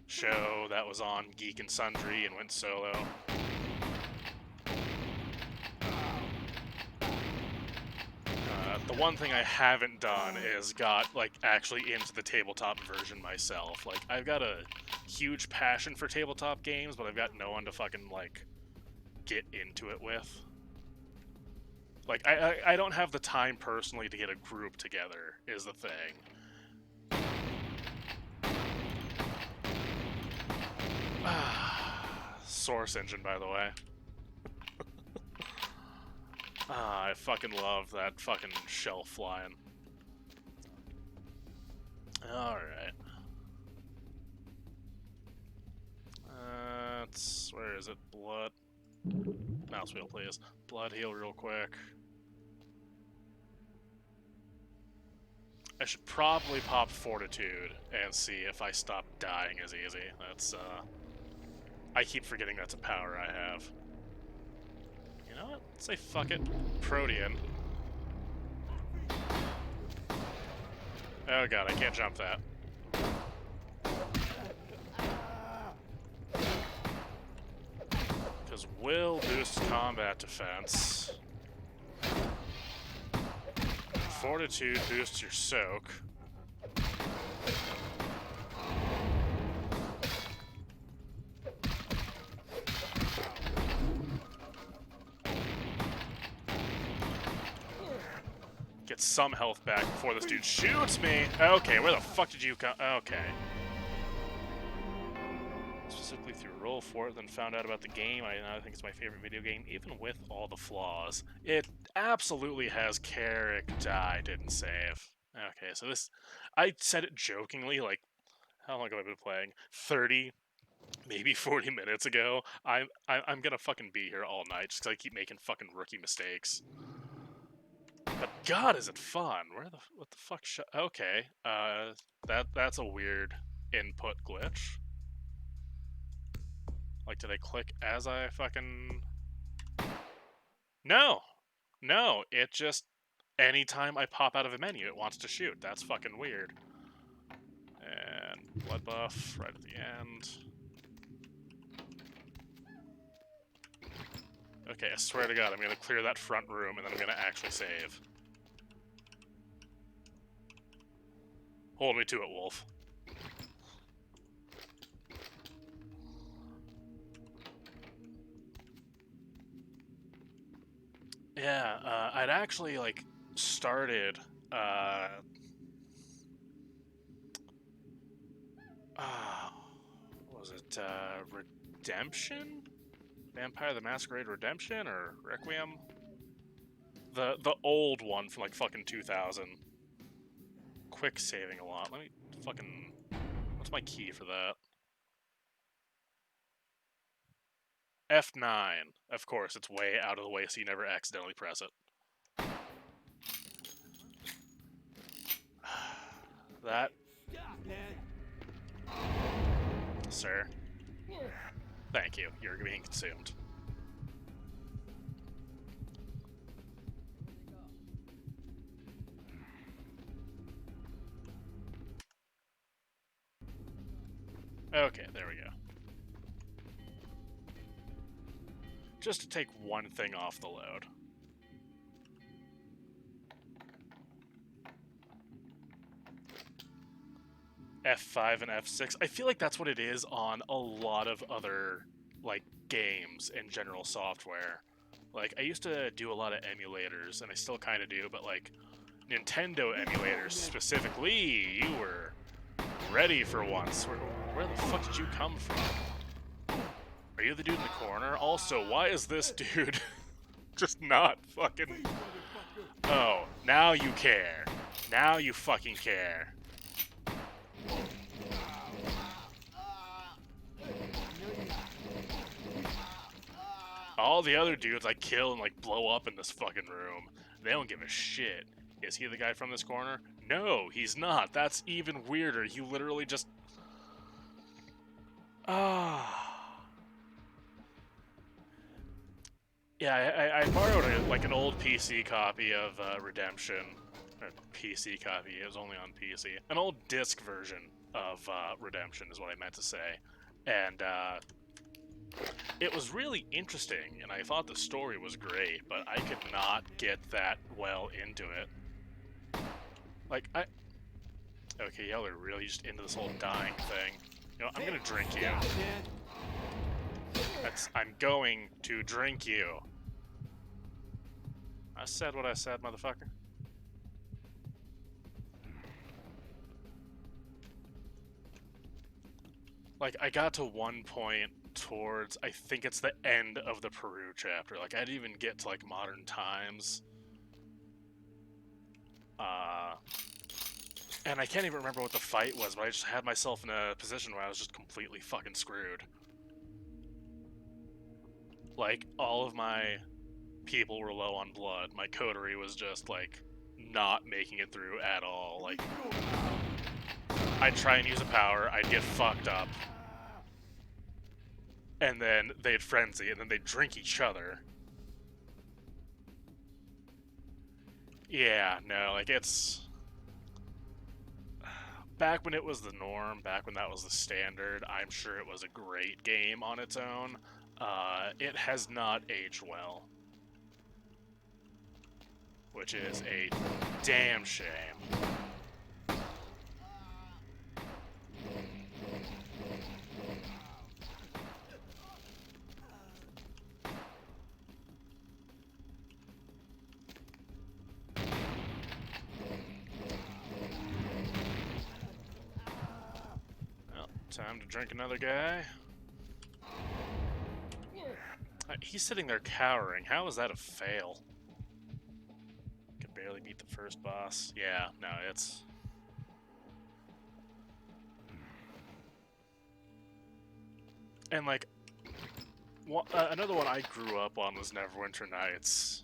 show that was on Geek and Sundry and went solo. The one thing I haven't done is got, like, actually into the tabletop version myself. Like, I've got a huge passion for tabletop games, but I've got no one to fucking, like, get into it with. Like, I don't have the time personally to get a group together, is the thing. Source engine, by the way. I fucking love that fucking shell flying. Alright. Where is it? Blood. Mouse wheel, please. Blood heal real quick. I should probably pop Fortitude and see if I stop dying as easy. That's, I keep forgetting that's a power I have. You know what? Let's say fuck it. Protean. Oh god, I can't jump that. Because will boosts combat defense. Fortitude boosts your soak. Get some health back before this dude shoots me. Okay, where the fuck did you come? Okay. Specifically through Roll for it, then found out about the game. I think it's my favorite video game, even with all the flaws. It absolutely has character. I didn't save. Okay, so this, I said it jokingly, like, how long have I been playing? 30, maybe 40 minutes ago. I'm gonna fucking be here all night just because I keep making fucking rookie mistakes. But God, is it fun? What the fuck? Okay, that's a weird input glitch. Like, did I click as I fucking? No, it just anytime I pop out of a menu, it wants to shoot. That's fucking weird. And blood buff right at the end. Okay, I swear to God, I'm gonna clear that front room and then I'm gonna actually save. Hold me to it, Wolf. Yeah, I'd actually, like, started, What was it? Redemption? Vampire the Masquerade Redemption or Requiem? The old one from like fucking 2000. Quick saving a lot. Let me fucking... What's my key for that? F9. Of course, it's way out of the way so you never accidentally press it. That... Sir. Thank you. You're being consumed. Okay, there we go. Just to take one thing off the load. F5 and F6. I feel like that's what it is on a lot of other, like, games and general software. Like, I used to do a lot of emulators, and I still kind of do, but, like, Nintendo emulators specifically, you were ready for once. Where the fuck did you come from? Are you the dude in the corner? Also, why is this dude just not fucking... Oh, now you care. Now you fucking care. All the other dudes I kill and like blow up in this fucking room, they don't give a shit. Is he the guy from this corner? No, he's not. That's even weirder. You literally just... Yeah, I borrowed like an old PC copy of Redemption. PC copy, it was only on PC. An old disc version of Redemption is what I meant to say. And it was really interesting, and I thought the story was great, but I could not get that well into it. Like, Okay, y'all are really just into this whole dying thing. You know, I'm gonna drink you. I'm going to drink you. I said what I said, motherfucker. Like, I got to one point towards, I think it's the end of the Peru chapter. Like, I didn't even get to, like, modern times. And I can't even remember what the fight was, but I just had myself in a position where I was just completely fucking screwed. Like, all of my people were low on blood. My coterie was just, like, not making it through at all. Like, I'd try and use a power, I'd get fucked up. And then they'd frenzy, and then they'd drink each other. Yeah, no, like, it's... Back when it was the norm, back when that was the standard, I'm sure it was a great game on its own. It has not aged well. Which is a damn shame. Well, time to drink another guy. He's sitting there cowering. How is that a fail? Could barely beat the first boss. Yeah, no, it's... And, like, another one I grew up on was Neverwinter Nights.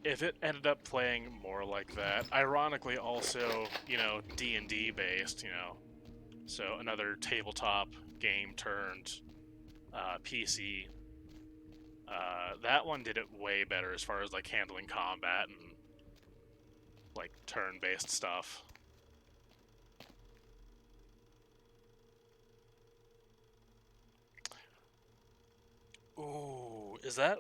If it ended up playing more like that, ironically also, you know, D&D based, you know, so another tabletop game turned PC. That one did it way better as far as, like, handling combat and, like, turn-based stuff. Ooh, is that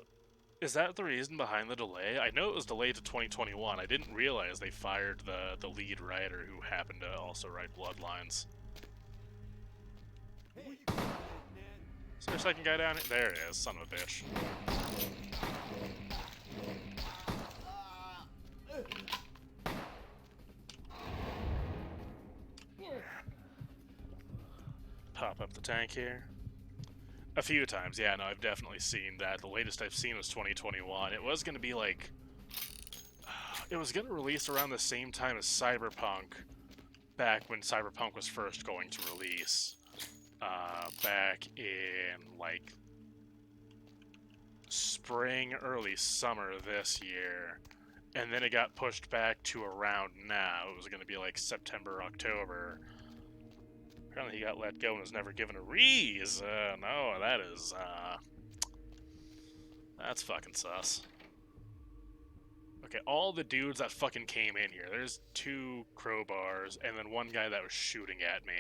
the reason behind the delay? I know it was delayed to 2021. I didn't realize they fired the lead writer who happened to also write Bloodlines. Is there a second guy down here? There it is, son of a bitch. pop up the tank here. A few times, yeah, no, I've definitely seen that. The latest I've seen was 2021. It was going to be like... it was going to release around the same time as Cyberpunk, back when Cyberpunk was first going to release. Back in, like, spring, early summer this year. And then it got pushed back to around now. It was going to be like September, October. Apparently he got let go and was never given a reason. No, that is, that's fucking sus. Okay, all the dudes that fucking came in here. There's 2 crowbars and then 1 guy that was shooting at me.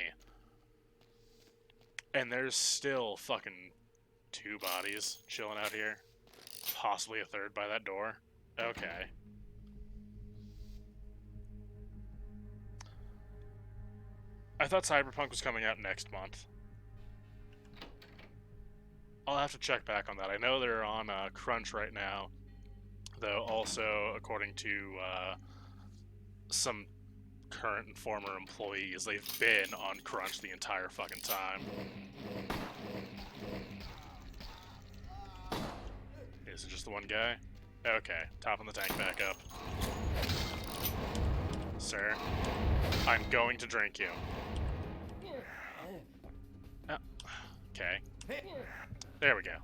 And there's still fucking 2 bodies chilling out here. Possibly a 3rd by that door. Okay. I thought Cyberpunk was coming out next month. I'll have to check back on that. I know they're on crunch right now, though also, according to some current and former employees, they've been on crunch the entire fucking time. Is it just the 1 guy? Okay, topping the tank back up. Sir, I'm going to drink you. Oh, okay. There we go.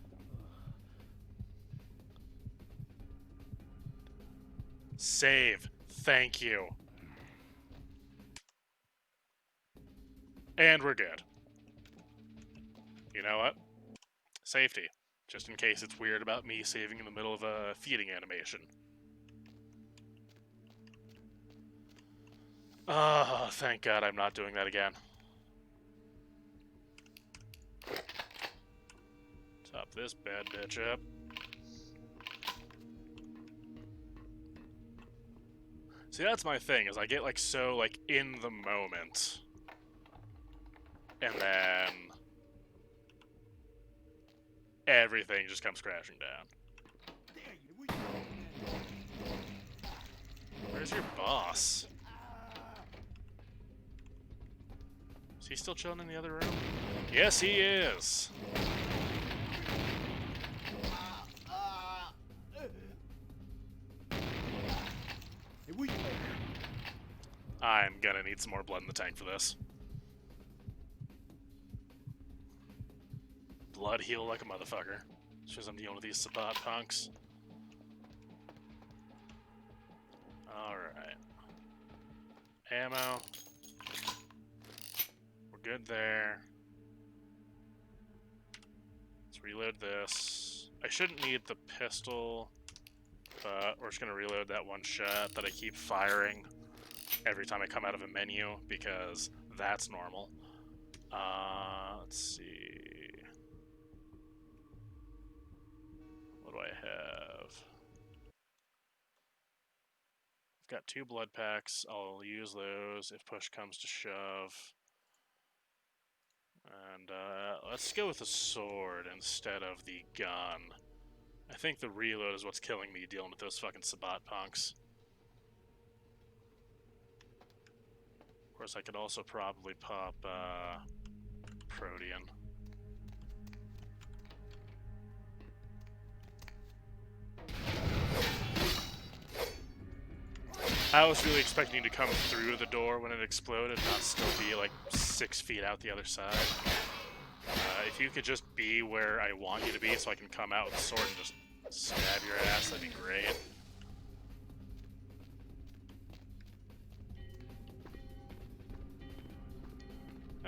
Save. Thank you. And we're good. You know what? Safety. Just in case it's weird about me saving in the middle of a feeding animation. Oh, thank God I'm not doing that again. Top this bad bitch up. See, that's my thing, is I get, like, so, like, in the moment. And then... everything just comes crashing down. Where's your boss? Is he still chilling in the other room? Yes, he is! I'm gonna need some more blood in the tank for this. Blood heal like a motherfucker. Just I'm dealing with these Sabat punks. Alright. Ammo. We're good there. Let's reload this. I shouldn't need the pistol, but we're just gonna reload that 1 shot that I keep firing every time I come out of a menu, because that's normal. Let's see. What do I have? I've got 2 blood packs. I'll use those if push comes to shove. And let's go with the sword instead of the gun. I think the reload is what's killing me dealing with those fucking Sabat punks. Of course, I could also probably pop Protean. I was really expecting you to come through the door when it exploded, not still be like 6 feet out the other side. If you could just be where I want you to be so I can come out with the sword and just stab your ass, that'd be great.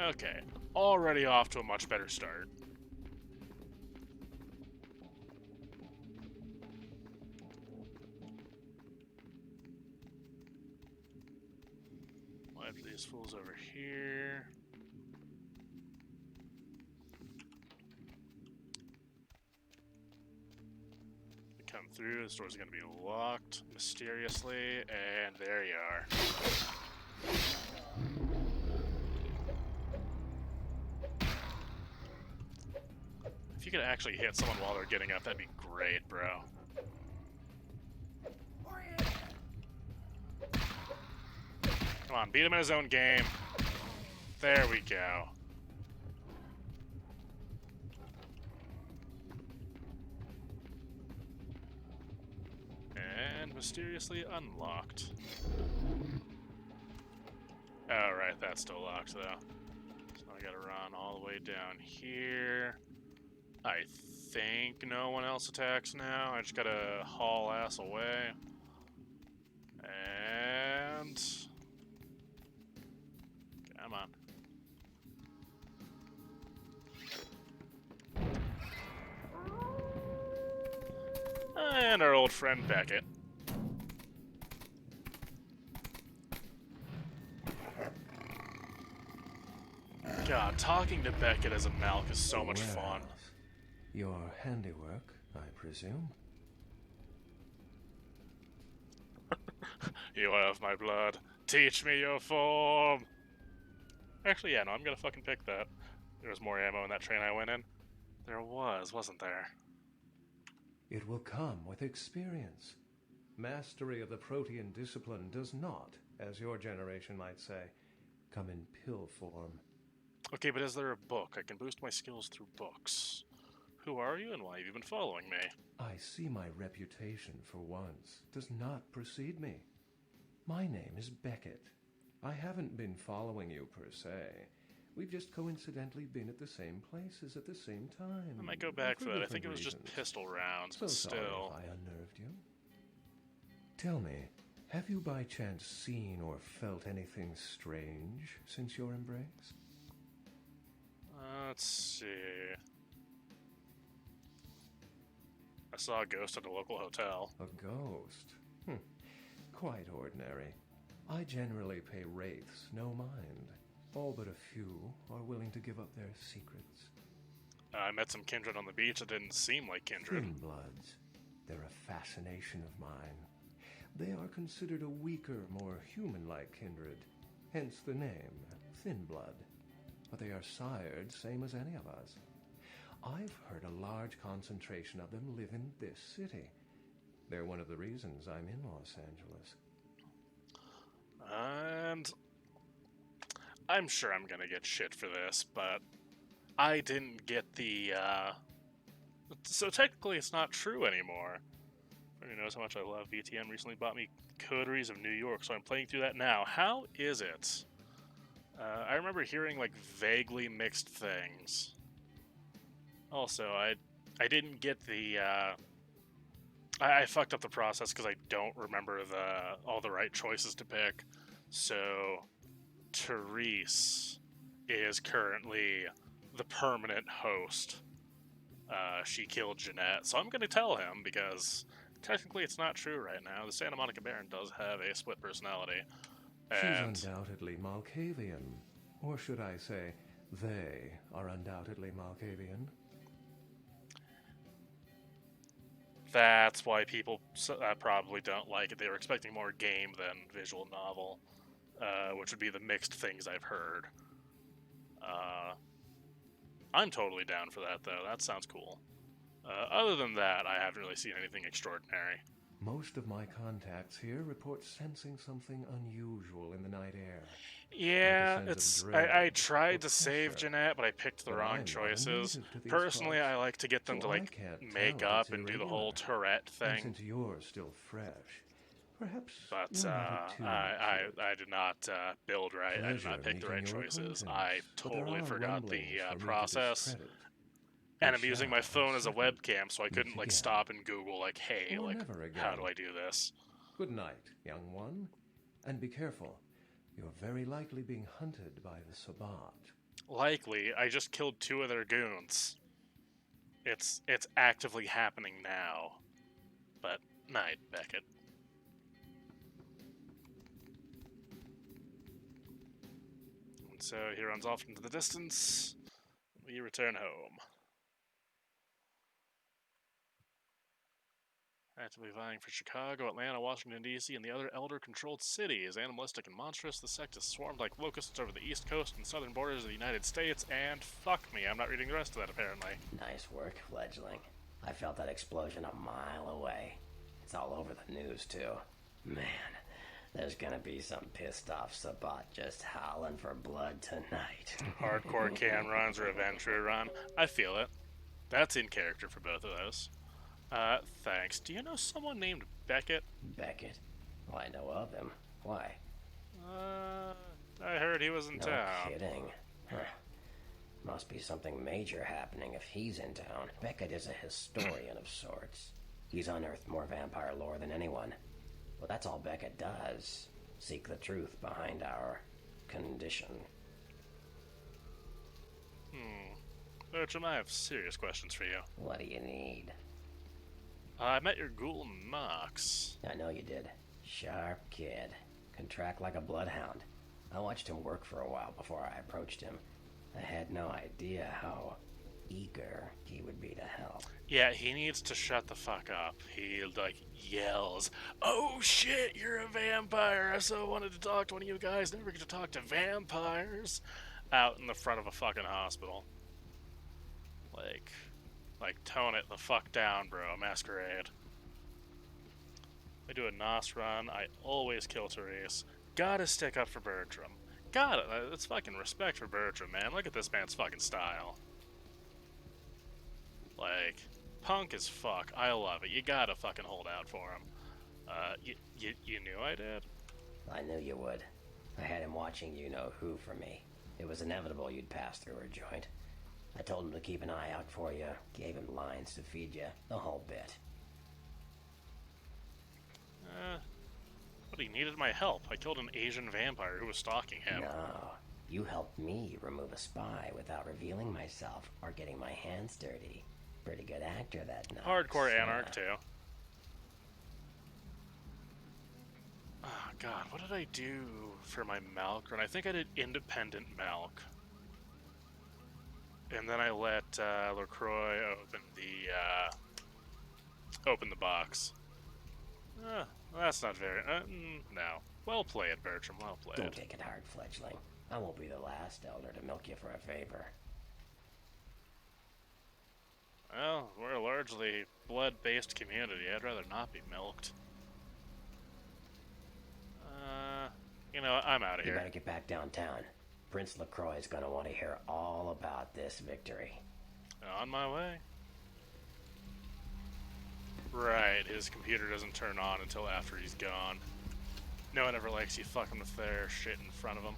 Okay, already off to a much better start. Wipe these fools over here. We come through, this door's gonna be locked mysteriously, and there you are. If you could actually hit someone while they're getting up, that'd be great, bro. Come on, beat him in his own game. There we go. mysteriously unlocked. Alright, that's still locked though. So I gotta run all the way down here. I think no one else attacks now. I just gotta haul ass away. And... come on. And our old friend Beckett. God, talking to Beckett as a Malk is so much fun. Your handiwork, I presume? You have my blood. Teach me your form! Actually, yeah, no, I'm gonna fucking pick that. There was more ammo in that train I went in. There was, wasn't there? It will come with experience. Mastery of the Protean discipline does not, as your generation might say, come in pill form. Okay, but is there a book? I can boost my skills through books. Who are you and why have you been following me? I see my reputation, for once, does not precede me. My name is Beckett. I haven't been following you per se. We've just coincidentally been at the same places at the same time. I might go back for that. I think it was reasons. just pistol rounds, but So still. sorry if I unnerved you. Tell me, have you by chance seen or felt anything strange since your embrace? Let's see. I saw a ghost at a local hotel. A ghost? Quite ordinary. I generally pay wraiths no mind. All but a few are willing to give up their secrets. I met some kindred on the beach that didn't seem like kindred. Thin bloods. They're a fascination of mine. They are considered a weaker, more human-like kindred. Hence the name, Thin Blood. But they are sired same as any of us. I've heard a large concentration of them live in this city. They're one of the reasons I'm in Los Angeles. And I'm sure I'm gonna get shit for this, but I didn't get the, so technically it's not true anymore. Everybody knows how much I love VTN recently bought me Coteries of New York, so I'm playing through that now. How is it? I remember hearing, like, vaguely mixed things. Also, I didn't get the, I fucked up the process because I don't remember all the right choices to pick. So, Therese is currently the permanent host. She killed Jeanette, so I'm going to tell him because technically it's not true right now. The Santa Monica Baron does have a split personality. And She's undoubtedly Malkavian. Or should I say, they are undoubtedly Malkavian. that's why people probably don't like it. They were expecting more game than visual novel, which would be the mixed things I've heard. I'm totally down for that, though. That sounds cool. Other than that, I haven't really seen anything extraordinary. Most of my contacts here report sensing something unusual in the night air. Yeah, like it's. dread I tried or to save pressure. Jeanette, but I picked the But wrong I'm not choices. immune to these Personally, plots, I like to get them so to I like can't make tell up it's and do the irregular. whole Tourette And thing. since you're still fresh, perhaps But you're not too I did not build right. I did Pleasure not pick the right meeting your choices. acquaintance, I but there totally are forgot the rumblings for me to process. discredit. And We I'm using my shall phone as a certainly webcam, so I couldn't like again. stop and Google like, hey, Or like, never how again. do I do this? Good night, young one. And be careful. You're very likely being hunted by the Sabbat. Likely, I just killed 2 of their goons. It's actively happening now. But night, Beckett. And so he runs off into the distance. We return home. Actively vying for Chicago, Atlanta, Washington, D.C., and the other elder-controlled cities. Animalistic and monstrous, the sect is swarmed like locusts over the east coast and southern borders of the United States, and fuck me, I'm not reading the rest of that, apparently. Nice work, fledgling. I felt that explosion a mile away. It's all over the news, too. Man, there's gonna be some pissed-off Sabbat just howling for blood tonight. Hardcore can runs or adventure run. I feel it. That's in character for both of those. Thanks. Do you know someone named Beckett? Beckett? Well, I know of him. Why? I heard he was in No town. kidding. Huh. Must be something major happening if he's in town. Beckett is a historian of sorts. He's unearthed more vampire lore than anyone. Well, that's all Beckett does. Seek the truth behind our condition. Bertram, I have serious questions for you. What do you need? I met your ghoul Knox. I know you did. Sharp kid. Can track like a bloodhound. I watched him work for a while before I approached him. I had no idea how eager he would be to help. Yeah, he needs to shut the fuck up. He, yells, "Oh shit, you're a vampire! I so wanted to talk to one of you guys, never get to talk to vampires!" Out in the front of a fucking hospital. Tone it the fuck down, bro. Masquerade. I do a NOS run. I always kill Therese. Gotta stick up for Bertram. Gotta. That's fucking respect for Bertram, man. Look at this man's fucking style. Punk as fuck. I love it. You gotta fucking hold out for him. You knew I did? I knew you would. I had him watching you-know-who for me. It was inevitable you'd pass through her joint. I told him to keep an eye out for you, gave him lines to feed you, the whole bit. But he needed my help. I killed an Asian vampire who was stalking him. No, you helped me remove a spy without revealing myself or getting my hands dirty. Pretty good actor, that Knox. Hardcore anarch, too. Oh, God, what did I do for my Malk run? I think I did independent Malk. And then I let LaCroix open the box. That's not very... no. Well played, Bertram, well played. Don't take it hard, fledgling. I won't be the last elder to milk you for a favor. Well, we're a largely blood-based community. I'd rather not be milked. I'm out of here. You better get back downtown. Prince LaCroix is gonna want to hear all about this victory. On my way. Right, his computer doesn't turn on until after he's gone. No one ever likes you fucking with their shit in front of him.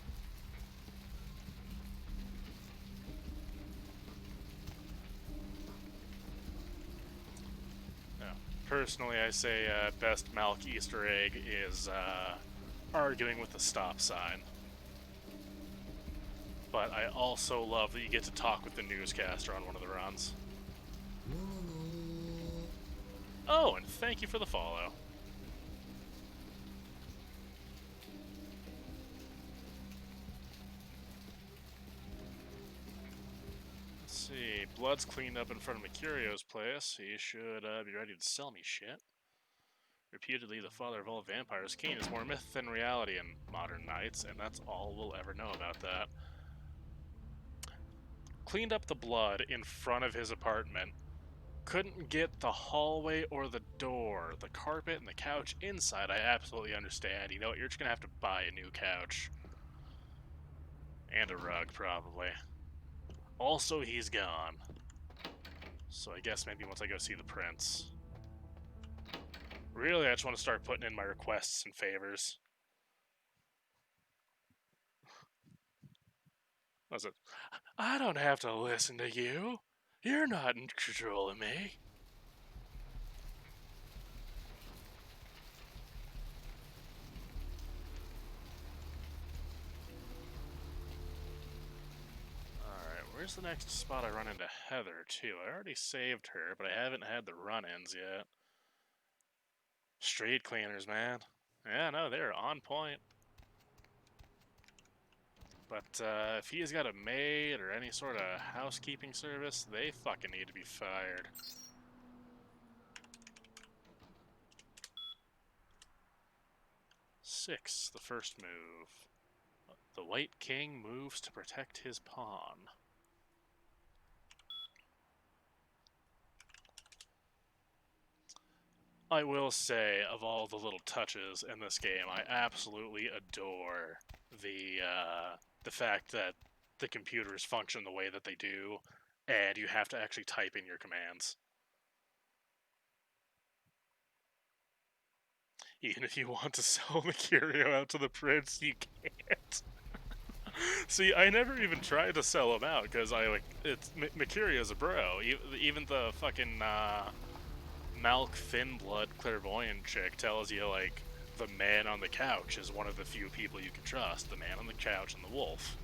No. Personally, I say best Malk Easter egg is arguing with the stop sign. But I also love that you get to talk with the newscaster on one of the runs. Oh, and thank you for the follow. Let's see. Blood's cleaned up in front of Mercurio's place. He should be ready to sell me shit. Reputedly, the father of all vampires, Kane is more myth than reality in modern nights, and that's all we'll ever know about that. Cleaned up the blood in front of his apartment. Couldn't get the hallway or the door, the carpet and the couch inside. I absolutely understand. You know what? You're just gonna have to buy a new couch. And a rug, probably. Also, he's gone. So I guess maybe once I go see the prince. Really, I just want to start putting in my requests and favors. What's it? I don't have to listen to you. You're not in control of me. Alright, where's the next spot I run into Heather, too? I already saved her, but I haven't had the run-ins yet. Street cleaners, man. Yeah, no, they're on point. But if he's got a maid or any sort of housekeeping service, they fucking need to be fired. Six, the first move. The White King moves to protect his pawn. I will say, of all the little touches in this game, I absolutely adore the fact that the computers function the way that they do, and you have to actually type in your commands. Even if you want to sell Mercurio out to the prince, you can't. See, I never even tried to sell him out, because it's Mercurio's a bro. Even the fucking, Malk Finblood clairvoyant chick tells you, like, the man on the couch is one of the few people you can trust. The man on the couch and the wolf.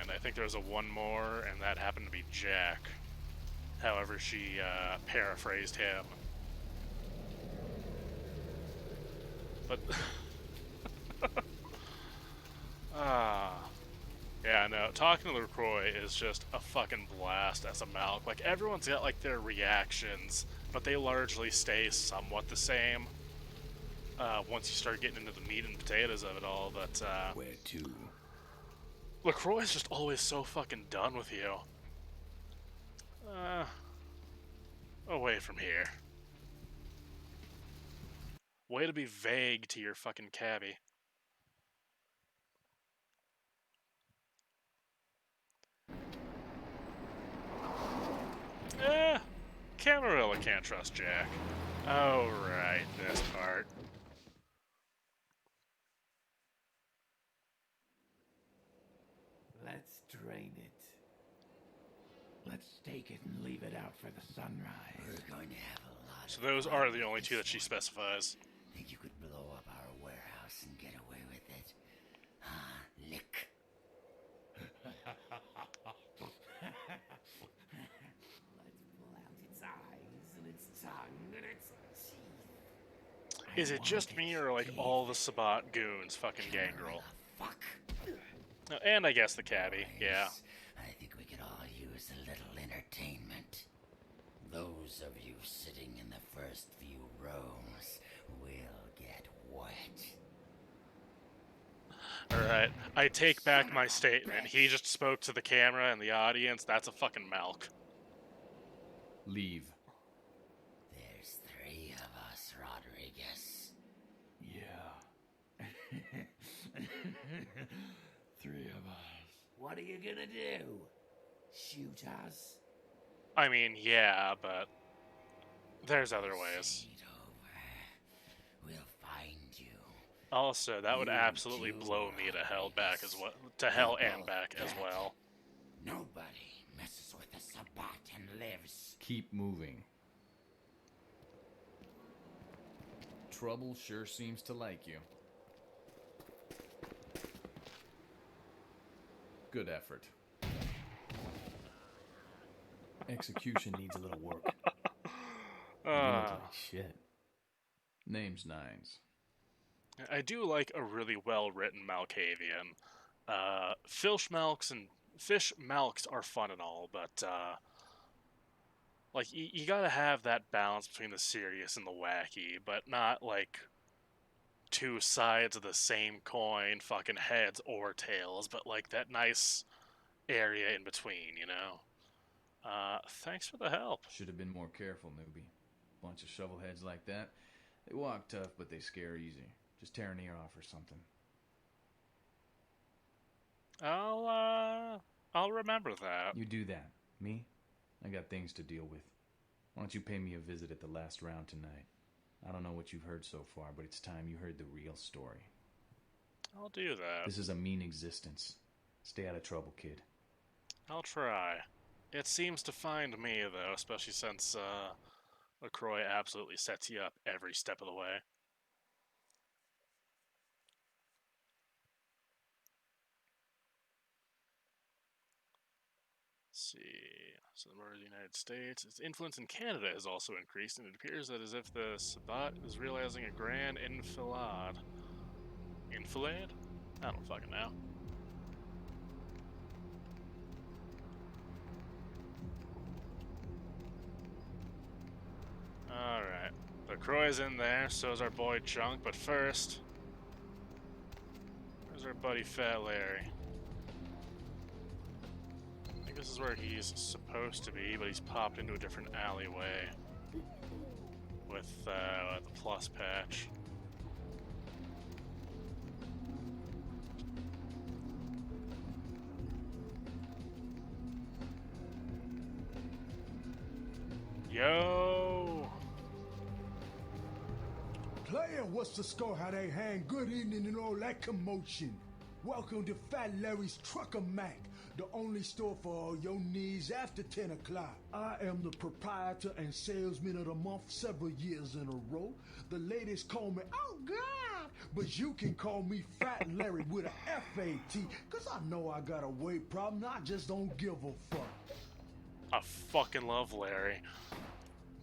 And I think there's one more, and that happened to be Jack. However, she paraphrased him. But yeah, no, talking to LaCroix is just a fucking blast as a Malk. Like, everyone's got, like, their reactions, but they largely stay somewhat the same once you start getting into the meat and potatoes of it all. But Where to? LaCroix is just always so fucking done with you. Away from here. Way to be vague to your fucking cabbie. Camarilla can't trust Jack. Oh, right, this part. Let's drain it. Let's take it and leave it out for the sunrise. We're going to have a lot. So those are the only two that she specifies. Think you could blow up our warehouse and get away with it? Huh, Lick? Let's pull out its eyes and its tongue and its teeth. Is it just me, or like all the Sabat goons fucking gangrel? Fuck. And I guess the cabbie, yeah. I think we could all use a little entertainment. Those of you sitting in the first few rows will get wet. Alright, I take back my statement. He just spoke to the camera and the audience. That's a fucking Malk. Leave. There's 3 of us, Rodriguez. Yeah. 3 of us. What are you gonna do? Shoot us? I mean, yeah, but there's other ways. We'll find you. Also, that would absolutely blow me to hell back as well. To hell and back as well. Nobody messes with the Sabat and lives. Keep moving. Trouble sure seems to like you. Good effort. Execution needs a little work. You look like shit. Name's Nines. I do like a really well-written Malkavian. Fish Malks are fun and all, but like you gotta have that balance between the serious and the wacky, but not like two sides of the same coin, fucking heads or tails, but like that nice area in between, you know? Thanks for the help. Should have been more careful, newbie. Bunch of shovelheads like that. They walk tough, but they scare easy. Just tear an ear off or something. I'll remember that. You do that. Me? I got things to deal with. Why don't you pay me a visit at the last round tonight? I don't know what you've heard so far, but it's time you heard the real story. I'll do that. This is a mean existence. Stay out of trouble, kid. I'll try. It seems to find me, though, especially since LaCroix absolutely sets you up every step of the way. Let's see. So the murder of the United States. Its influence in Canada has also increased, and it appears that as if the Sabat is realizing a grand enfilade. Enfilade? I don't fucking know. Alright. LaCroix's in there, so's our boy Chunk, but first... where's our buddy Fat Larry? I think this is where he's supposed to be, but he's popped into a different alleyway. With the plus patch. Yo! Player, what's the score? How they hang? Good evening and all that commotion. Welcome to Fat Larry's Trucker Mac, the only store for all your needs after 10 o'clock. I am the proprietor and salesman of the month several years in a row. The ladies call me, oh God, but you can call me Fat Larry with a F-A-T, cause I know I got a weight problem, I just don't give a fuck. I fucking love Larry.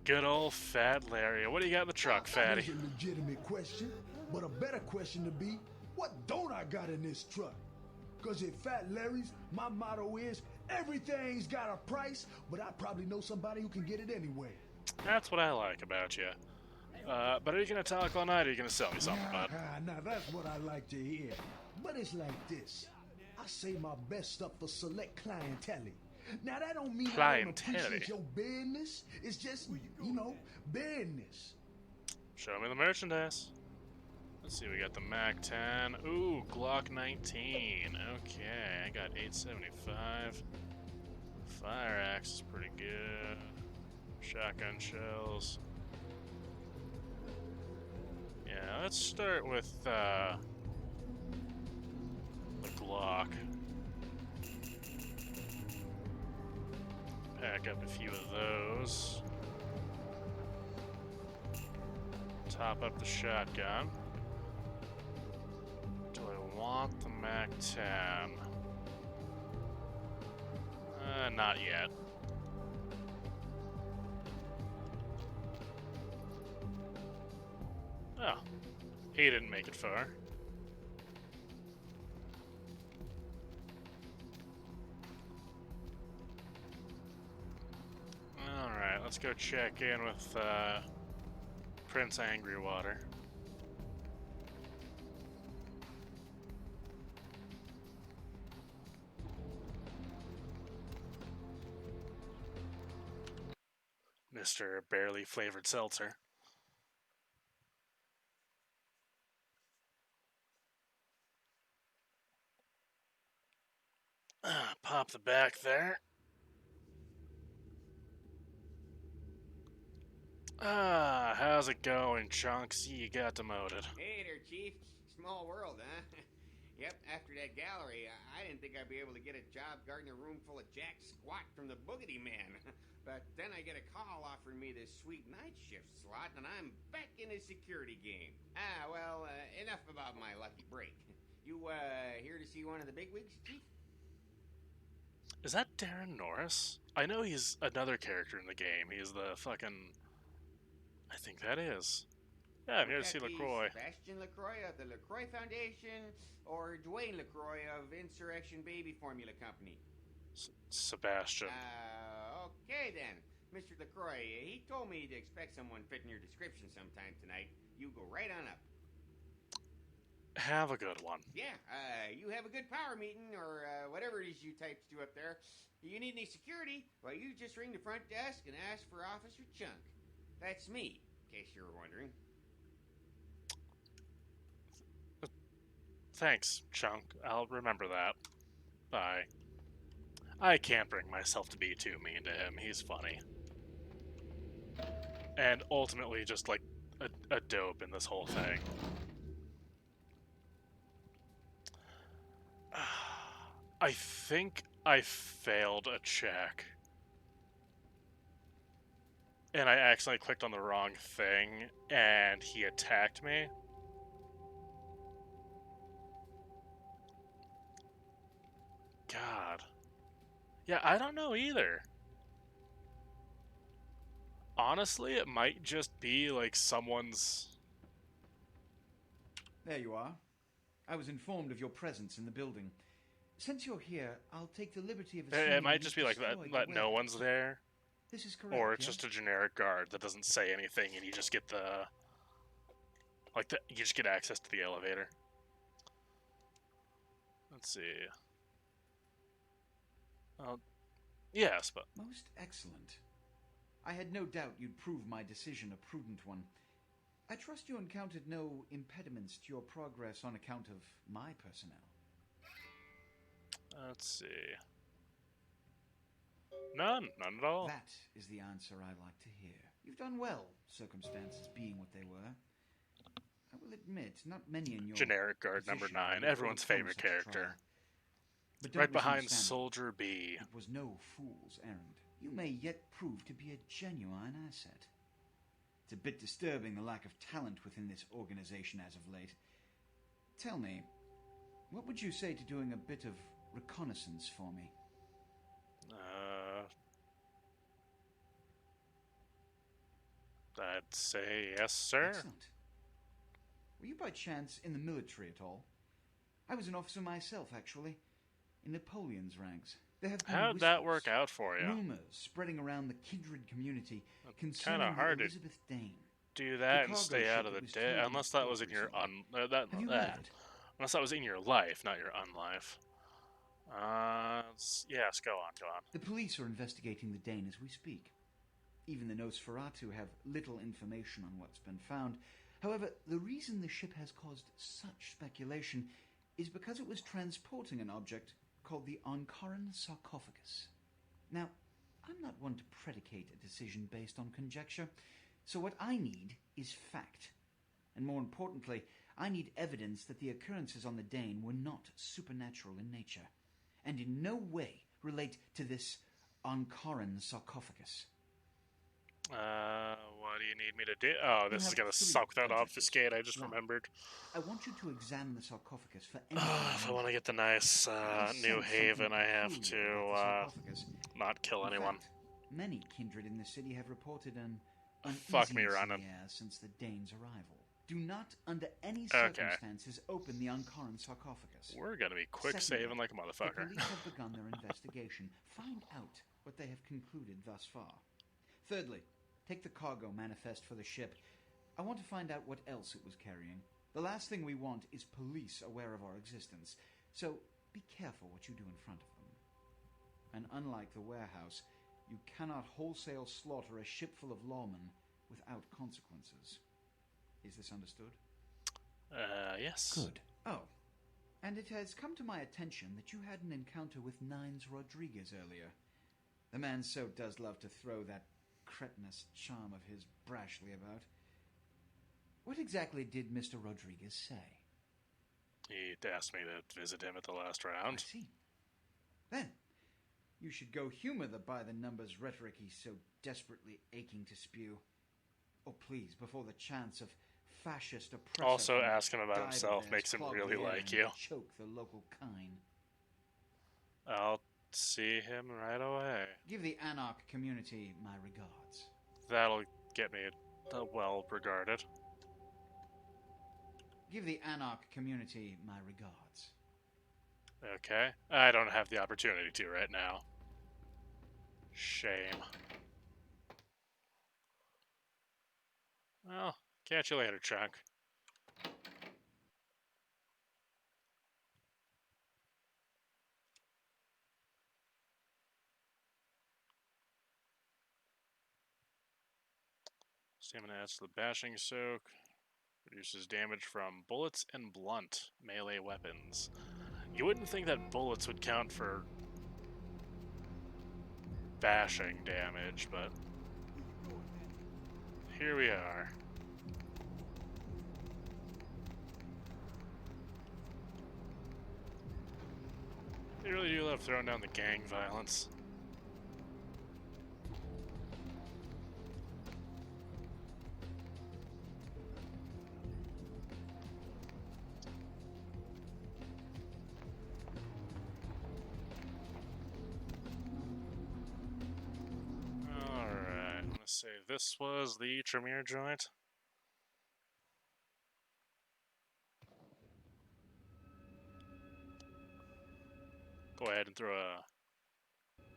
Good old Fat Larry. What do you got in the truck, That fatty? is a legitimate question, but a better question to be, what don't I got in this truck? Cause at Fat Larry's, my motto is, everything's got a price, but I probably know somebody who can get it anyway. That's what I like about you. But are you gonna talk all night, or are you gonna sell me something, bud? Now that's what I like to hear. But it's like this. I save my best stuff for select clientele. Now that don't mean I don't appreciate your business. It's just, you know, business. Show me the merchandise. Let's see, we got the Mac 10. Ooh, Glock 19. Okay, I got 875. Fire axe is pretty good. Shotgun shells. Yeah, let's start with the Glock. Pack up a few of those. Top up the shotgun. Do I want the Mac 10? Not yet. Oh, he didn't make it far. Alright, let's go check in with Prince Angrywater. Mr. Barely Flavored Seltzer. Pop the back there. How's it going, Chunks? You got demoted. Hey there, Chief. Small world, huh? Yep, after that gallery, I didn't think I'd be able to get a job guarding a room full of Jack Squat from the Boogity Man. But then I get a call offering me this sweet night shift slot, and I'm back in the security game. Well, enough about my lucky break. You, here to see one of the bigwigs, Chief? Is that Darren Norris? I know he's another character in the game. He's the fucking... I think that is. Yeah, I'm here to see LaCroix. Sebastian LaCroix of the LaCroix Foundation, or Dwayne LaCroix of Insurrection Baby Formula Company? Sebastian. Okay then. Mr. LaCroix, he told me to expect someone fitting your description sometime tonight. You go right on up. Have a good one. Yeah, you have a good power meeting, or whatever it is you types do up there. You need any security? Well, you just ring the front desk and ask for Officer Chunk. That's me, in case you were wondering. Thanks, Chunk. I'll remember that. Bye. I can't bring myself to be too mean to him. He's funny. And ultimately just, like, a dope in this whole thing. I think I failed a check. And I accidentally clicked on the wrong thing, and he attacked me. God. Yeah, I don't know either. Honestly, it might just be like someone's... There you are. I was informed of your presence in the building. Since you're here, I'll take the liberty of assuming It might just be like that no one's there. This is correct, Or it's yeah? just a generic guard that doesn't say anything, and you just get the... you just get access to the elevator. Let's see... yes, but... Most excellent. I had no doubt you'd prove my decision a prudent one. I trust you encountered no impediments to your progress on account of my personnel. Let's see... None at all. That is the answer I like to hear. You've done well, circumstances being what they were. admit, not many in your Generic guard number position 9, would everyone's overcome favorite such a character. trial. But don't Right behind misunderstand me. Soldier B. It was no fool's errand. You may yet prove to be a genuine asset. It's a bit disturbing, the lack of talent within this organization as of late. Tell me, what would you say to doing a bit of reconnaissance for me? I'd say yes, sir. Excellent. Were you by chance in the military at all? I was an officer myself, actually, in Napoleon's ranks. There have been How'd that whispers, work out for you? rumors spreading around the kindred community concerning Kind of hard the to Elizabeth Dane. do that and cargo stay ship out of that the was day, killed in unless that port was in your recently. Have you heard it? unless that was in your life, not your unlife. Yes, go on. The police are investigating the Dane as we speak. Even the Nosferatu have little information on what's been found. However, the reason the ship has caused such speculation is because it was transporting an object called the Ankaran sarcophagus. Now, I'm not one to predicate a decision based on conjecture, so what I need is fact. And more importantly, I need evidence that the occurrences on the Dane were not supernatural in nature, and in no way relate to this Ankaran sarcophagus. What do you need me to do? Oh, this is gonna suck that obfuscate, I just remembered. I want you to examine the sarcophagus for any. If I want to get the nice New Haven, I have to not kill anyone. Many kindred in the city have reported an Fuck me uneasiness in running. the air since the Dane's arrival. Do not, under any Okay. circumstances, open the Ankaran sarcophagus. We're gonna be quick Secondly, saving like a the motherfucker. police have begun their investigation. Find out what they have concluded thus far. Thirdly, take the cargo manifest for the ship. I want to find out what else it was carrying. The last thing we want is police aware of our existence, so be careful what you do in front of them. And unlike the warehouse, you cannot wholesale slaughter a ship full of lawmen without consequences. Is this understood? Yes. Good. Oh, and it has come to my attention that you had an encounter with Nines Rodriguez earlier. The man so does love to throw that cretinous charm of his brashly about. What exactly did Mr. Rodriguez say? He asked me to visit him at the last round. I see. Then, you should go humor the by-the-numbers rhetoric he's so desperately aching to spew. Oh, please, before the chance of fascist oppressor Also, can ask him about dive himself in makes there, him clog really the air, like and you. choke the local kine. I'll see him right away. Give the Anarch community my regards. That'll get me well regarded. Give the Anarch community my regards. Okay. I don't have the opportunity to right now. Shame. Well, catch you later, Chunk. Stamina adds to the bashing soak. Reduces damage from bullets and blunt melee weapons. You wouldn't think that bullets would count for bashing damage, but here we are. They really do love throwing down the gang violence. Alright, I'm gonna say this was the Tremere joint. Go ahead and throw a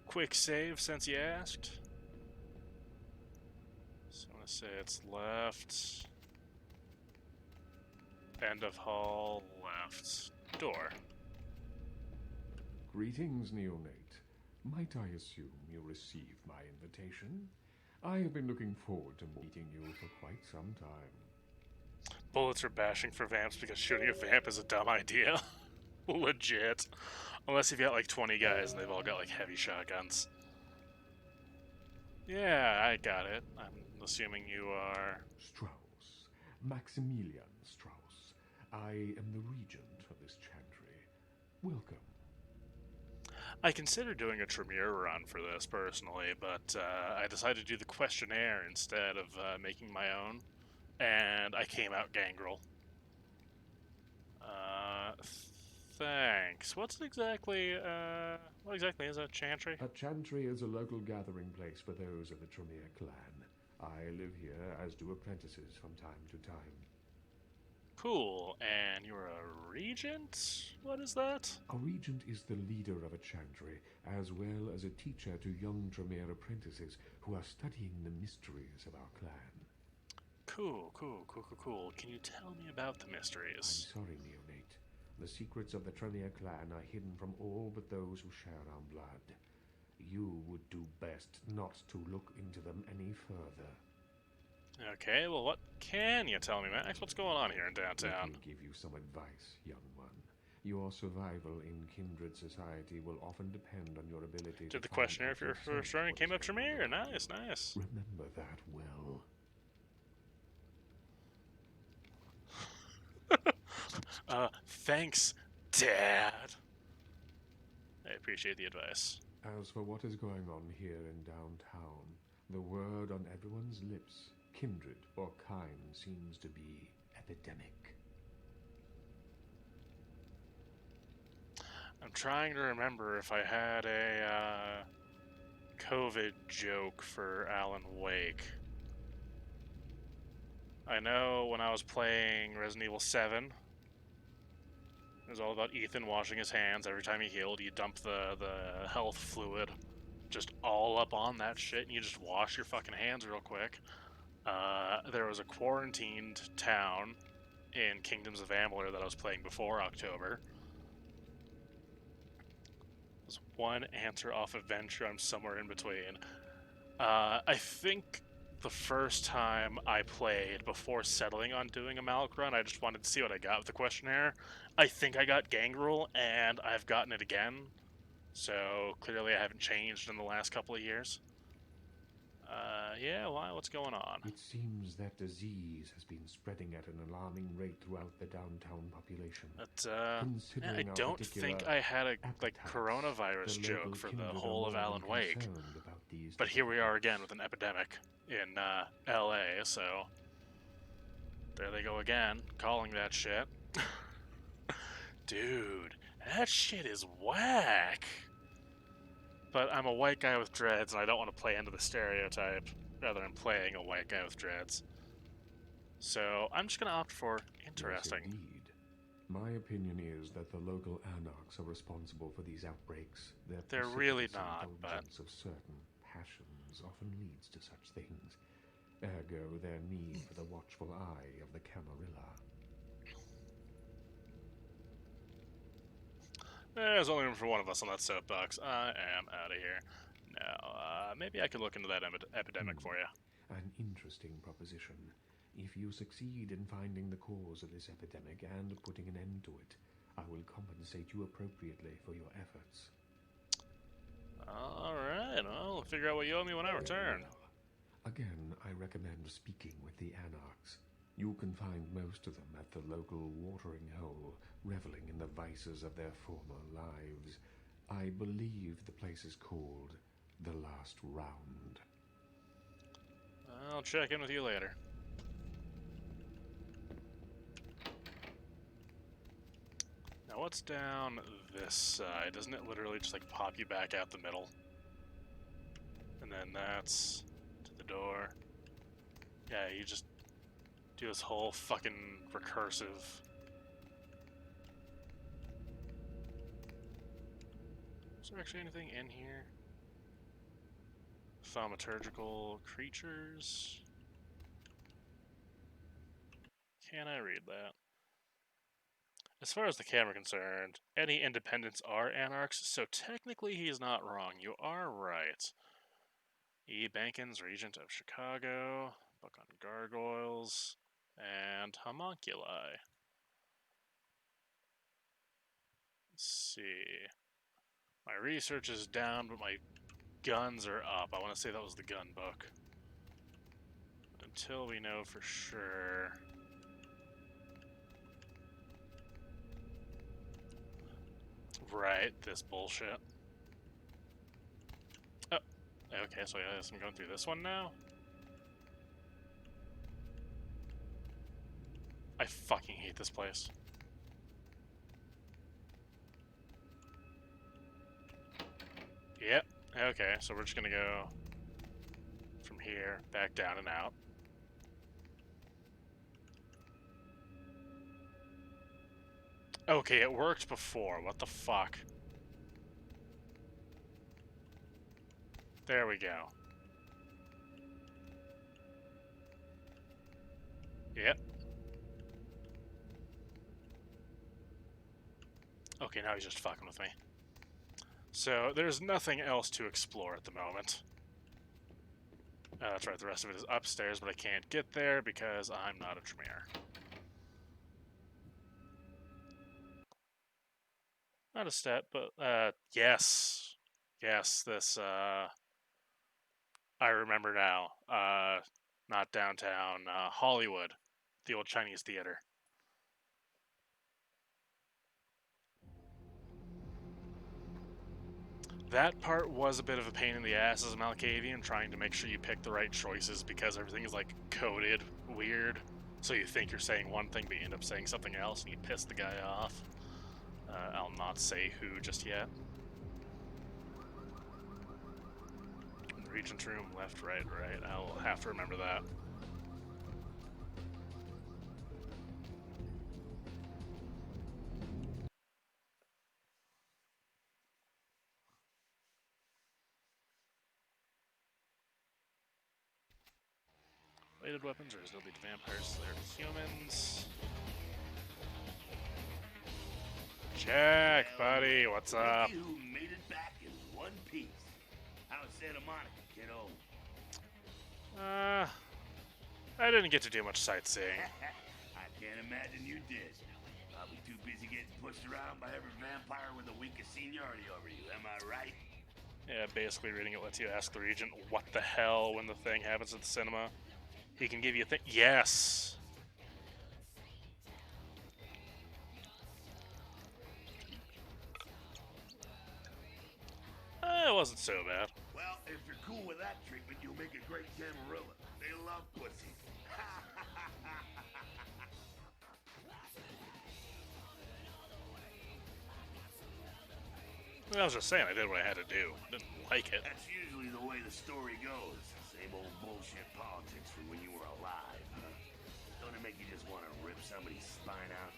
quick save since you asked. So I'm gonna say it's left. End of hall, left door. Greetings, neonate. Might I assume you received my invitation? I have been looking forward to meeting you for quite some time. Bullets are bashing for vamps because shooting a vamp is a dumb idea. Legit. Unless you've got like 20 guys and they've all got like heavy shotguns. Yeah, I got it. I'm assuming you are... Strauss. Maximilian Strauss. I am the regent of this chantry. Welcome. I considered doing a Tremere run for this personally, but I decided to do the questionnaire instead of making my own, and I came out Gangrel. Thanks. What exactly is a chantry? A chantry is a local gathering place for those of the Tremere clan. I live here, as do apprentices from time to time. Cool. And you're a regent? What is that? A regent is the leader of a chantry, as well as a teacher to young Tremere apprentices who are studying the mysteries of our clan. Cool. Can you tell me about the mysteries? I'm sorry, neonate. The secrets of the Tremere clan are hidden from all but those who share our blood. You would do best not to look into them any further. Okay, well, what can you tell me, Max? What's going on here in downtown? Let me give you some advice, young one. Your survival in kindred society will often depend on your ability Did the questionnaire for your first run and came up Tremere? Nice. Remember that well. Thanks, Dad. I appreciate the advice. As for what is going on here in downtown, the word on everyone's lips, kindred or kind, seems to be epidemic. I'm trying to remember if I had a COVID joke for Alan Wake. I know when I was playing Resident Evil 7, it was all about Ethan washing his hands every time he healed. You dump the health fluid just all up on that shit, and you just wash your fucking hands real quick. There was a quarantined town in Kingdoms of Amalur that I was playing before October. It was one answer off adventure. I'm somewhere in between. I think the first time I played, before settling on doing a Malak run, I just wanted to see what I got with the questionnaire. I think I got Gangrel, and I've gotten it again. So, clearly I haven't changed in the last couple of years. Yeah, why? What's going on? It seems that disease has been spreading at an alarming rate throughout the downtown population. But, I don't think I had a, coronavirus joke for the whole of Alan Wake. But here we are again with an epidemic in, LA, so... there they go again, calling that shit. Dude, that shit is whack! But I'm a white guy with dreads, and I don't want to play into the stereotype, rather than playing a white guy with dreads. So, I'm just gonna opt for interesting. Yes, indeed. My opinion is that the local anarchs are responsible for these outbreaks. They're really not, but... of certain passions often leads to such things. Ergo, their need for the watchful eye of the Camarilla. There's only room for one of us on that soapbox. I am out of here. Now, maybe I could look into that epidemic for you. An interesting proposition. If you succeed in finding the cause of this epidemic and putting an end to it, I will compensate you appropriately for your efforts. Alright, well, I'll figure out what you owe me when I return. Again, I recommend speaking with the anarchs. You can find most of them at the local watering hole, reveling in the vices of their former lives. I believe the place is called The Last Round. I'll check in with you later. Now what's down this side? Doesn't it literally just like pop you back out the middle? And then that's to the door. Yeah, you just do this whole fucking recursive... Is there actually anything in here? Thaumaturgical creatures? Can I read that? As far as the camera concerned, any independents are anarchs, so technically he's not wrong. You are right. E. Bankins, Regent of Chicago, book on gargoyles, and homunculi. Let's see. My research is down, but my guns are up. I want to say that was the gun book. But until we know for sure... Right, this bullshit. Oh, okay, so I guess I'm going through this one now? I fucking hate this place. Yep, okay, so we're just gonna go from here, back down and out. Okay, it worked before, what the fuck? There we go. Yep. Okay, now he's just fucking with me. So, there's nothing else to explore at the moment. That's right, the rest of it is upstairs, but I can't get there because I'm not a Tremere. Not a stat, but, yes. Yes, this, I remember now. Not downtown, Hollywood. The old Chinese theater. That part was a bit of a pain in the ass as a Malkavian, trying to make sure you pick the right choices because everything is, like, coded weird. So you think you're saying one thing, but you end up saying something else, and you piss the guy off. I'll not say who just yet. Regent room, left, right. I'll have to remember that. Bladed weapons, or is it the vampires? They're humans. Jack, buddy, what's up? You made it back in one piece. How's Santa Monica, kiddo? I didn't get to do much sightseeing. I can't imagine you did. Probably too busy getting pushed around by every vampire with the weakest seniority over you, am I right? Yeah, basically reading it lets you ask the Regent what the hell when the thing happens at the cinema. He can give you a thing. Yes! It wasn't so bad. Well, if you're cool with that treatment, you'll make a great Camarilla. They love pussy. I was just saying I did what I had to do. Didn't like it. That's usually the way the story goes. Same old bullshit politics from when you were alive, huh? Don't it make you just want to rip somebody's spine out?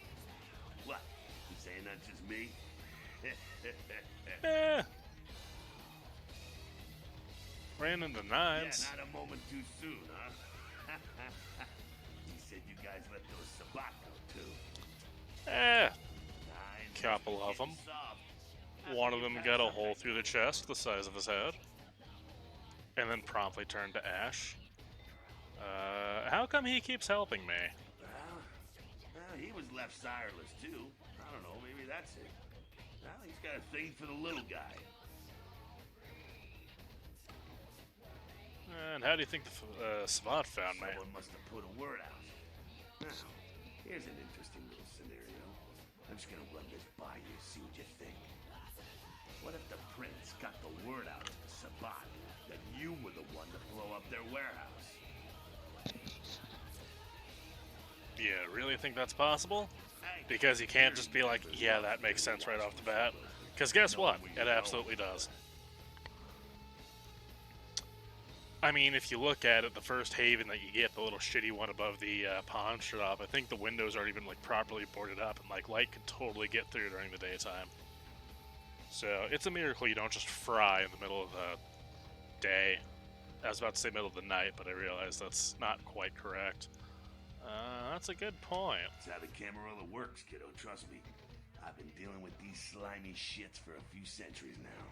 What? You saying that's just me? Ran into nines. Yeah, not a moment too soon, huh? You said you guys let those Sabat go too. Couple of them. One of them got a hole through the chest the size of his head. And then promptly turned to ash. How come he keeps helping me? Well, he was left sireless too. I don't know, maybe that's it. Well, he's got a thing for the little guy. And how do you think the Savat found me? Someone must have put a word out. Now, here's an interesting little scenario. I'm just gonna run this by you, see what you think. What if the prince got the word out to the Sabat that you were the one to blow up their warehouse? You really think that's possible? Because you can't just be like, yeah, that makes sense right off the bat. Because guess what? It absolutely does. I mean, if you look at it, the first haven that you get, the little shitty one above the pawn shop, I think the windows aren't even like properly boarded up, and like light can totally get through during the daytime. So it's a miracle you don't just fry in the middle of the day. I was about to say middle of the night, but I realized that's not quite correct. That's a good point. That's how the Camarilla works, kiddo, trust me. I've been dealing with these slimy shits for a few centuries now.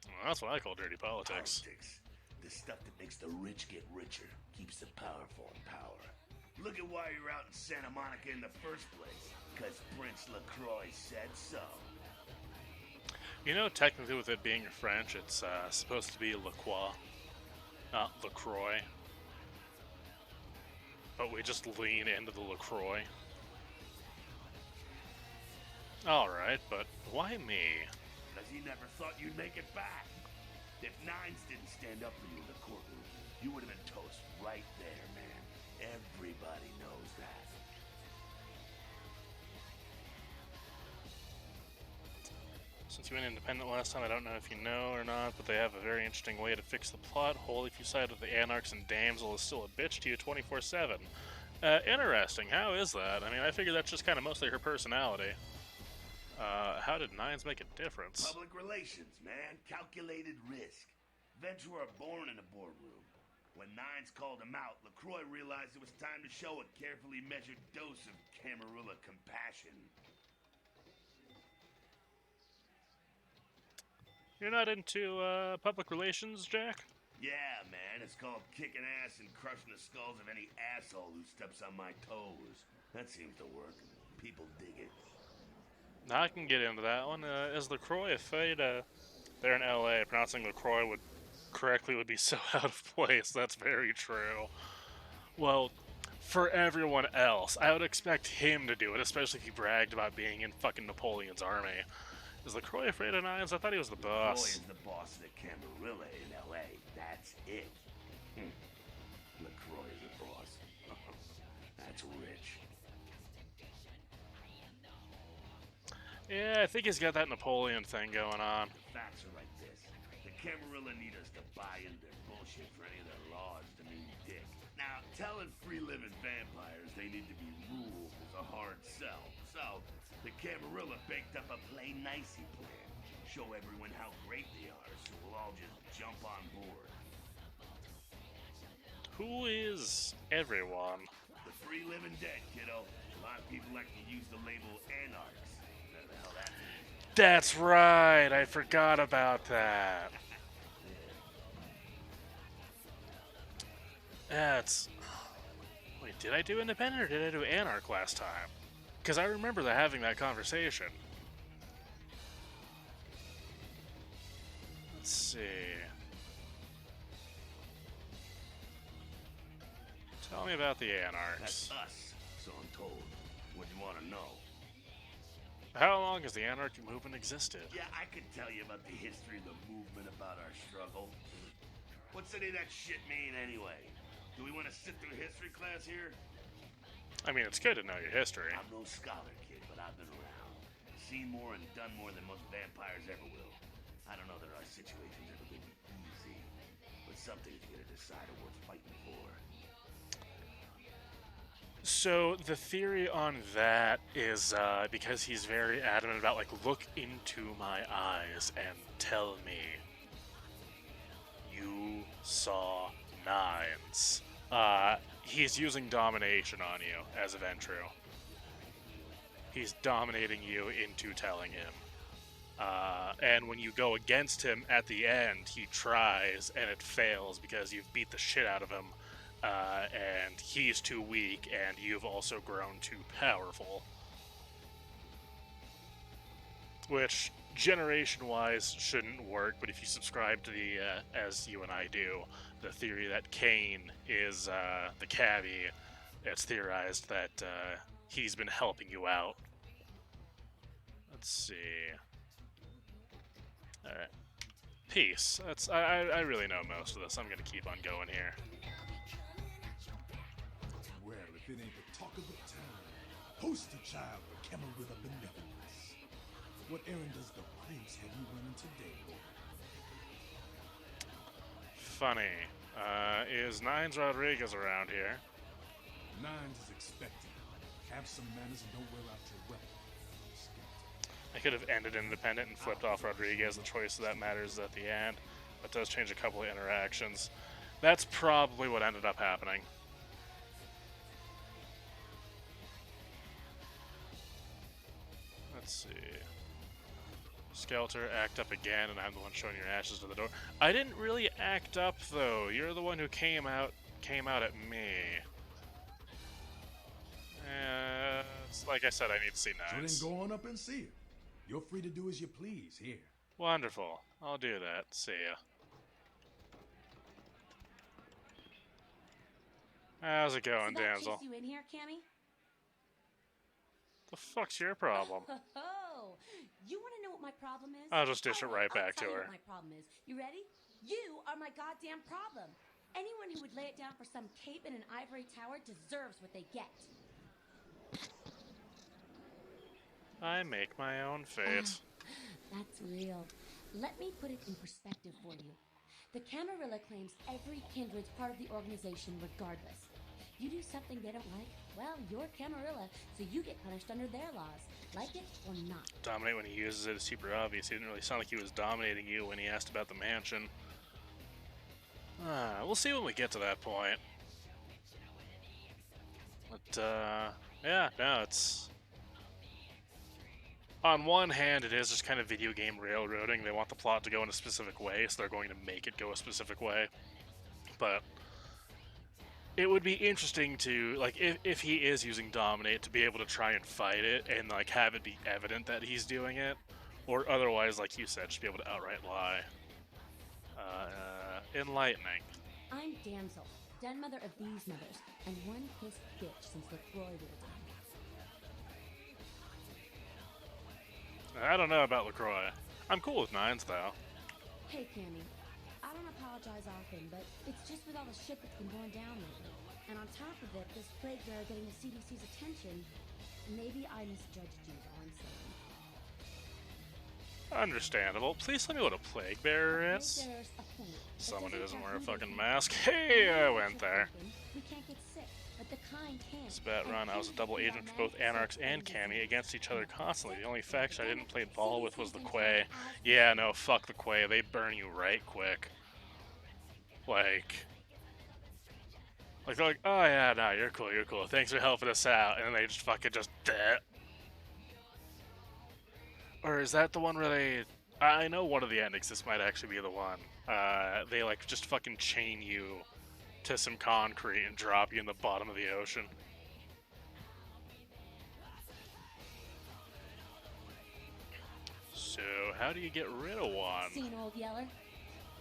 Well, that's what I call dirty politics. The stuff that makes the rich get richer, keeps the powerful in power. Look at why you're out in Santa Monica in the first place. Because Prince LaCroix said so. You know, technically with it being French, it's supposed to be LaCroix, not LaCroix. But we just lean into the LaCroix. Alright, but why me? Because he never thought you'd make it back. If Nines didn't stand up for you in the courtroom, you would have been toast right there, man. Everybody knows that. Since you went independent last time, I don't know if you know or not, but they have a very interesting way to fix the plot hole if you side with the Anarchs and Damsel is still a bitch to you 24/7. Interesting. How is that? I mean, I figure that's just kind of mostly her personality. How did Nines make a difference? Public relations, man. Calculated risk. Vents were born in a boardroom. When Nines called him out, LaCroix realized it was time to show a carefully measured dose of Camarilla compassion. You're not into, public relations, Jack? Yeah, man. It's called kicking ass and crushing the skulls of any asshole who steps on my toes. That seems to work. People dig it. I can get into that one. Is LaCroix a fade? They're in LA. Pronouncing LaCroix correctly would be so out of place. That's very true. Well, for everyone else, I would expect him to do it, especially if he bragged about being in fucking Napoleon's army. Is LaCroix afraid of Nines? I thought he was the boss. LaCroix is the boss of the Camarilla in LA. That's it. LaCroix is the boss. That's rich. Yeah, I think he's got that Napoleon thing going on. The facts are like this. The Camarilla need us to buy into their bullshit for any of their laws to mean dick. Now, telling free-living vampires they need to be ruled is a hard sell. So, the Camarilla baked up a play-nicey plan. Show everyone how great they are, so we'll all just jump on board. Who is everyone? The free living dead, kiddo. A lot of people like to use the label anarchs. Whatever the hell that means. That's right. I forgot about that. That's... Wait, did I do independent or did I do anarch last time? Because I remember having that conversation. Let's see. Tell me about the Anarchs. That's us, so I'm told. What do you want to know? How long has the Anarchy movement existed? Yeah, I could tell you about the history of the movement, about our struggle. What's any of that shit mean, anyway? Do we want to sit through history class here? I mean, it's good to know your history. I'm no scholar, kid, but I've been around. Seen more and done more than most vampires ever will. I don't know that our situation's ever going to be easy, but something's going to decide are worth fighting for. So the theory on that is because he's very adamant about, like, look into my eyes and tell me you saw Nines. He's using domination on you as a Ventru. He's dominating you into telling him. And when you go against him at the end, he tries and it fails because you've beat the shit out of him. And he's too weak, and you've also grown too powerful. Which, generation-wise, shouldn't work, but if you subscribe to the, as you and I do, the theory that Cain is the cabbie, it's theorized that he's been helping you out. Let's see. Alright. Peace. I really know most of this. I'm gonna keep on going here. Well, if it ain't the talk of the town, poster child for Camarilla benevolence. What errand does the prince have you running today, boy? Funny. Is Nines Rodriguez around here? Nines is expected. Have some manners and don't wear out your weapon. I could have ended independent and flipped off Rodriguez. The choice of that matters at the end. That does change a couple of interactions. That's probably what ended up happening. Let's see. Skelter, act up again, and I'm the one showing your ashes to the door. I didn't really act up, though. You're the one who came out at me. Like I said, I need to see Nines. So then go on up and see her. You're free to do as you please here. Wonderful. I'll do that. See ya. How's it going, Did that Damsel? chase you in here, Cammy? The fuck's your problem? Oh, So, you want to know what my problem is? I'll just dish it right I'll back to tell you her. what my problem is. You ready? You are my goddamn problem. Anyone who would lay it down for some cape in an ivory tower deserves what they get. I make my own fate. That's real. Let me put it in perspective for you. The Camarilla claims every kindred's part of the organization regardless. You do something they don't like, well, you're Camarilla, so you get punished under their laws. Like it or not. Dominate when he uses it is super obvious. He didn't really sound like he was dominating you when he asked about the mansion. We'll see when we get to that point. But, yeah, no, it's... On one hand, it is just kind of video game railroading. They want the plot to go in a specific way, so they're going to make it go a specific way. But it would be interesting to, like, if he is using Dominate, to be able to try and fight it and, like, have it be evident that he's doing it. Or otherwise, like you said, just be able to outright lie. Enlightening. I'm Damsel, den mother of these mothers, and one pissed bitch since LaCroix ruled on. I don't know about LaCroix. I'm cool with Nines, though. Hey, Cammy. I don't apologize often, but it's just with all the shit that's been going down lately. And on top of it, this plague bearer getting the CDC's attention, maybe I misjudged you, all I'm saying. Understandable. Please tell me what a plague bearer is. Plague bearer's a point. Someone who doesn't wear a fucking mask. Hey, I went there. We can't get sick, but the kind can. Spat run. I was a double agent for both Anarchs and Cammy against each other constantly. The only faction I didn't play ball with was the Quay. Yeah, no, fuck the Quay. They burn you right quick. Like, they're like, oh yeah, no, you're cool, you're cool. Thanks for helping us out. And then they just fucking just dead. Or is that the one where they... I know one of the endings, this might actually be the one. They, like, just fucking chain you to some concrete and drop you in the bottom of the ocean. So, how do you get rid of one? Seen Old Yeller?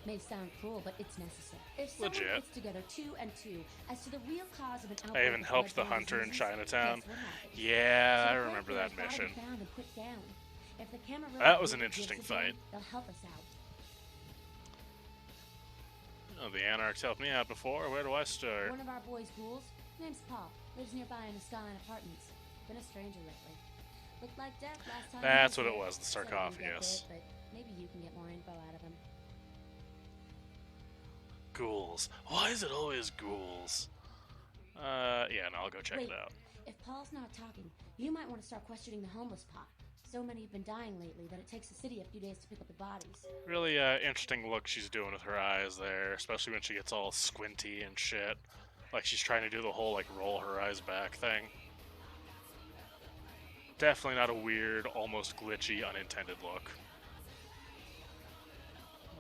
May sound cruel, but it's necessary. If someone Legit. puts together 2 and 2 as to the real cause of an outbreak I even of helped the bloodborne hunter in diseases, Chinatown. guess what happens? Yeah, So I the remember plague that bearers gotta be mission. found and put down. If the Camarilla That was an really interesting gives a damn, fight. They'll help us out. Oh, the Anarchs helped me out before. Where do I start? One of our boys' ghouls, name's Paul, lives nearby in the Skyline Apartments. Been a stranger lately. Looked like death last time. That's he what it here. was, the Said he didn't get sarcophagus. bit, but maybe you can get more info out of him. Ghouls. Why is it always ghouls? Yeah, no, I'll go check Wait, it out. if Paul's not talking, you might want to start questioning the homeless pot. So many have been dying lately that it takes the city a few days to pick up the bodies. Really interesting look she's doing with her eyes there, especially when she gets all squinty and shit. Like she's trying to do the whole, like, roll her eyes back thing. Definitely not a weird, almost glitchy, unintended look.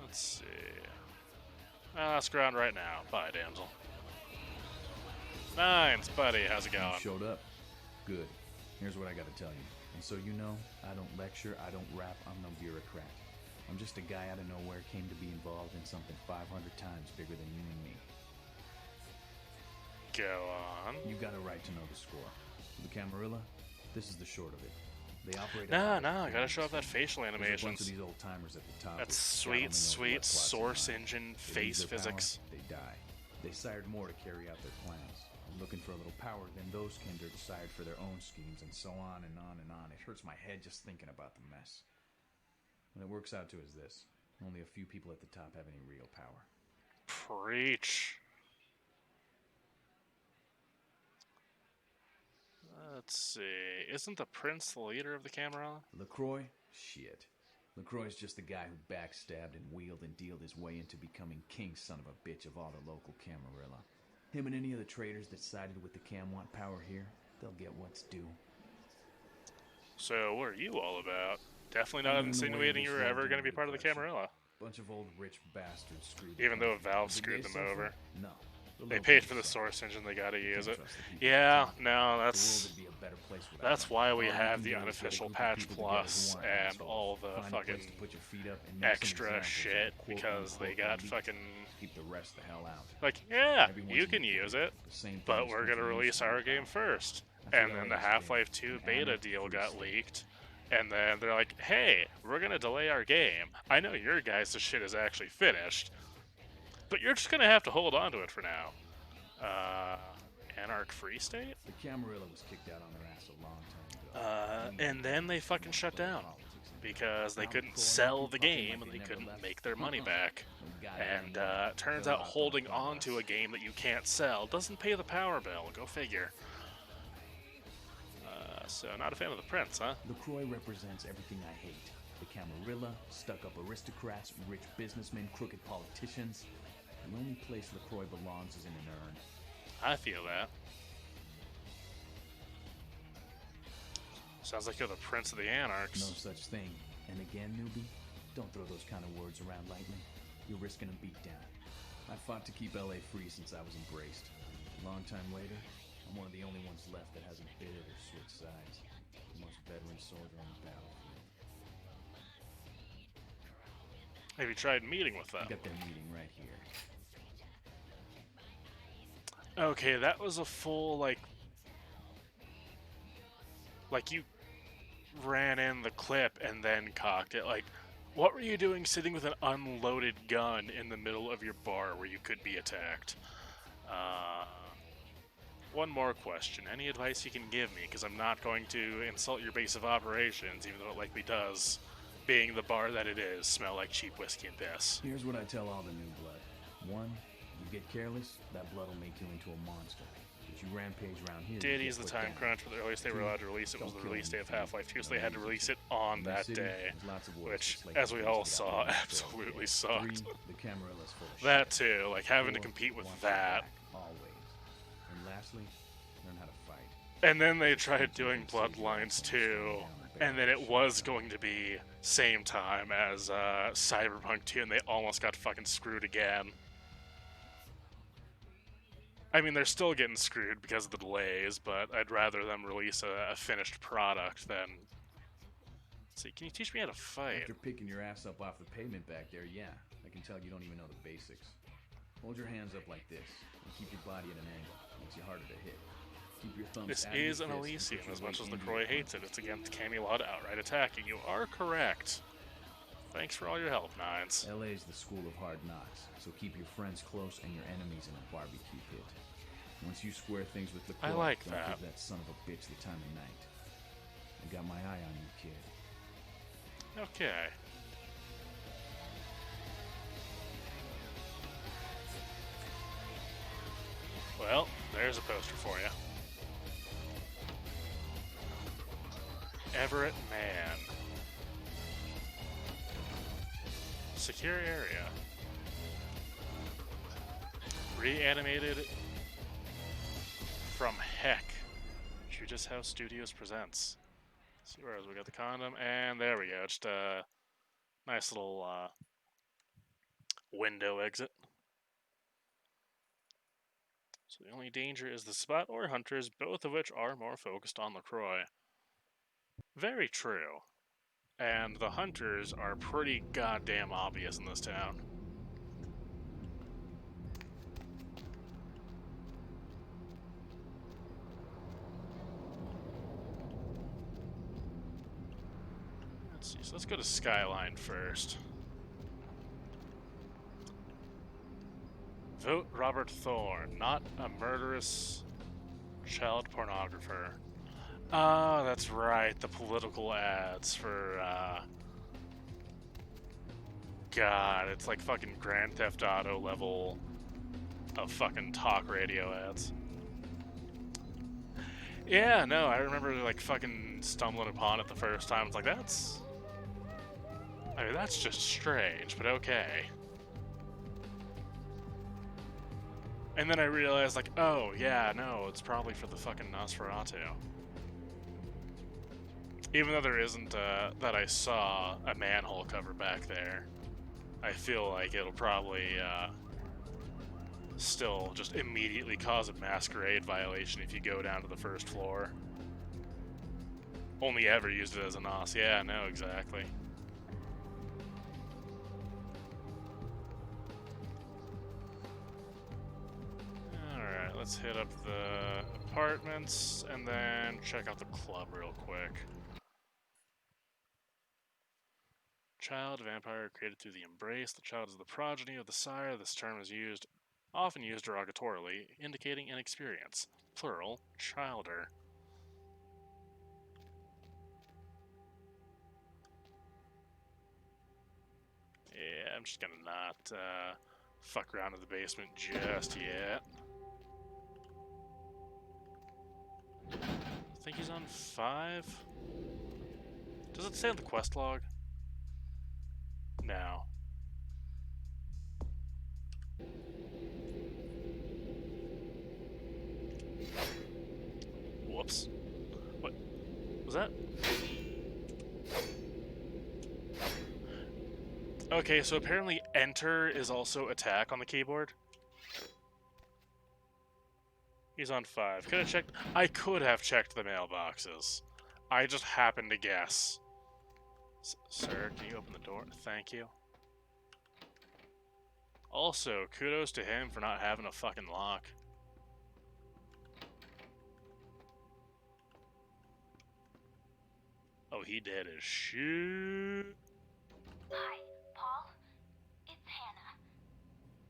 Let's see. Let's go around right now. Bye, damsel. Nines, buddy. How's it going? You showed up. Good. Here's what I gotta tell you. And so you know, I don't lecture, I don't rap, I'm no bureaucrat. I'm just a guy out of nowhere came to be involved in something 500 times bigger than you and me. Go on. You got a right to know the score. The Camarilla, this is the short of it. They operate. No, I gotta show off that facial There's a bunch animations. of these old timers at the top. That's with God only knows sweet what plots in source mind. engine They face lose their power, physics. they die. They sired more to carry out their plans. And looking for a little power, then those kindred sired for their own schemes, and so on and on and on. It hurts my head just thinking about the mess. What it works out to is this: only a few people at the top have any real power. Preach. Let's see. Isn't the prince the leader of the Camarilla? LaCroix? Shit. LaCroix's just the guy who backstabbed and wheeled and dealed his way into becoming king son of a bitch of all the local Camarilla. Him and any of the traitors that sided with the Cam want power here, they'll get what's due. So, what are you all about? Definitely not insinuating you were ever going to be part of the Camarilla. Bunch of old rich bastards screwed. Even though Valve Did screwed they them suffer? over. No. The They locals paid for the suffer. source engine, they gotta use it. Can't trust the people. Yeah, no, The world that's would be a better place without that's them. why All we you have can the do is get a unofficial group of patch people together who plus aren't and assholes. all the Find a fucking place to put your feet up and make some extra examples shit of because they quote-unquote got elite. fucking Keep the rest the hell out. like, yeah, Every once you in can a while, use it, the same thing but is we're good gonna for you, release so our you game know. first. I feel And that then way the this game. Half-Life 2 An beta anarch deal free got state. leaked, And then they're like, hey, we're going to delay our game. I know your guys' shit is actually finished, but you're just going to have to hold on to it for now. Anarch Free State? The Camarilla was kicked out on their ass a long time ago. And then they fucking shut down because they couldn't sell the game and they couldn't make their money back. And turns out holding on to a game that you can't sell doesn't pay the power bill. Go figure. So not a fan of the Prince, huh? LaCroix represents everything I hate. The Camarilla, stuck-up aristocrats, rich businessmen, crooked politicians. The only place LaCroix belongs is in an urn. I feel that. Sounds like you're the Prince of the Anarchs. No such thing. And again, newbie, don't throw those kind of words around lightly. You're risking a beatdown. I fought to keep LA free since I was embraced. A long time later, I'm one of the only ones left that hasn't bid or switched sides. The most veteran soldier on the battlefield. Have you tried meeting with them? I got their meeting right here. Okay, that was a full, like you ran in the clip and then cocked it. Like, what were you doing sitting with an unloaded gun in the middle of your bar where you could be attacked? One more question. Any advice you can give me? Because I'm not going to insult your base of operations, even though it likely does, being the bar that it is, smell like cheap whiskey and piss. Here's what I tell all the new blood. One, you get careless, that blood will make you into a monster. If you rampage around here, Did ease the time crunch, but the earliest they were allowed to release it was the release day of Half-Life 2, so they had to release it on that day, which, as we all saw, absolutely sucked. That too, like having to compete with that. Always. And lastly, learn how to fight. And then they tried doing Bloodlines 2, and then it was going to be same time as Cyberpunk 2, and they almost got fucking screwed again. I mean, they're still getting screwed because of the delays, but I'd rather them release a finished product than... Let's see, can you teach me how to fight? After picking your ass up off the pavement back there, yeah. I can tell you don't even know the basics. Hold your hands up like this, and keep your body at an angle. Makes you harder to hit. Keep your thumbs This out of your is an fists and Elysium, put your as much weight as into LaCroix your hates it. It's against Camelot outright attacking. You are correct. Thanks for all your help, Nines. LA's the school of hard knocks, so keep your friends close and your enemies in a barbecue pit. Once you square things with LaCroix, I like don't that. give that son of a bitch the time of night. I got my eye on you, kid. Okay. Well, there's a poster for you. Everett Man. Secure area. Reanimated from heck. Judas House Studios presents. Let's see where else we got the condom, and there we go. Just a nice little window exit. So the only danger is the spot or hunters, both of which are more focused on LaCroix. Very true. And the hunters are pretty goddamn obvious in this town. Let's see, so let's go to Skyline first. Vote Robert Thorne, not a murderous child pornographer. Oh, that's right, the political ads for, God, it's like fucking Grand Theft Auto level of fucking talk radio ads. Yeah, no, I remember like fucking stumbling upon it the first time. It's like, that's... I mean, that's just strange, but okay. And then I realized, like, oh, yeah, no, it's probably for the fucking Nosferatu. Even though there isn't, that I saw a manhole cover back there, I feel like it'll probably, still just immediately cause a Masquerade violation if you go down to the first floor. Only ever used it as a Nos. Yeah, no, exactly. Alright, let's hit up the apartments and then check out the club real quick. Child, vampire created through the embrace. The child is the progeny of the sire. This term is often used derogatorily, indicating inexperience. Plural, childer. Yeah, I'm just gonna not fuck around in the basement just yet. I think he's on 5. Does it say on the quest log? No. Whoops. What? Was that? Okay, so apparently enter is also attack on the keyboard. He's on 5. Could have checked. I could have checked the mailboxes. I just happened to guess. Sir, can you open the door? Thank you. Also, kudos to him for not having a fucking lock. Oh, he did his shit. Hi, Paul. It's Hannah.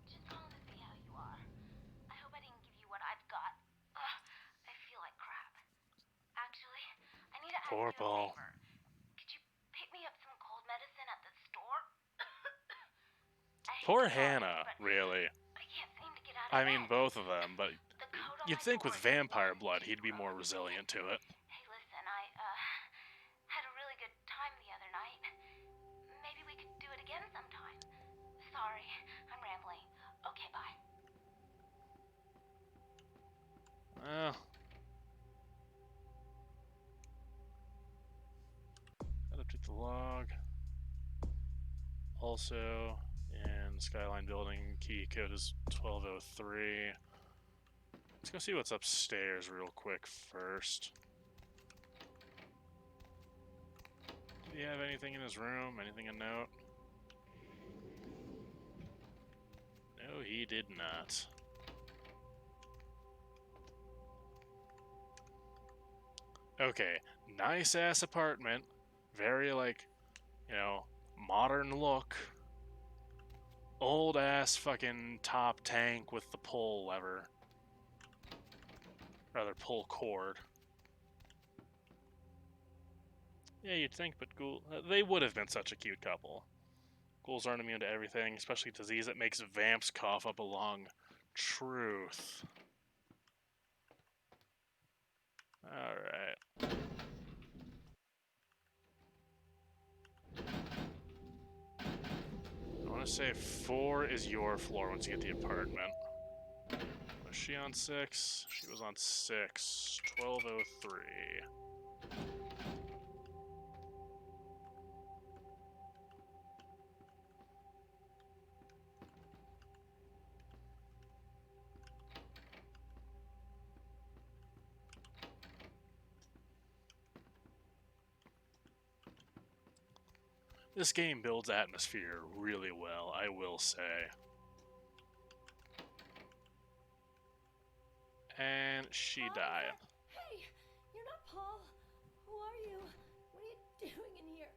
Just calling to see how you are. I hope I didn't give you what I've got. I feel like crap. Actually, I need to ask Poor you a Paul. favor. Could you pick me up some cold medicine at the store? Poor Hannah, really. I can't seem to get out of I mean, bed. both of them, but you'd think with vampire blood he'd be more resilient to it. Hey, listen, I had a really good time the other night. Maybe we could do it again sometime. Sorry, I'm rambling. Okay, bye. Well, gotta update the log. Also, in Skyline Building, key code is 1203. Let's go see what's upstairs real quick first. Did he have anything in his room? Anything of note? No, he did not. Okay, nice ass apartment. Very, like, you know, modern look. Old ass fucking top tank with the pull lever. Rather, pull cord. Yeah, you'd think, but they would have been such a cute couple. Ghouls aren't immune to everything, especially disease that makes vamps cough up a lung. Truth. Alright. I want to say 4 is your floor once you get the apartment. Was she on 6? She was on 6. 1203. This game builds atmosphere really well, I will say. And she died. Hey, you're not Paul. Who are you? What are you doing in here?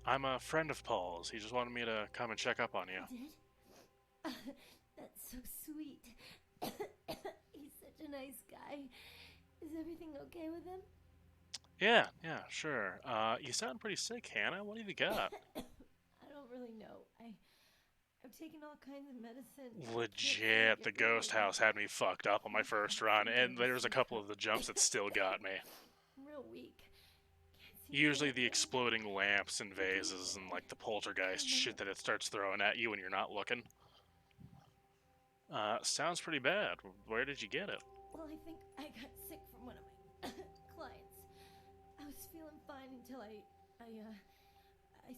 I'm a friend of Paul's. He just wanted me to come and check up on you. Did? That's so sweet. He's such a nice guy. Is everything okay with him? Yeah, sure. You sound pretty sick, Hannah. What have you got? I don't really know. I've taken all kinds of medicine. Legit, the ghost house had me fucked up on my first run, and there's a couple of the jumps that still got me. I'm real weak. Usually the exploding lamps and vases and like the poltergeist shit that it starts throwing at you when you're not looking. Sounds pretty bad. Where did you get it? Well, I think I got sick from one of my clients. I was feeling fine until I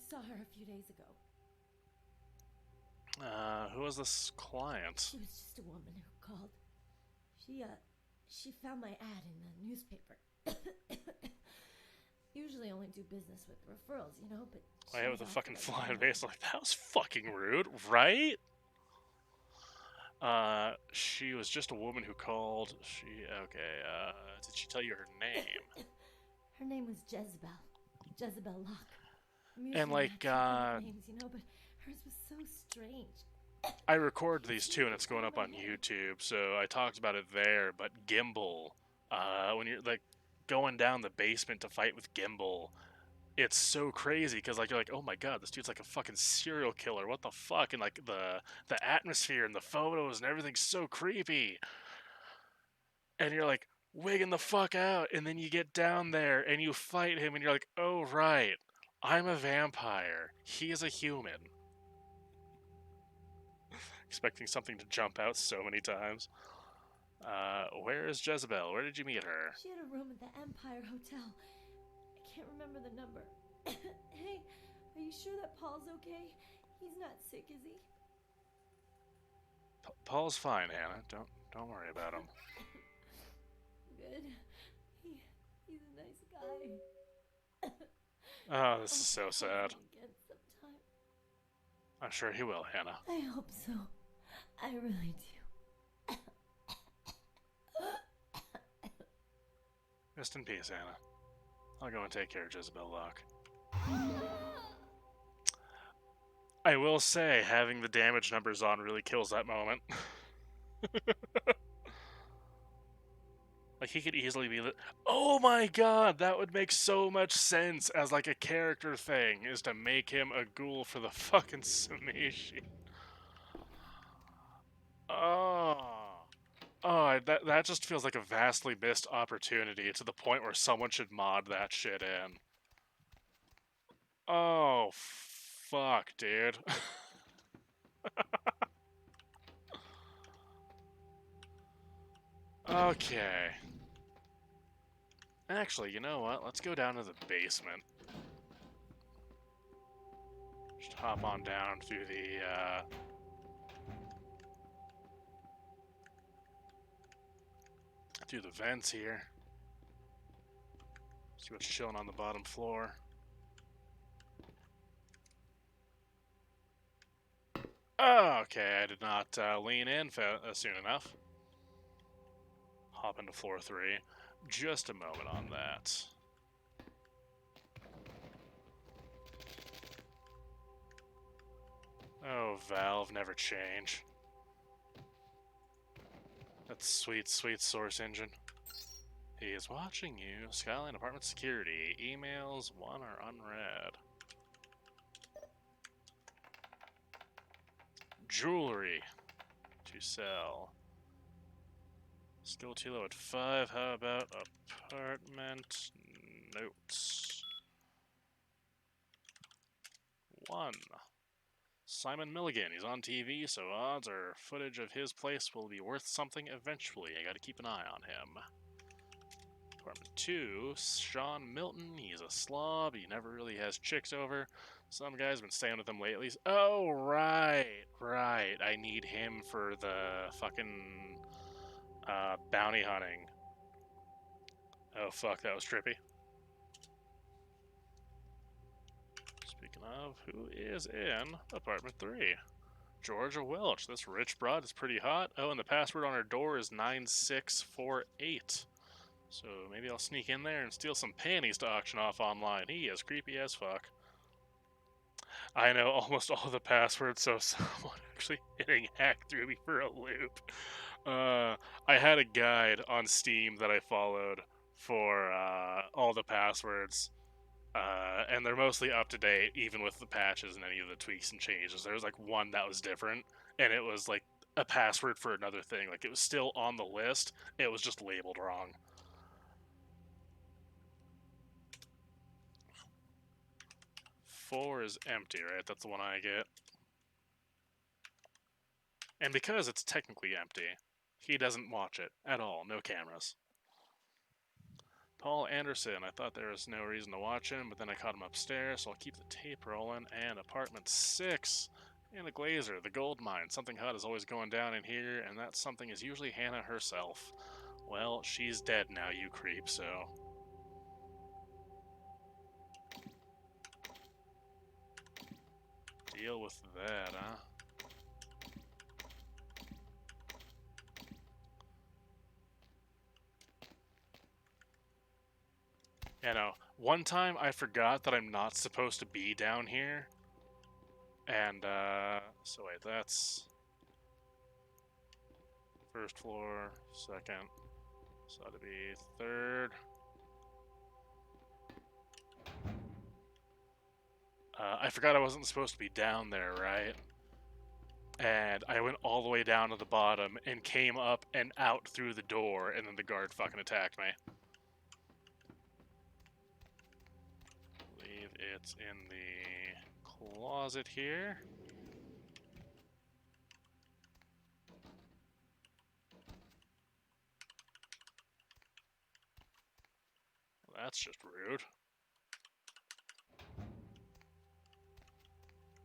saw her a few days ago. Who was this client? She was just a woman who called. She found my ad in the newspaper. Usually only do business with referrals, you know, but... Oh, yeah, with a fucking flying vase like that was fucking rude, right? She was just a woman who called. Did she tell you her name? Her name was Jezebel. Jezebel Locke. I'm And, usually like, not too good at names, you know, but hers was so strange. I record these too, and it's going up on YouTube, so I talked about it there. But Gimbal, when you're like going down the basement to fight with Gimbal, it's so crazy because like you're like, oh my god, this dude's like a fucking serial killer. What the fuck? And like the atmosphere and the photos and everything's so creepy. And you're like wigging the fuck out, and then you get down there and you fight him, and you're like, oh right, I'm a vampire. He is a human. Expecting something to jump out so many times. Where is Jezebel? Where did you meet her? She had a room at the Empire Hotel. I can't remember the number. Hey, are you sure that Paul's okay? He's not sick, is he? Paul's fine, Hannah. Don't worry about him. Good. He's a nice guy. Oh, this is so sad. Again sometime. I'm sure he will, Hannah. I hope so. I really do. Rest in peace, Hannah. I'll go and take care of Jezebel Locke. I will say, having the damage numbers on really kills that moment. Like, he could easily be oh my god, that would make so much sense as, like, a character thing, is to make him a ghoul for the fucking summation. That just feels like a vastly missed opportunity to the point where someone should mod that shit in. Oh, fuck, dude. Okay. Actually, you know what? Let's go down to the basement. Just hop on down through the vents here. See what's chilling on the bottom floor. Oh, okay, I did not lean in soon enough. Hop into floor 3. Just a moment on that. Oh, Valve, never change. That's sweet, sweet source engine. He is watching you. Skyline Apartment Security. Emails 1 are unread. Jewelry to sell. Skill too low at 5. How about apartment notes? 1. Simon Milligan. He's on TV, so odds are footage of his place will be worth something eventually. I gotta keep an eye on him. Apartment 2. Sean Milton. He's a slob. He never really has chicks over. Some guy's been staying with him lately. Oh, right. I need him for the fucking bounty hunting. Oh, fuck, that was trippy. Speaking of, who is in apartment 3? Georgia Welch. This rich broad is pretty hot. Oh, and the password on her door is 9648. So maybe I'll sneak in there and steal some panties to auction off online. He is creepy as fuck. I know almost all the passwords, so someone actually hitting hack threw me for a loop. I had a guide on Steam that I followed for all the passwords, and they're mostly up to date, even with the patches and any of the tweaks and changes. There was like one that was different, and it was like a password for another thing. Like it was still on the list, it was just labeled wrong. Four is empty, right? That's the one I get. And because it's technically empty, he doesn't watch it at all. No cameras. Paul Anderson. I thought there was no reason to watch him, but then I caught him upstairs, so I'll keep the tape rolling. And apartment 6. And the Glazer, the gold mine. Something hot is always going down in here, and that something is usually Hannah herself. Well, she's dead now, you creep, so... Deal with that, huh? You know, one time I forgot that I'm not supposed to be down here. And, so wait, that's first floor, second, so that'd be third. I forgot I wasn't supposed to be down there, right? And I went all the way down to the bottom and came up and out through the door, and then the guard fucking attacked me. I believe it's in the closet here. Well, that's just rude.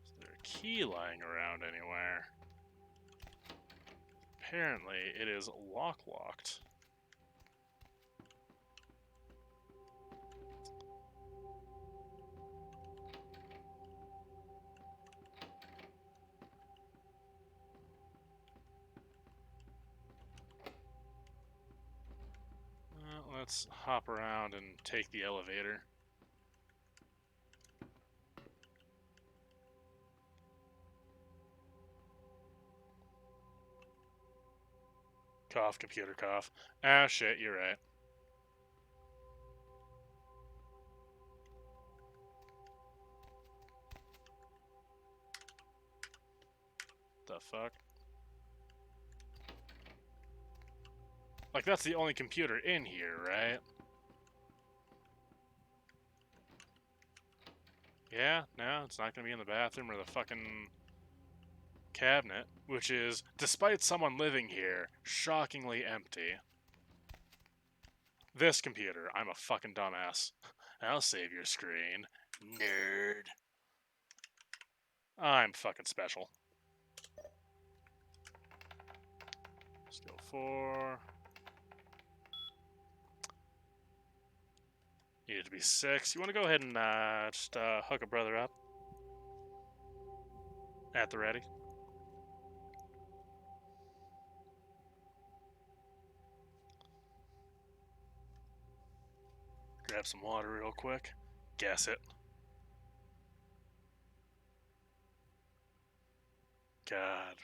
Is there a key lying around anywhere? Apparently, it is locked. Well, let's hop around and take the elevator. Cough, computer cough. Ah, shit, you're right. The fuck? Like, that's the only computer in here, right? Yeah, no, it's not gonna be in the bathroom or the fucking cabinet, which is, despite someone living here, shockingly empty. This computer, I'm a fucking dumbass. I'll save your screen. Nerd. I'm fucking special. Let's go 4. Needed to be 6. You want to go ahead and just hook a brother up? At the ready. Grab some water real quick. Guess it. God.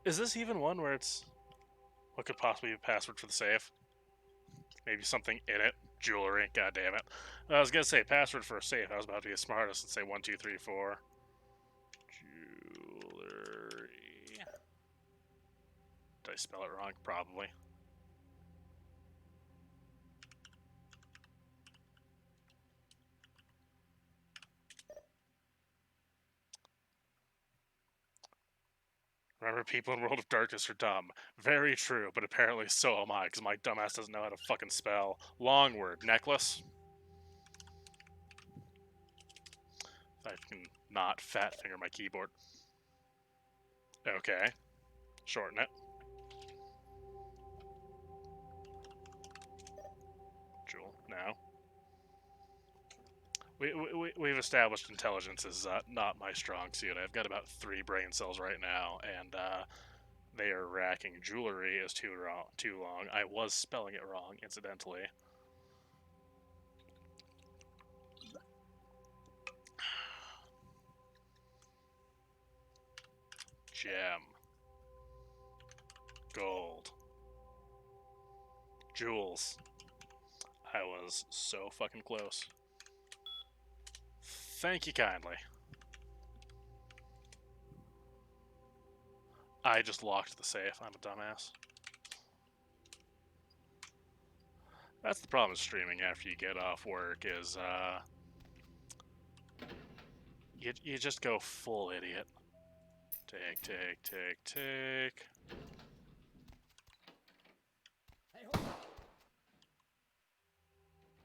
Is this even one where it's... What could possibly be a password for the safe? Maybe something in it. Jewelry. God damn it. I was gonna say password for a safe. I was about to be smartest and say 1, 2, 3, 4. Jewelry. Did I spell it wrong? Probably. Remember, people in World of Darkness are dumb. Very true, but apparently so am I, because my dumbass doesn't know how to fucking spell. Long word. Necklace. I can not fat finger my keyboard. Okay. Shorten it. Jewel. No. We've established intelligence is not my strong suit. I've got about 3 brain cells right now, and they are racking jewelry as too long. I was spelling it wrong, incidentally. Gem. Gold. Jewels. I was so fucking close. Thank you kindly. I just locked the safe. I'm a dumbass. That's the problem with streaming after you get off work is, you just go full idiot. Take.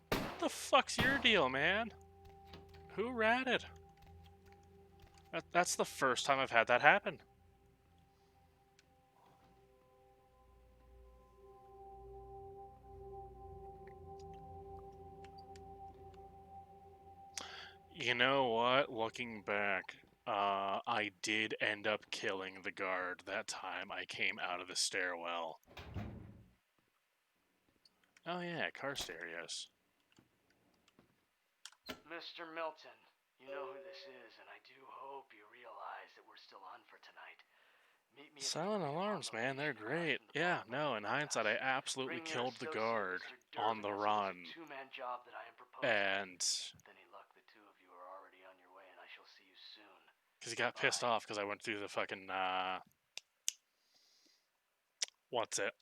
What the fuck's your deal, man? Who ratted? That's the first time I've had that happen. You know what? Looking back, I did end up killing the guard that time I came out of the stairwell. Oh yeah, car stereos. Mr. Milton, you know who this is, and I do hope you realize that we're still on for tonight. Meet me at Silent alarms, man, they're great. Yeah, no, in hindsight, I absolutely killed the guard on the run. two-man job that I am proposing. And With any luck, the two of you are already on your way, and I shall see you soon. because he got pissed off because I went through the fucking what's it?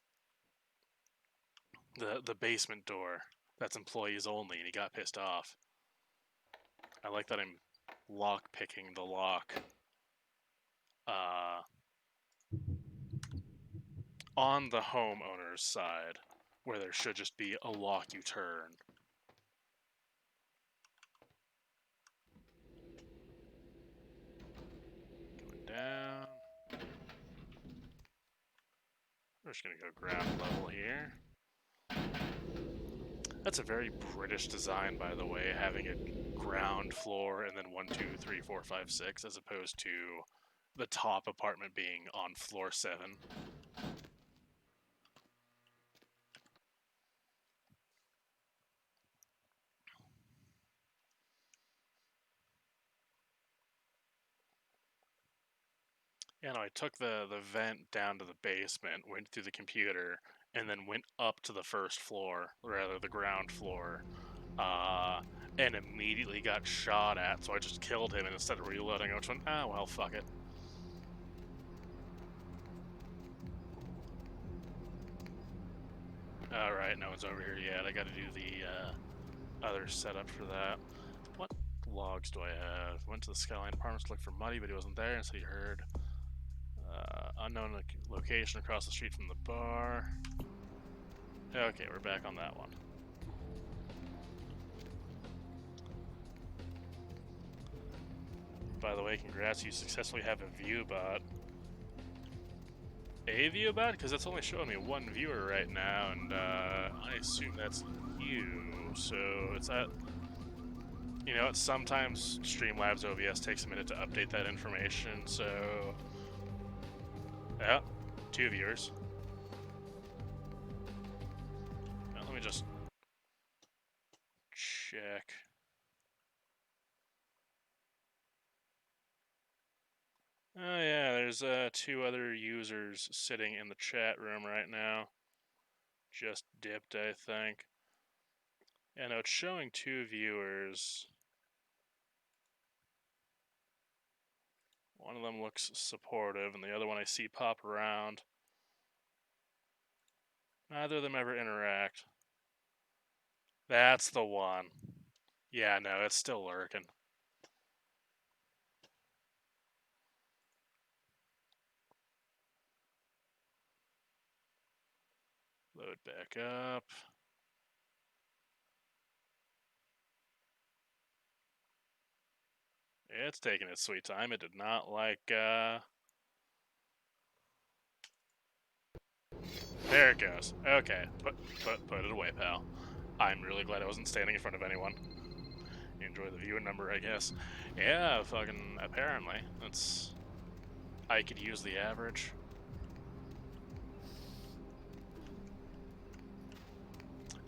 The basement door that's employees only, and he got pissed off. I like that I'm lock picking the lock. On the homeowner's side, where there should just be a lock you turn. Going down. We're just gonna go ground level here. That's a very British design, by the way, having a ground floor and then 1, 2, 3, 4, 5, 6, as opposed to the top apartment being on floor 7. Yeah, no, I took the vent down to the basement, went through the computer, and then went up to the first floor, or rather the ground floor, and immediately got shot at, so I just killed him, and instead of reloading, I just went, ah, well, fuck it. Alright, no one's over here yet. I gotta do the other setup for that. What logs do I have? Went to the Skyline Apartments to look for Muddy, but he wasn't there, and so he heard unknown location across the street from the bar. Okay, we're back on that one. By the way, congrats, you successfully have a view bot. A view bot? Because that's only showing me one viewer right now, and I assume that's you. So it's at... You know, sometimes Streamlabs OBS takes a minute to update that information, so... Yeah, 2 viewers. Now, let me just check. Oh yeah, there's 2 other users sitting in the chat room right now. Just dipped, I think. Yeah, no, it's showing 2 viewers. One of them looks supportive, and the other one I see pop around. Neither of them ever interact. That's the one. Yeah, no, it's still lurking. Load back up. It's taking its sweet time. It did not like, There it goes. Okay, put it away, pal. I'm really glad I wasn't standing in front of anyone. Enjoy the viewer number, I guess. Yeah, fucking, apparently. That's... I could use the average.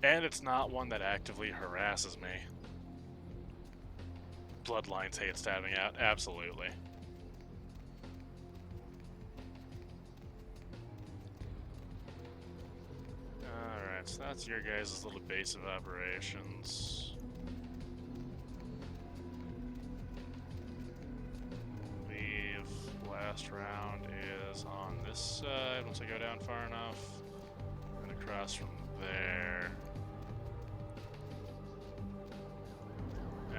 And it's not one that actively harasses me. Bloodlines hate stabbing out, absolutely. Alright, so that's your guys' little base of operations. The last round is on this side, once I go down far enough. And across from there.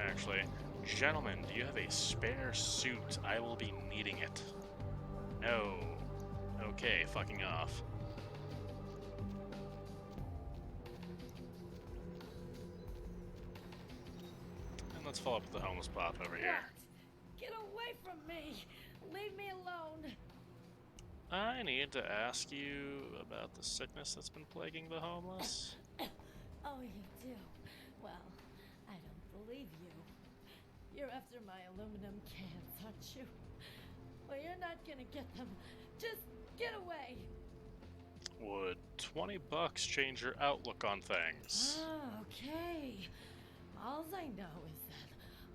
Actually, gentlemen, do you have a spare suit? I will be needing it. No. Okay, fucking off. And let's follow up with the homeless pop over here. Get away from me! Leave me alone! I need to ask you about the sickness that's been plaguing the homeless. Oh, you do? Well, I don't believe you. You're after my aluminum cans, aren't you? Well, you're not gonna get them. Just get away. Would $20 change your outlook on things? Oh, okay. All I know is that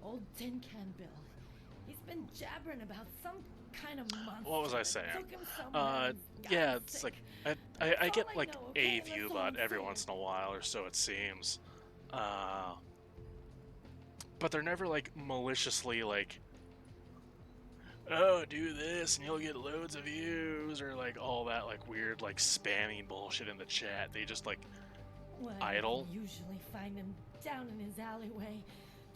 old Tin Can Bill, he's been jabbering about some kind of monster. What was I that saying? took him somewhere and got Yeah, him it's sick. like I get all I like know, a okay? view That's all bot I'm every saying. once in a while, or so it seems. But they're never like maliciously like, oh, do this and you'll get loads of views, or like all that like weird like spammy bullshit in the chat. They just like Well, idle. you can usually find him down in his alleyway,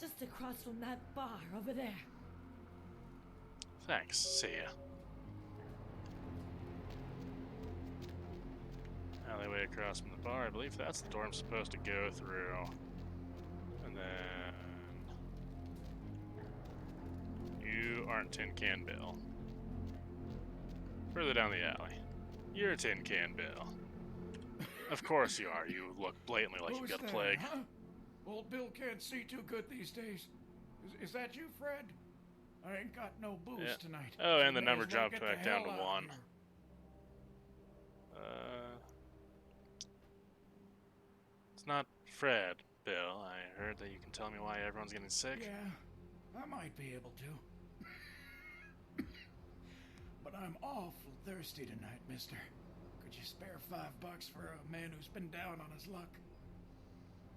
just across from that bar over there. Thanks. See ya. Alleyway across from the bar. I believe that's the door I'm supposed to go through. And then you aren't Tin Can Bill. Further down the alley. You're Tin Can Bill. Of course you are. You look blatantly like you've got a Who's plague. there, huh? Old Bill can't see too good these days. Is that you, Fred? I ain't got no booze Yeah. tonight. Oh, so and the may number as well jumped get the back down to hell out of 1. here. It's not Fred, Bill. I heard that you can tell me why everyone's getting sick. Yeah, I might be able to. But I'm awful thirsty tonight, mister. Could you spare $5 for a man who's been down on his luck?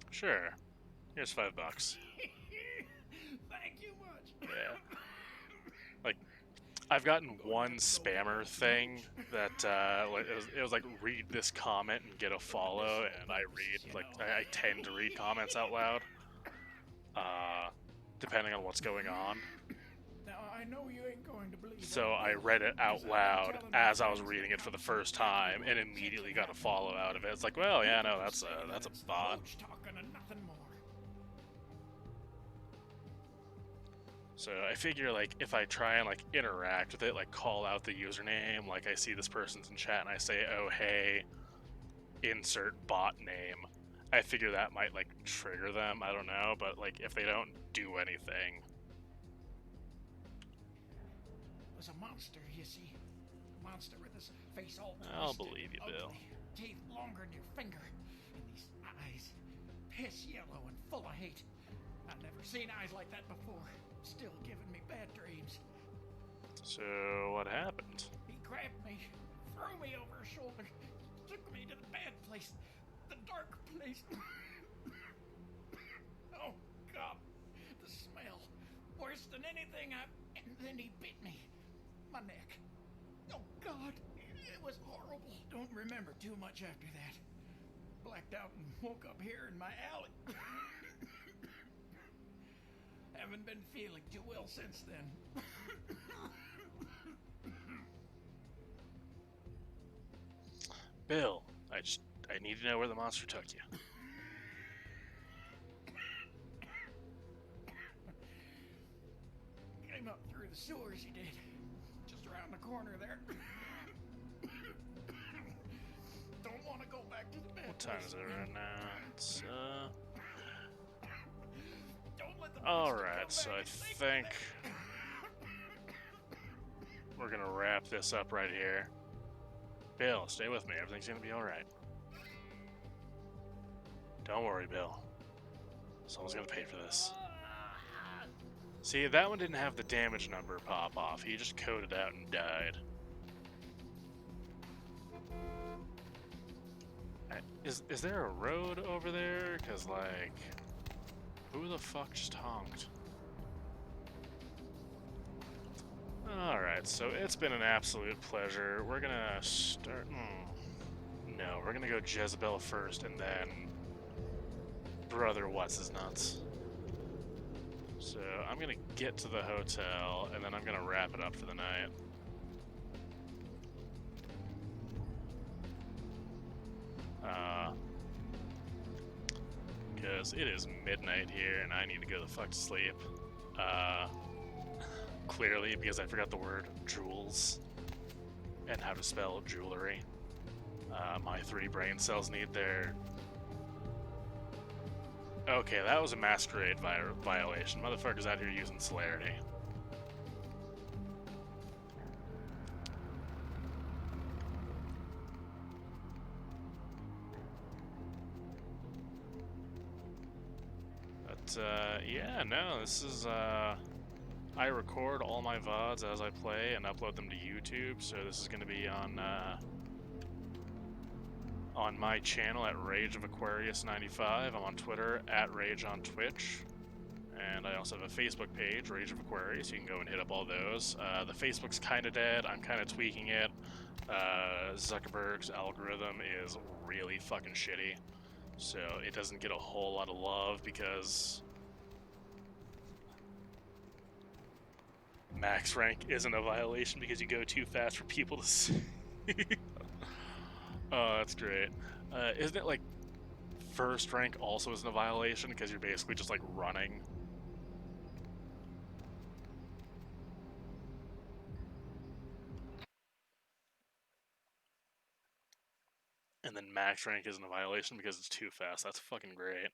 Sure. Here's $5. Thank you much. Yeah. Like, I've gotten one spammer thing that it was like read this comment and get a follow, and I tend to read comments out loud, depending on what's going on. Now I know you ain't going to believe. So I read it out loud as I was reading it for the first time, and immediately got a follow out of it. It's like, well, yeah, no, that's a bot. Talking and nothing more. So I figure, like, if I try and, like, interact with it, like, call out the username, like, I see this person's in chat and I say, oh, hey, insert bot name, I figure that might, like, trigger them, I don't know, but, like, if they don't do anything... It was a monster, you see. A monster with his face all I'll twisted believe you, and Bill. ugly, teeth longer than your finger, and these eyes, piss yellow and full of hate. I've never seen eyes like that before. Still giving me bad dreams. So, what happened? He grabbed me, threw me over his shoulder, took me to the bad place, the dark place. Oh, God, the smell. Worse than anything and then he bit me. My neck. Oh, God, it was horrible. Don't remember too much after that. Blacked out and woke up here in my alley. Haven't been feeling too well since then. Bill, I need to know where the monster took you. Came up through the sewers, he did. Just around the corner there. Don't want to go back to the bed. What time is it right now? It's, Don't let the alright, so I think we're gonna wrap this up right here. Bill, stay with me. Everything's gonna be alright. Don't worry, Bill. Someone's gonna pay for this. See, that one didn't have the damage number pop off. He just coded out and died. Is there a road over there? Because, like, who the fuck just honked? Alright, so it's been an absolute pleasure. We're gonna start... No, we're gonna go Jezebel first, and then... Brother What's-His-Nuts. So, I'm gonna get to the hotel, and then I'm gonna wrap it up for the night. Because it is midnight here, and I need to go the fuck to sleep. Clearly, because I forgot the word jewels, and how to spell jewelry. My 3 brain cells need their Okay, that was a Masquerade violation. Motherfuckers out here using celerity. But, yeah, no, this is, I record all my VODs as I play and upload them to YouTube, so this is going to be on my channel at Rage of Aquarius 95. I'm on Twitter at Rage on Twitch, and I also have a Facebook page, Rage of Aquarius. You can go and hit up all those. The Facebook's kind of dead. I'm kind of tweaking it. Zuckerberg's algorithm is really fucking shitty, so it doesn't get a whole lot of love because max rank isn't a violation because you go too fast for people to see. Oh, that's great. Isn't it like first rank also isn't a violation because you're basically just like running? And then max rank isn't a violation because it's too fast. That's fucking great.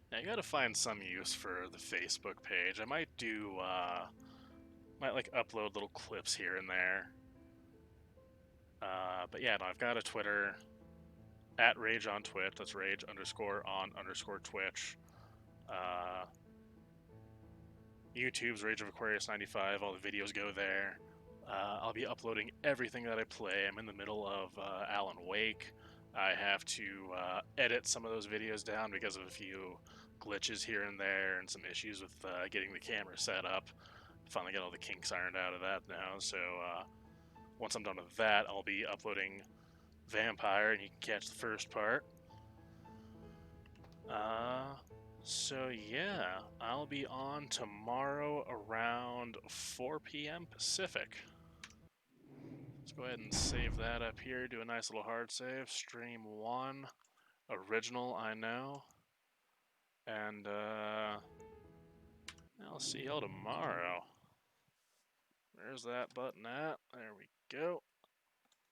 Now, you gotta find some use for the Facebook page. I might do, might like upload little clips here and there. But yeah, no, I've got a Twitter, at Rage on Twitch. That's Rage _on_ Twitch. YouTube's Rage of Aquarius 95. All the videos go there. I'll be uploading everything that I play. I'm in the middle of Alan Wake. I have to edit some of those videos down because of a few glitches here and there and some issues with getting the camera set up. Finally got all the kinks ironed out of that now, so once I'm done with that, I'll be uploading Vampire, and you can catch the first part. So yeah, I'll be on tomorrow around 4 p.m. Pacific. Let's go ahead and save that up here, do a nice little hard save. Stream 1, original, I know. And, I'll see y'all tomorrow. Where's that button at? There we